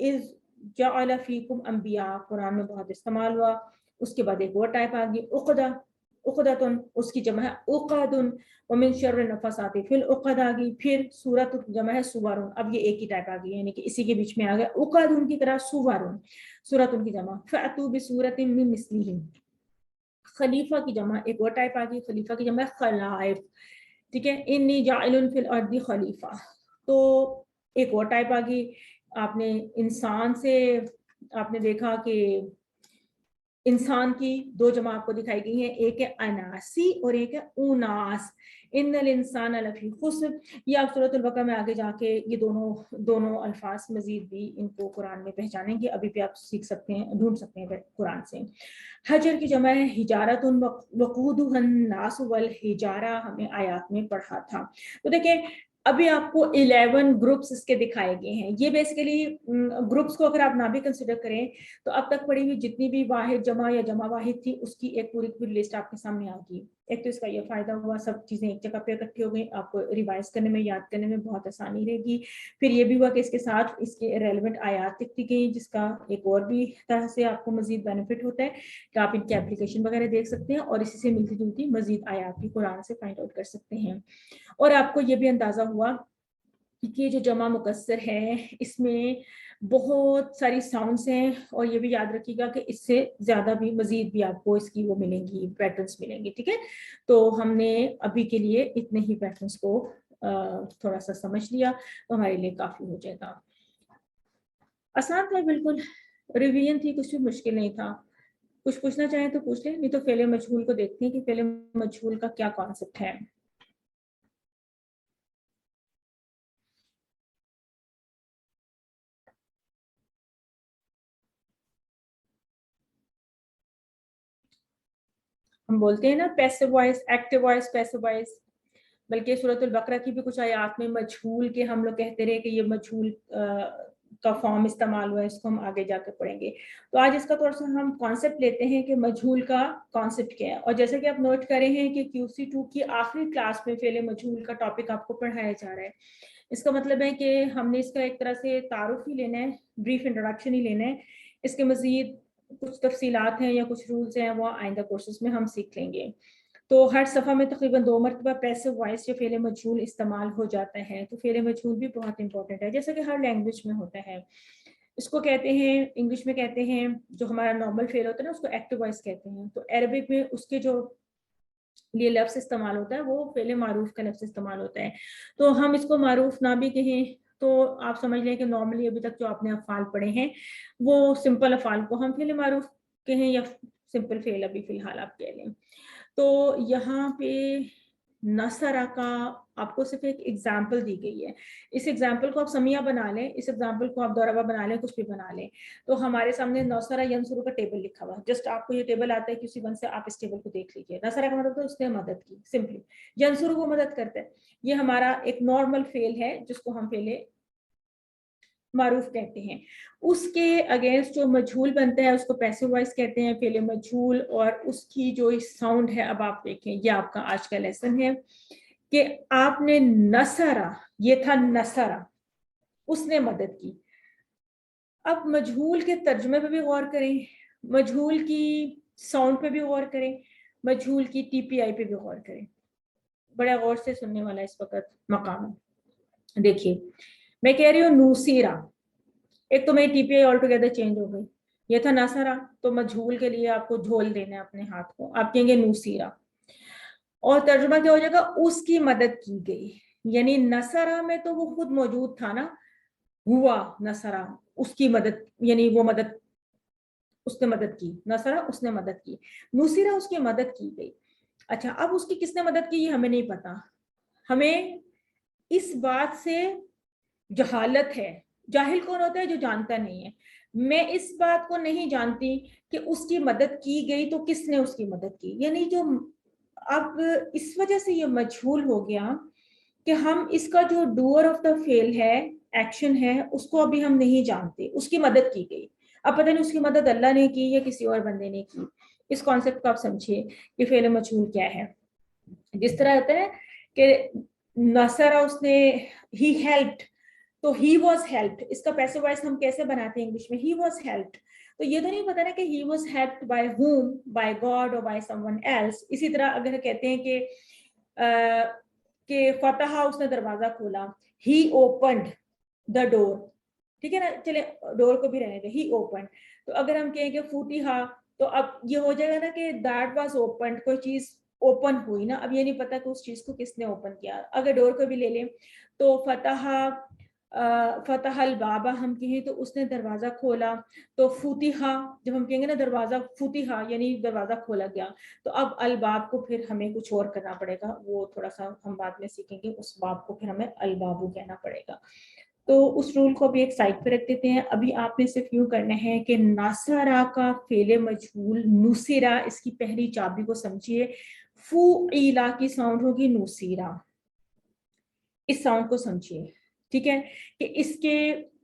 इज जअल फीकुम अम्बिया, कुरान में बहुत इस्तेमाल हुआ। उसके बाद एक और टाइप आ गई उक़दा, उक़दतुन, उसकी जमा है उक़दुन, व मिन शर्रि नफ़ासाति फिल उक़द आ गई। फिर सूरत जमा है सुवरुन, अब ये एक ही टाइप आ गई, यानी कि इसी के बीच में आ गया उक़दुन की तरह सुवरुन, सूरतुन की जमा फ़अतू बिसूरतिन मिन मिस्लिही। खलीफा की जमा एक और टाइप आ गई, खलीफा की जमा है खलाइफ, ठीक है, इन्नी जाइलुन फिल अर्दी खलीफा। तो एक और टाइप आ गई, आपने इंसान से आपने देखा कि इंसान की दो जमा आपको दिखाई गई हैं, एक है अनासी और एक है उनास। इन्नल इंसान लफी खुस्र, ये आप सूरत अल-बकरा में आगे जाके ये दोनों अल्फाज मजीद भी इनको कुरान में पहचानेंगे, अभी भी आप सीख सकते हैं, ढूंढ सकते हैं कुरान से। हजर की जमा है हिजारतुन वक़ूदुहन नास वल हिजारा, हमने आयात में पढ़ा था। तो देखिए अभी आपको 11 ग्रुप्स इसके दिखाए गए हैं। ये बेसिकली ग्रुप्स को अगर आप ना भी कंसिडर करें तो अब तक पढ़ी हुई जितनी भी वाहिद जमा या जमा वाहिद थी उसकी एक पूरी पूरी लिस्ट आपके सामने आ गई। एक तो इसका ये फायदा हुआ, सब चीजें एक जगह पे इकट्ठी हो गई, आपको रिवाइज करने में, याद करने में बहुत आसानी रहेगी। फिर ये भी हुआ कि इसके साथ इसके रेलिवेंट आयात लिखती गई, जिसका एक और भी तरह से आपको मजीद बेनिफिट होता है कि आप इनकी एप्लीकेशन वगैरह देख सकते हैं और इसी से मिलती जुलती मजीद आयात भी कुरान से फाइंड आउट कर सकते हैं। और आपको ये भी अंदाजा हुआ कि ये जो जमा मुकस्सर है इसमें बहुत सारी साउंड्स हैं, और ये भी याद रखिएगा कि इससे ज्यादा भी मजीद भी आपको इसकी वो मिलेंगी, पैटर्न्स मिलेंगे, ठीक है। तो हमने अभी के लिए इतने ही पैटर्न्स को थोड़ा सा समझ लिया तो हमारे लिए काफी हो जाएगा। आसान था बिल्कुल, रिवीजन थी, कुछ भी मुश्किल नहीं था। कुछ पूछना चाहें तो पूछ लें, नहीं तो फेले मजहूल को देखते हैं कि फेले मजहूल का क्या कॉन्सेप्ट है। हम बोलते हैं ना passive voice, active voice, passive voice, बल्कि सूरतुल बकरा की भी कुछ आयात में मजहूल के हम लोग कहते रहे कि ये मजहूल का फॉर्म इस्तेमाल हुआ है, इसको हम आगे जाकर पढ़ेंगे। तो आज इसका थोड़ा सा हम कॉन्सेप्ट लेते हैं कि मजहूल का कॉन्सेप्ट क्या है। और जैसे कि आप नोट कर रहे हैं कि QC2 की आखिरी क्लास में फेले मजहूल का टॉपिक आपको पढ़ाया जा रहा है। इसका मतलब है कि हमने इसका एक तरह से तारुफ ही लेना है, ब्रीफ इंट्रोडक्शन ही लेना है। इसके मजीद कुछ तफसीलात हैं या कुछ रूल्स हैं वो आइंदा कोर्सेज में हम सीख लेंगे। तो हर सफ़ा में तकरीबन 2 मरतबा पैसिव वॉइस या फेले मजहूल इस्तेमाल हो जाता है। तो फेले मजहूल भी बहुत इंपॉर्टेंट है, जैसा कि हर लैंग्वेज में होता है। इसको कहते हैं, इंग्लिश में कहते हैं, जो हमारा नॉर्मल फेल होता है ना उसको एक्टिव वॉइस कहते हैं। तो अरबिक में उसके जो लिए लफ्ज़ इस्तेमाल होता है वो फेले मारूफ का लफ्ज़ इस्तेमाल होता है। तो हम इसको मारूफ ना भी कहें तो आप समझ लें कि नॉर्मली अभी तक जो आपने अफ़ाल पढ़े हैं वो सिंपल अफ़ाल को हम फेले मारूफ कहें या सिंपल फेल अभी फिलहाल आप कह लें। तो यहाँ पे नसरा का आपको सिर्फ एक एग्जाम्पल दी गई है। इस एग्जाम्पल को आप समिया बना लें, इस एग्जाम्पल को आप दौराबा बना लें, कुछ भी बना लें। तो हमारे सामने नौसरा यंसुरु का टेबल लिखा हुआ है। जस्ट आपको ये टेबल आता है किसी वन से, आप इस टेबल को देख लीजिए। नसरा का मतलब तो उसने मदद की, सिंपली। यंसुरु को मदद करते हैं, ये हमारा एक नॉर्मल फेल है जिसको हम फेले मारूफ कहते हैं। उसके अगेंस्ट जो मजहूल बनता है उसको पैसिव वॉइस कहते हैं, फेले मजहूल। और उसकी जो साउंड है, अब आप देखें, ये आपका आज का लेसन है कि आपने नसरा, ये था नसरा, उसने मदद की। अब मजहूल के तर्जुमे पे भी गौर करें, मजहूल की साउंड पे भी गौर करें, मजहूल की TPI पे भी गौर करें। बड़ा गौर से सुनने वाला इस वक्त मकाम है। देखिए मैं कह रही हूँ नूसीरा, एक तो मेरी TPI ऑल टुगेदर चेंज हो गई। ये था नसरा, तो मजहूल के लिए आपको झोल देना है अपने हाथ को, आप कहेंगे नूसीरा। और तर्जुमा क्या हो जाएगा, उसकी मदद की गई। यानी नसरा में तो वो खुद मौजूद था ना, हुआ नसरा, उसकी मदद, यानी वो मदद, उसने मदद की, नसरा उसने मदद की, नूसीरा उसकी मदद की गई। अच्छा, अब उसकी किसने मदद की ये हमें नहीं पता, हमें इस बात से जहालत है। जाहिल कौन होता है? जो जानता नहीं है। मैं इस बात को नहीं जानती कि उसकी मदद की गई तो किसने उसकी मदद की, यानी जो अब इस वजह से ये मजहूल हो गया कि हम इसका जो डूअर ऑफ द फेल है, एक्शन है, उसको अभी हम नहीं जानते, उसकी मदद की गई। अब पता नहीं उसकी मदद अल्लाह ने की या किसी और बंदे ने की। इस कॉन्सेप्ट को आप समझिए कि फेल मजहूल क्या है। जिस तरह होता है कि नसरा उसने, ही हेल्प्ड, तो ही वॉज हेल्प्ड, इसका पैसिव वॉइस हम कैसे बनाते हैं इंग्लिश में? He was helped. तो ये तो नहीं पता ना कि he was helped by whom, by God और बाय समवन एल्स। इसी तरह अगर कहते हैं कि फतहा, उसने दरवाजा खोला, ही ओपनड द डोर, ठीक है ना, चले डोर को भी रहने दे, ही ओपन। तो अगर हम कहें कि फूतिहा, तो अब ये हो जाएगा ना कि दैट वाज ओपन, कोई चीज ओपन हुई ना। अब ये नहीं पता कि उस चीज को किसने ओपन किया। अगर डोर को भी ले लें तो फतहल बाबा हम कहें तो उसने दरवाजा खोला, तो फूतिहा जब हम कहेंगे ना दरवाजा फूतिहा यानी दरवाजा खोला गया। तो अब अल बाब को फिर हमें कुछ और करना पड़ेगा, वो थोड़ा सा हम बाद में सीखेंगे। उस बाब को फिर हमें अल बाबू कहना पड़ेगा। तो उस रूल को अभी एक साइड पे रख देते हैं। अभी आपने सिर्फ यूं करना है कि नासरा का फेले मजहूल नुसीरा, इसकी पहली चाबी को समझिए। फूईला की साउंड होगी नुसीरा, इस साउंड को समझिए, ठीक है। कि इसके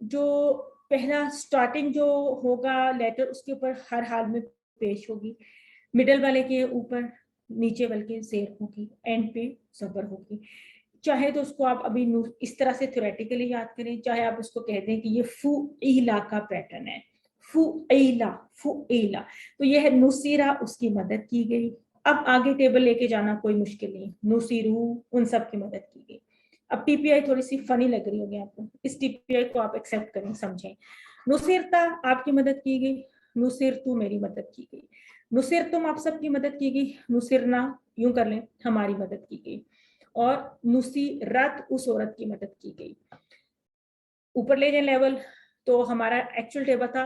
जो पहला स्टार्टिंग जो होगा लेटर, उसके ऊपर हर हाल में पेश होगी, मिडल वाले के ऊपर नीचे वाले के जेर होगी, एंड पे सबर होगी। चाहे तो उसको आप अभी इस तरह से थ्योरेटिकली याद करें, चाहे आप उसको कह दें कि ये फूईला का पैटर्न है, फूईला फूईला। तो ये है नुसीरा, उसकी मदद की गई। अब आगे टेबल लेके जाना कोई मुश्किल नहीं, नुसीरू, उन सब की मदद की गई। अब टीपीआई थोड़ी सी फनी लग रही होगी आपको, इस टीपीआई को आप एक्सेप्ट करें, समझें। नुसीरता, आपकी मदद की गई। नुसीरतु, मेरी मदद की गई। नुसीरतुम, आप सबकी मदद की गई। नुसीरना, यूं कर लें, हमारी मदद की गई। और नुसीरत, उस औरत की मदद की गई। ऊपर ले जाए लेवल, तो हमारा एक्चुअल टेबल था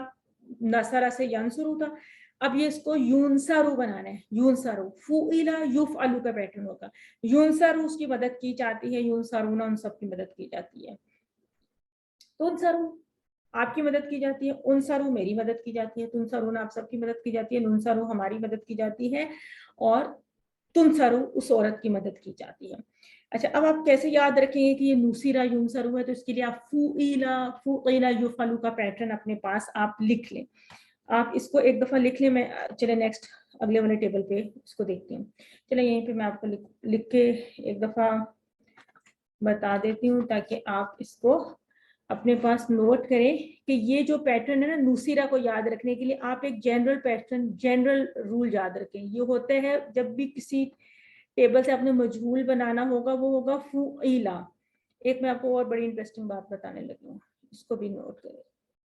नसरा से यंसुरु था। अब ये इसको यूनसारू बनाना है, यूनसारू, फुइला युफअलु का पैटर्न होगा। यूनसारू, उसकी मदद की जाती है, यूनसारूना, उन सब की मदद की जाती है। तुनसारू, आपकी मदद की जाती है। उनसारू, मेरी मदद की जाती है। तुनसारूना, आप सबकी मदद की जाती है। नुनसारू, हमारी मदद की जाती है। और तुनसारू, उस औरत की मदद की जाती है। अच्छा, अब आप कैसे याद रखेंगे कि ये नुसीरा यूनसारू है? तो इसके लिए आप फुईला युफअलु का पैटर्न अपने पास आप लिख लें। आप इसको एक दफा लिख लें। मैं चले नेक्स्ट अगले वाले टेबल पे इसको देखती हूँ। चले यहीं पे मैं आपको लिख के एक दफा बता देती हूँ ताकि आप इसको अपने पास नोट करें कि ये जो पैटर्न है ना, नुसीरा को याद रखने के लिए आप एक जनरल पैटर्न, जनरल रूल याद रखें। ये होते हैं जब भी किसी टेबल से आपने मजहूल बनाना होगा, वो होगा फुईला। एक मैं आपको और बड़ी इंटरेस्टिंग बात बताने लगी हूँ, इसको भी नोट करें।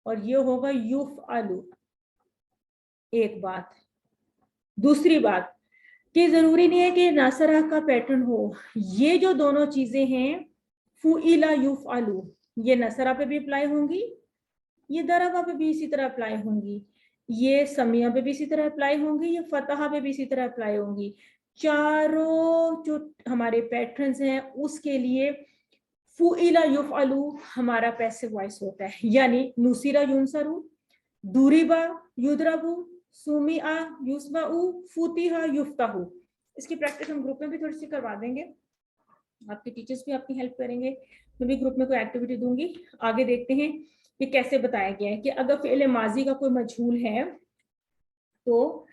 और ये होगा युफअलु। एक बात, दूसरी बात कि जरूरी नहीं है कि नासरा का पैटर्न हो। ये जो दोनों चीजें हैं, फुईला युफअलु, ये नसरा पे भी अप्लाई होंगी, ये दरबा पे भी इसी तरह अप्लाई होंगी, ये समिया पे भी इसी तरह अप्लाई होंगी, ये फतहा पे भी इसी तरह अप्लाई होंगी। चारों जो हमारे पैटर्न्स हैं उसके लिए फुइला युफअलु हमारा पैसिव वॉइस होता है, यानी नुसीरा युनसरू, दूरीबा युदरबु, सुमिआ युस्माउ, फुतिहा युफ्ताहु। इसकी प्रैक्टिस हम ग्रुप में भी थोड़ी सी करवा देंगे, आपके टीचर्स भी आपकी हेल्प करेंगे। मैं भी ग्रुप में कोई एक्टिविटी दूंगी। आगे देखते हैं कि कैसे बताया गया है कि अगर फेल माजी का कोई मजहूल है तो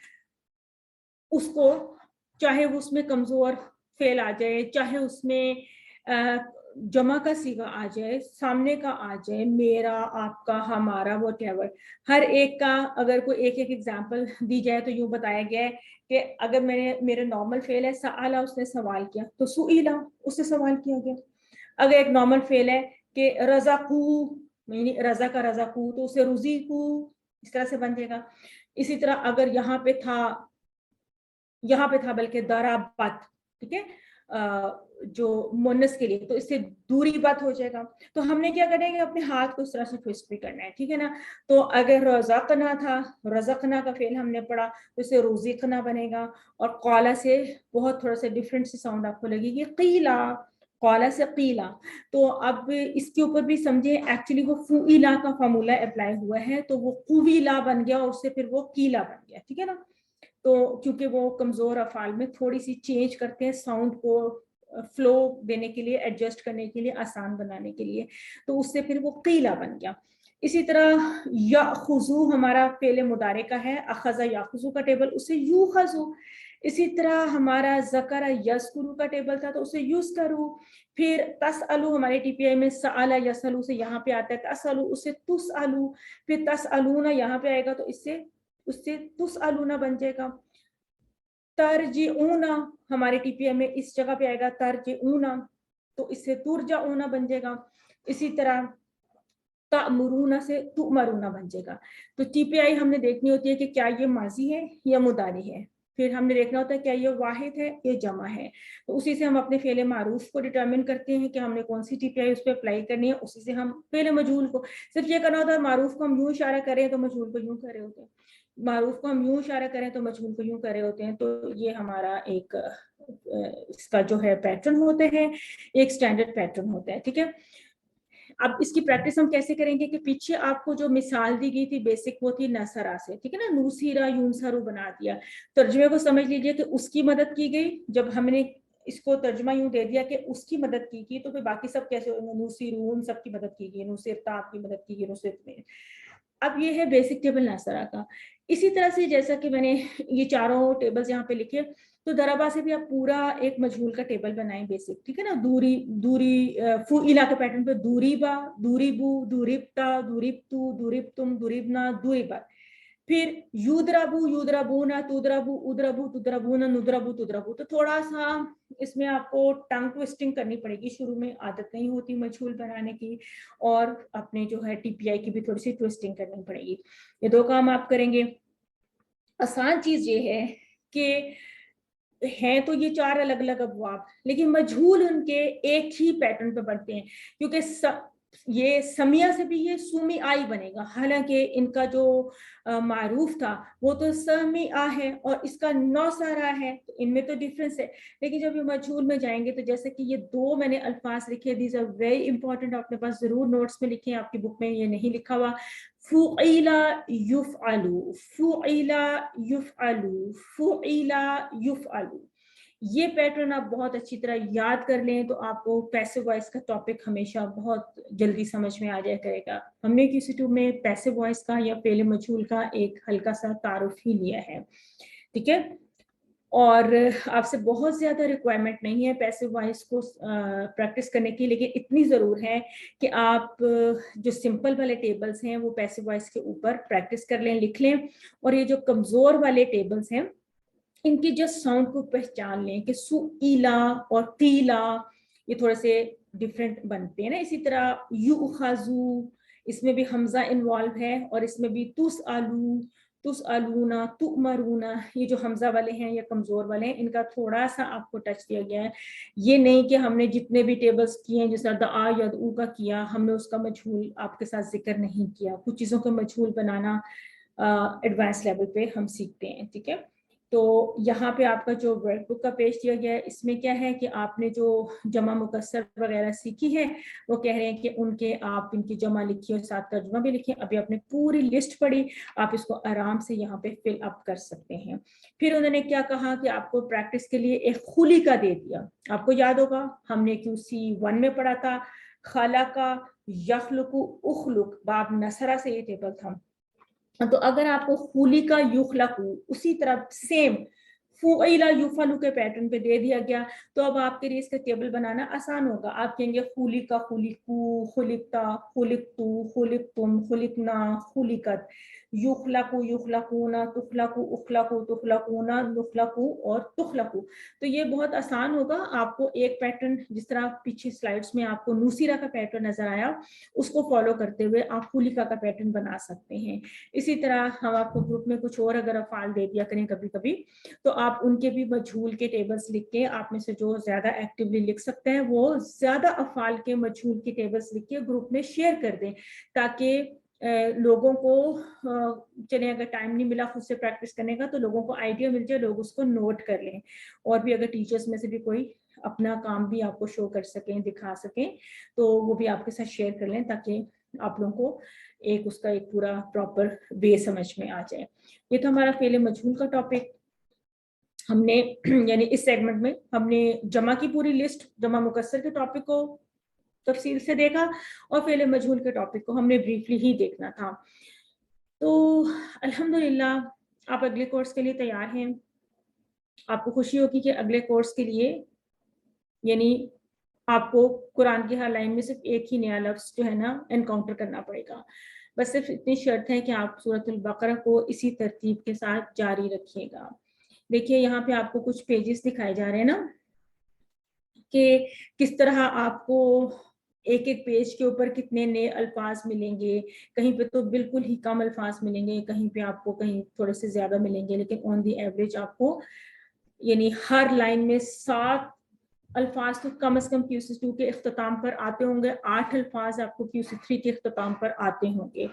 उसको, चाहे वो उसमें कमजोर फेल आ जाए, चाहे उसमें जमा का सीगा आ जाए, सामने का आ जाए, मेरा, आपका, हमारा, व्हाटएवर, हर एक का अगर कोई एक एक एग्जांपल दी जाए तो यूं बताया गया है कि अगर मेरे नॉर्मल फेल है, सआला, उसने सवाल किया, तो सुईला, उससे सवाल किया गया। अगर एक नॉर्मल फेल है कि रजाकू, यानी रजा का रजाकू, तो उसे रुजीकू, इस तरह से बन जाएगा। इसी तरह अगर यहाँ पे था बल्कि दराबत, ठीक है, जो मुन्नस के लिए, तो इससे दूरी बात हो जाएगा। तो हमने क्या करना है कि अपने हाथ को इस तरह से ट्विस्ट भी करना है, ठीक है ना। तो अगर रज़क़ना था, रज़क़ना का फेल हमने पढ़ा तो इससे रुज़िक़ना बनेगा। और क़ाला से बहुत थोड़ा सा डिफरेंट सी साउंड आपको लगेगी, क़ीला, क़ाला से क़ीला। तो अब इसके ऊपर भी समझे, एक्चुअली वो फ़ुइला का फार्मूला अप्लाई हुआ है, तो वो क़ुविला बन गया और उससे फिर वो क़ीला बन गया, ठीक है ना। तो क्योंकि वो कमजोर अफ़ाल में थोड़ी सी चेंज करते हैं साउंड को, फ्लो देने के लिए, एडजस्ट करने के लिए, आसान बनाने के लिए, तो उससे फिर वो क़ीला बन गया। इसी तरह याखुज़ू हमारा फेले मुदारे का है, अखज़ा याखुज़ू का टेबल, उससे यूखज़ू। इसी तरह हमारा ज़करा यज़कुरू का टेबल था, तो उसे युज़करू। फिर तसअलू हमारे टीपीआई में सअला यसअलू से यहाँ पे आता है तसअलू, उससे तुसअलू। फिर तसअलूना यहाँ पे आएगा तो इससे उससे तुसअलूना बन जाएगा। तरजिऊना हमारे टीपीआई में इस जगह पे आएगा तरजिऊना, तो इससे तुरजाऊना बन जाएगा। इसी तरह तामुरूना से तुमरूना बन जाएगा। तो टीपीआई हमने देखनी होती है कि क्या ये माजी है या मुदारी है। फिर हमने देखना होता है क्या ये वाहिद है या जमा है। तो उसी से हम अपने फेले मारूफ को डिटरमिन करते हैं कि हमने कौन सी टीपीआई उस पर अप्लाई करनी है। उसी से हम फेले मजहूल को, सिर्फ ये करना होता है, मारूफ को हम यूं इशारा करें तो मजहूल को यूं कर रहे होते हैं, मारूफ को हम यूं इशारा करें तो मजहूल को यूं कर रहे होते हैं। तो ये हमारा एक इसका जो है पैटर्न होते हैं, एक स्टैंडर्ड पैटर्न होता है, ठीक है। अब इसकी प्रैक्टिस हम कैसे करेंगे कि पीछे आपको जो मिसाल दी गई थी बेसिक, वो थी नसरा से, ठीक है ना, नूसीरा यूनसरू बना दिया। तर्जुमे को समझ लीजिए कि उसकी मदद की गई, जब हमने इसको तर्जुमा यूं दे दिया कि उसकी मदद की गई, तो फिर बाकी सब कैसे होंगे, नूसीरून सबकी मदद की गई, नुसिरता आपकी मदद की गई, नुसिरत में। अब ये है बेसिक टेबल नसरा का। इसी तरह से जैसा कि मैंने ये चारों टेबल्स यहाँ पे लिखे, तो दराबा से भी आप पूरा एक मजहूल का टेबल बनाएं बेसिक, ठीक है ना। दूरी दूरी फुइला के पैटर्न पे दूरीबा, दूरीबू, दूरिबता, दूरिबतु, दूरिबतुम, दूरिबना, दूरिबा। फिर युद्रबू, युद्रबूना, तुद्रबू, उद्रबू, तुद्रबूना, नुद्रबू, तुद्रबू। तो थोड़ा सा इसमें आपको टंग ट्विस्टिंग करनी पड़ेगी, शुरू में आदत नहीं होती मजहूल बनाने की, और अपने जो है टीपीआई की भी थोड़ी सी ट्विस्टिंग करनी पड़ेगी। ये दो काम आप करेंगे। आसान चीज ये है कि हैं तो ये चार अलग अलग अबवाब, लेकिन मजहूल उनके एक ही पैटर्न पे बढ़ते हैं, क्योंकि ये समिया से भी ये सुमी आई बनेगा। हालांकि इनका जो मारूफ था वो तो समिया है और इसका नौसरा है, तो इनमें तो डिफरेंस है। लेकिन जब ये मजहूल में जाएंगे, तो जैसे कि ये दो मैंने अल्फाज लिखे, दीज आर वेरी इंपॉर्टेंट, अपने पास जरूर नोट्स में लिखे, आपकी बुक में ये नहीं लिखा हुआ। फुइला युफअलु, फुइला युफअलु, फुइला युफअलु। ये पैटर्न आप बहुत अच्छी तरह याद कर लें, तो आपको पैसिव वॉइस का टॉपिक हमेशा बहुत जल्दी समझ में आ जाया करेगा। हमने QC2 में पैसिव वॉइस का या फेले मजहूल का एक हल्का सा तारुफ ही लिया है, ठीक है। और आपसे बहुत ज्यादा रिक्वायरमेंट नहीं है पैसिव वॉइस को प्रैक्टिस करने की, लेकिन इतनी जरूर है कि आप जो सिंपल वाले टेबल्स हैं वो पैसिव वॉइस के ऊपर प्रैक्टिस कर लें, लिख लें। और ये जो कमजोर वाले टेबल्स हैं, इनकी जस्ट साउंड को पहचान लें कि सुईला और कीला ये थोड़े से डिफरेंट बनते हैं ना। इसी तरह युखाजू, इसमें भी हमजा इन्वॉल्व है, और इसमें भी तुस आलू, तुस आलूना, तुमरूना, ये जो हमजा वाले हैं या कमजोर वाले हैं, इनका थोड़ा सा आपको टच दिया गया है। ये नहीं कि हमने जितने भी टेबल्स किए हैं, जैसे द या ऊ का किया, हमने उसका मजहूल आपके साथ जिक्र नहीं किया। कुछ चीजों का मजहूल बनाना एडवांस लेवल पे हम सीखते हैं, ठीक है। तो यहाँ पे आपका जो वर्कबुक का पेज दिया गया है, इसमें क्या है कि आपने जो जमा मुकस्सर वगैरह सीखी है, वो कह रहे हैं कि उनके आप इनकी जमा लिखिए और साथ तर्जुमा भी लिखिए। अभी आपने पूरी लिस्ट पढ़ी, आप इसको आराम से यहाँ पे फिल अप कर सकते हैं। फिर उन्होंने क्या कहा कि आपको प्रैक्टिस के लिए एक खुली का दे दिया। आपको याद होगा हमने QC1 में पढ़ा था, खाला का यखलुकु उखलुक, बाब नसरा से ये टेबल था। तो अगर आपको खुली का युखलकू उसी तरह सेम फुइला युफलू के पैटर्न पे दे दिया गया, तो अब आपके लिए इसका टेबल बनाना आसान होगा। आप कहेंगे खुली का खुलिकू, खुलिकता, खुलिकतू, खुलिकतुम, खुलिकना, खुलिकत। युखलकु युखलकूना, तुखलकु उखलकु तुखलकूना, नुखलकु और तुखलकु। तो ये बहुत आसान होगा, आपको एक पैटर्न जिस तरह पीछे स्लाइड्स में आपको नूसीरा का पैटर्न नजर आया उसको फॉलो करते हुए आप हुलिका का पैटर्न बना सकते हैं। इसी तरह हम आपको ग्रुप में कुछ और अगर अफ़ाल दे दिया करें कभी कभी तो आप उनके भी मजहूल के टेबल्स लिख के, आप में से जो ज्यादा एक्टिवली लिख सकते हैं वो ज्यादा अफ़ाल के मजहूल के टेबल्स लिख के ग्रुप में शेयर कर दें, ताकि लोगों को चले अगर टाइम नहीं मिला खुद से प्रैक्टिस करने का तो लोगों को आइडिया मिल जाए, लोग उसको नोट कर लें। और भी अगर टीचर्स में से भी कोई अपना काम भी आपको शो कर सकें, दिखा सकें, तो वो भी आपके साथ शेयर कर लें ताकि आप लोगों को उसका एक पूरा प्रॉपर वे समझ में आ जाए। ये तो हमारा फेल मजहूल का टॉपिक हमने यानी इस सेगमेंट में हमने जमा की पूरी लिस्ट, जमा मुकस्सर के टॉपिक को तफसील से देखा और फेल मजहूल के टॉपिक को हमने ब्रीफली ही देखना था। तो अल्हम्दुलिल्लाह आप अगले कोर्स के लिए तैयार हैं। आपको खुशी होगी कि अगले कोर्स के लिए यानी आपको कुरान की हर लाइन में सिर्फ एक ही नया लफ्ज जो है ना एनकाउंटर करना पड़ेगा। बस सिर्फ इतनी शर्त है कि आप सूरतुल बकरा को इसी तरतीब के साथ जारी रखिएगा। देखिए यहाँ पे आपको कुछ पेजेस दिखाए जा रहे हैं ना कि किस तरह आपको एक एक पेज के ऊपर कितने नए अल्फाज मिलेंगे। कहीं पे तो बिल्कुल ही कम अल्फाज मिलेंगे, कहीं पे आपको कहीं थोड़े से ज्यादा मिलेंगे, लेकिन ऑन दी एवरेज आपको यानी हर लाइन में 7 अल्फाज तो कम से कम QC2 के इख्तिताम पर आते होंगे, 8 अल्फाज आपको QC3 के इख्तिताम पर आते होंगे।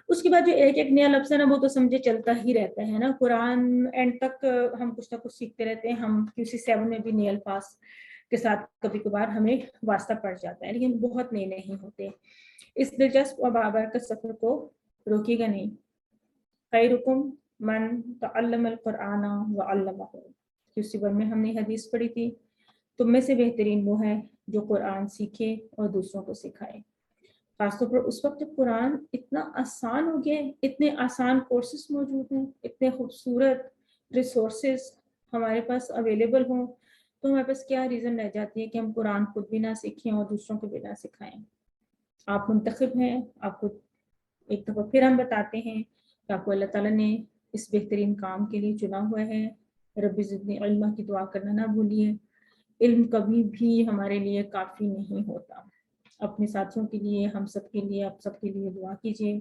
उसके बाद जो एक एक नया लफ्ज़ है ना वो तो समझे चलता ही रहता है ना, कुरान एंड तक हम कुछ ना कुछ सीखते रहते हैं। हम QC7 में भी नए अल्फाज के साथ कभी कभार हमें वास्ता पड़ जाता है, लेकिन बहुत नए नहीं होते। इस दिलचस्प और बाबरकत सफर को रोकिएगा नहीं। खैरुकुम मन तअल्लमल कुरान व अल्लमहु, QC1 में हमने हदीस पढ़ी थी, तुम में से बेहतरीन वो है जो कुरान सीखे और दूसरों को सिखाए। खासतौर पर उस वक्त जब कुरान इतना आसान हो गया, इतने आसान कोर्सेज मौजूद हैं, इतने खूबसूरत रिसोर्सेज हमारे पास अवेलेबल हों, तो हमारे पास क्या रीज़न रह जाती है कि हम कुरान खुद भी ना सीखें और दूसरों को भी ना सिखाएं। आप मुंतखब हैं, आपको एक दफ़ा फिर हम बताते हैं कि आपको अल्लाह ताला ने इस बेहतरीन काम के लिए चुना हुआ है। रब्बी ज़िदनी इल्मा की दुआ करना ना भूलिए। इल्म कभी भी हमारे लिए काफ़ी नहीं होता। अपने साथियों के लिए, हम सब के लिए, आप सबके लिए दुआ कीजिए।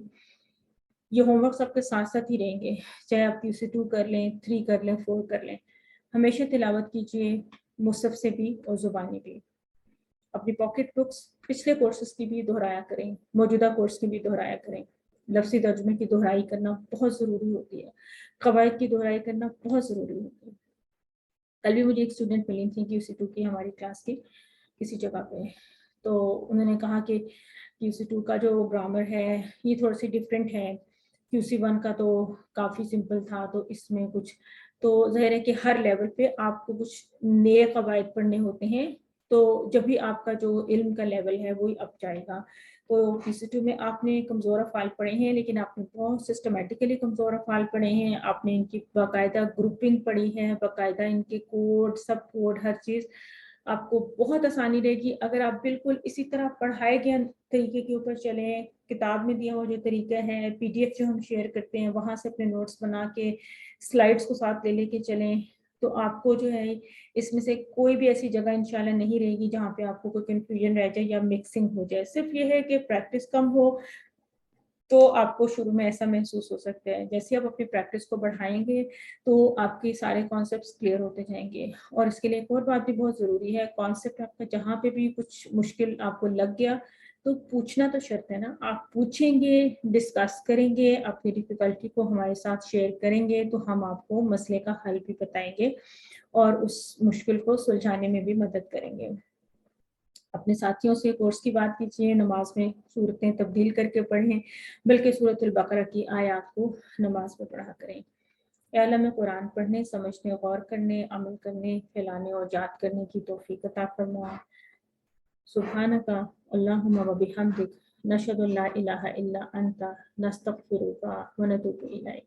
ये होमवर्क सबके साथ साथ ही रहेंगे, चाहे आप QC2 कर लें, 3 कर लें, 4 कर लें। हमेशा तिलावत कीजिए, मुसहफ से भी और ज़ुबानी भी। अपनी पॉकेट बुक्स पिछले कोर्सेज की भी दोहराया करें, मौजूदा कोर्स की भी दोहराया करें। लफ्ज़ी तर्जुमे की दोहराई करना बहुत ज़रूरी होती है, क़वाइद की दोहराई करना बहुत ज़रूरी होती है। कल भी मुझे एक स्टूडेंट मिली थी QC2 की हमारी क्लास की किसी जगह पे, तो उन्होंने कहा कि QC2 का जो ग्रामर है ये थोड़ा सी डिफरेंट है, QC1 का तो काफ़ी सिंपल था, तो इसमें कुछ तो ज़ाहिर है कि हर लेवल पे आपको कुछ नए क़वाइद पढ़ने होते हैं, तो जब भी आपका जो इल्म का लेवल है वही अप जाएगा। तो QC2 में आपने कमज़ोर अफ़ाल पढ़े हैं, लेकिन आपने बहुत सिस्टमेटिकली कमज़ोर अफ़ाल पढ़े हैं, आपने इनकी बाकायदा ग्रुपिंग पढ़ी है, बाकायदा इनके कोड, सब कोड, हर चीज़ आपको बहुत आसानी रहेगी अगर आप बिल्कुल इसी तरह पढ़ाए गए तरीके के ऊपर चलें। किताब में दिया हुआ जो तरीका है, PDF जो हम शेयर करते हैं वहाँ से अपने नोट्स बना के स्लाइड्स को साथ ले लेके चलें, तो आपको जो है इसमें से कोई भी ऐसी जगह इंशाल्लाह नहीं रहेगी जहाँ पे आपको कोई कंफ्यूजन रह जाए या मिक्सिंग हो जाए। सिर्फ ये है कि प्रैक्टिस कम हो तो आपको शुरू में ऐसा महसूस हो सकता है। जैसे आप अपनी प्रैक्टिस को बढ़ाएंगे तो आपके सारे कॉन्सेप्ट्स क्लियर होते जाएंगे। और इसके लिए एक और बात भी बहुत ज़रूरी है, कॉन्सेप्ट आपका जहाँ पे भी कुछ मुश्किल आपको लग गया तो पूछना तो शर्त है ना, आप पूछेंगे, डिस्कस करेंगे, अपनी डिफ़िकल्टी को हमारे साथ शेयर करेंगे तो हम आपको मसले का हल भी बताएंगे और उस मुश्किल को सुलझाने में भी मदद करेंगे। अपने साथियों से कोर्स की बात कीजिए, नमाज में सूरतें तब्दील करके पढ़ें, बल्कि सूरतुल बकरा की आयत को नमाज में पढ़ा करें। या अल्लाह में कुरान पढ़ने, समझने, गौर करने, अमल करने, फैलाने और याद करने की तौफीक अता फरमा। सुब्हानका अल्लाहुम्मा व बिहम्दिक नशहदु अल्ला इलाहा इल्ला अंता नस्तगफिरुका व नतूबु इलैक।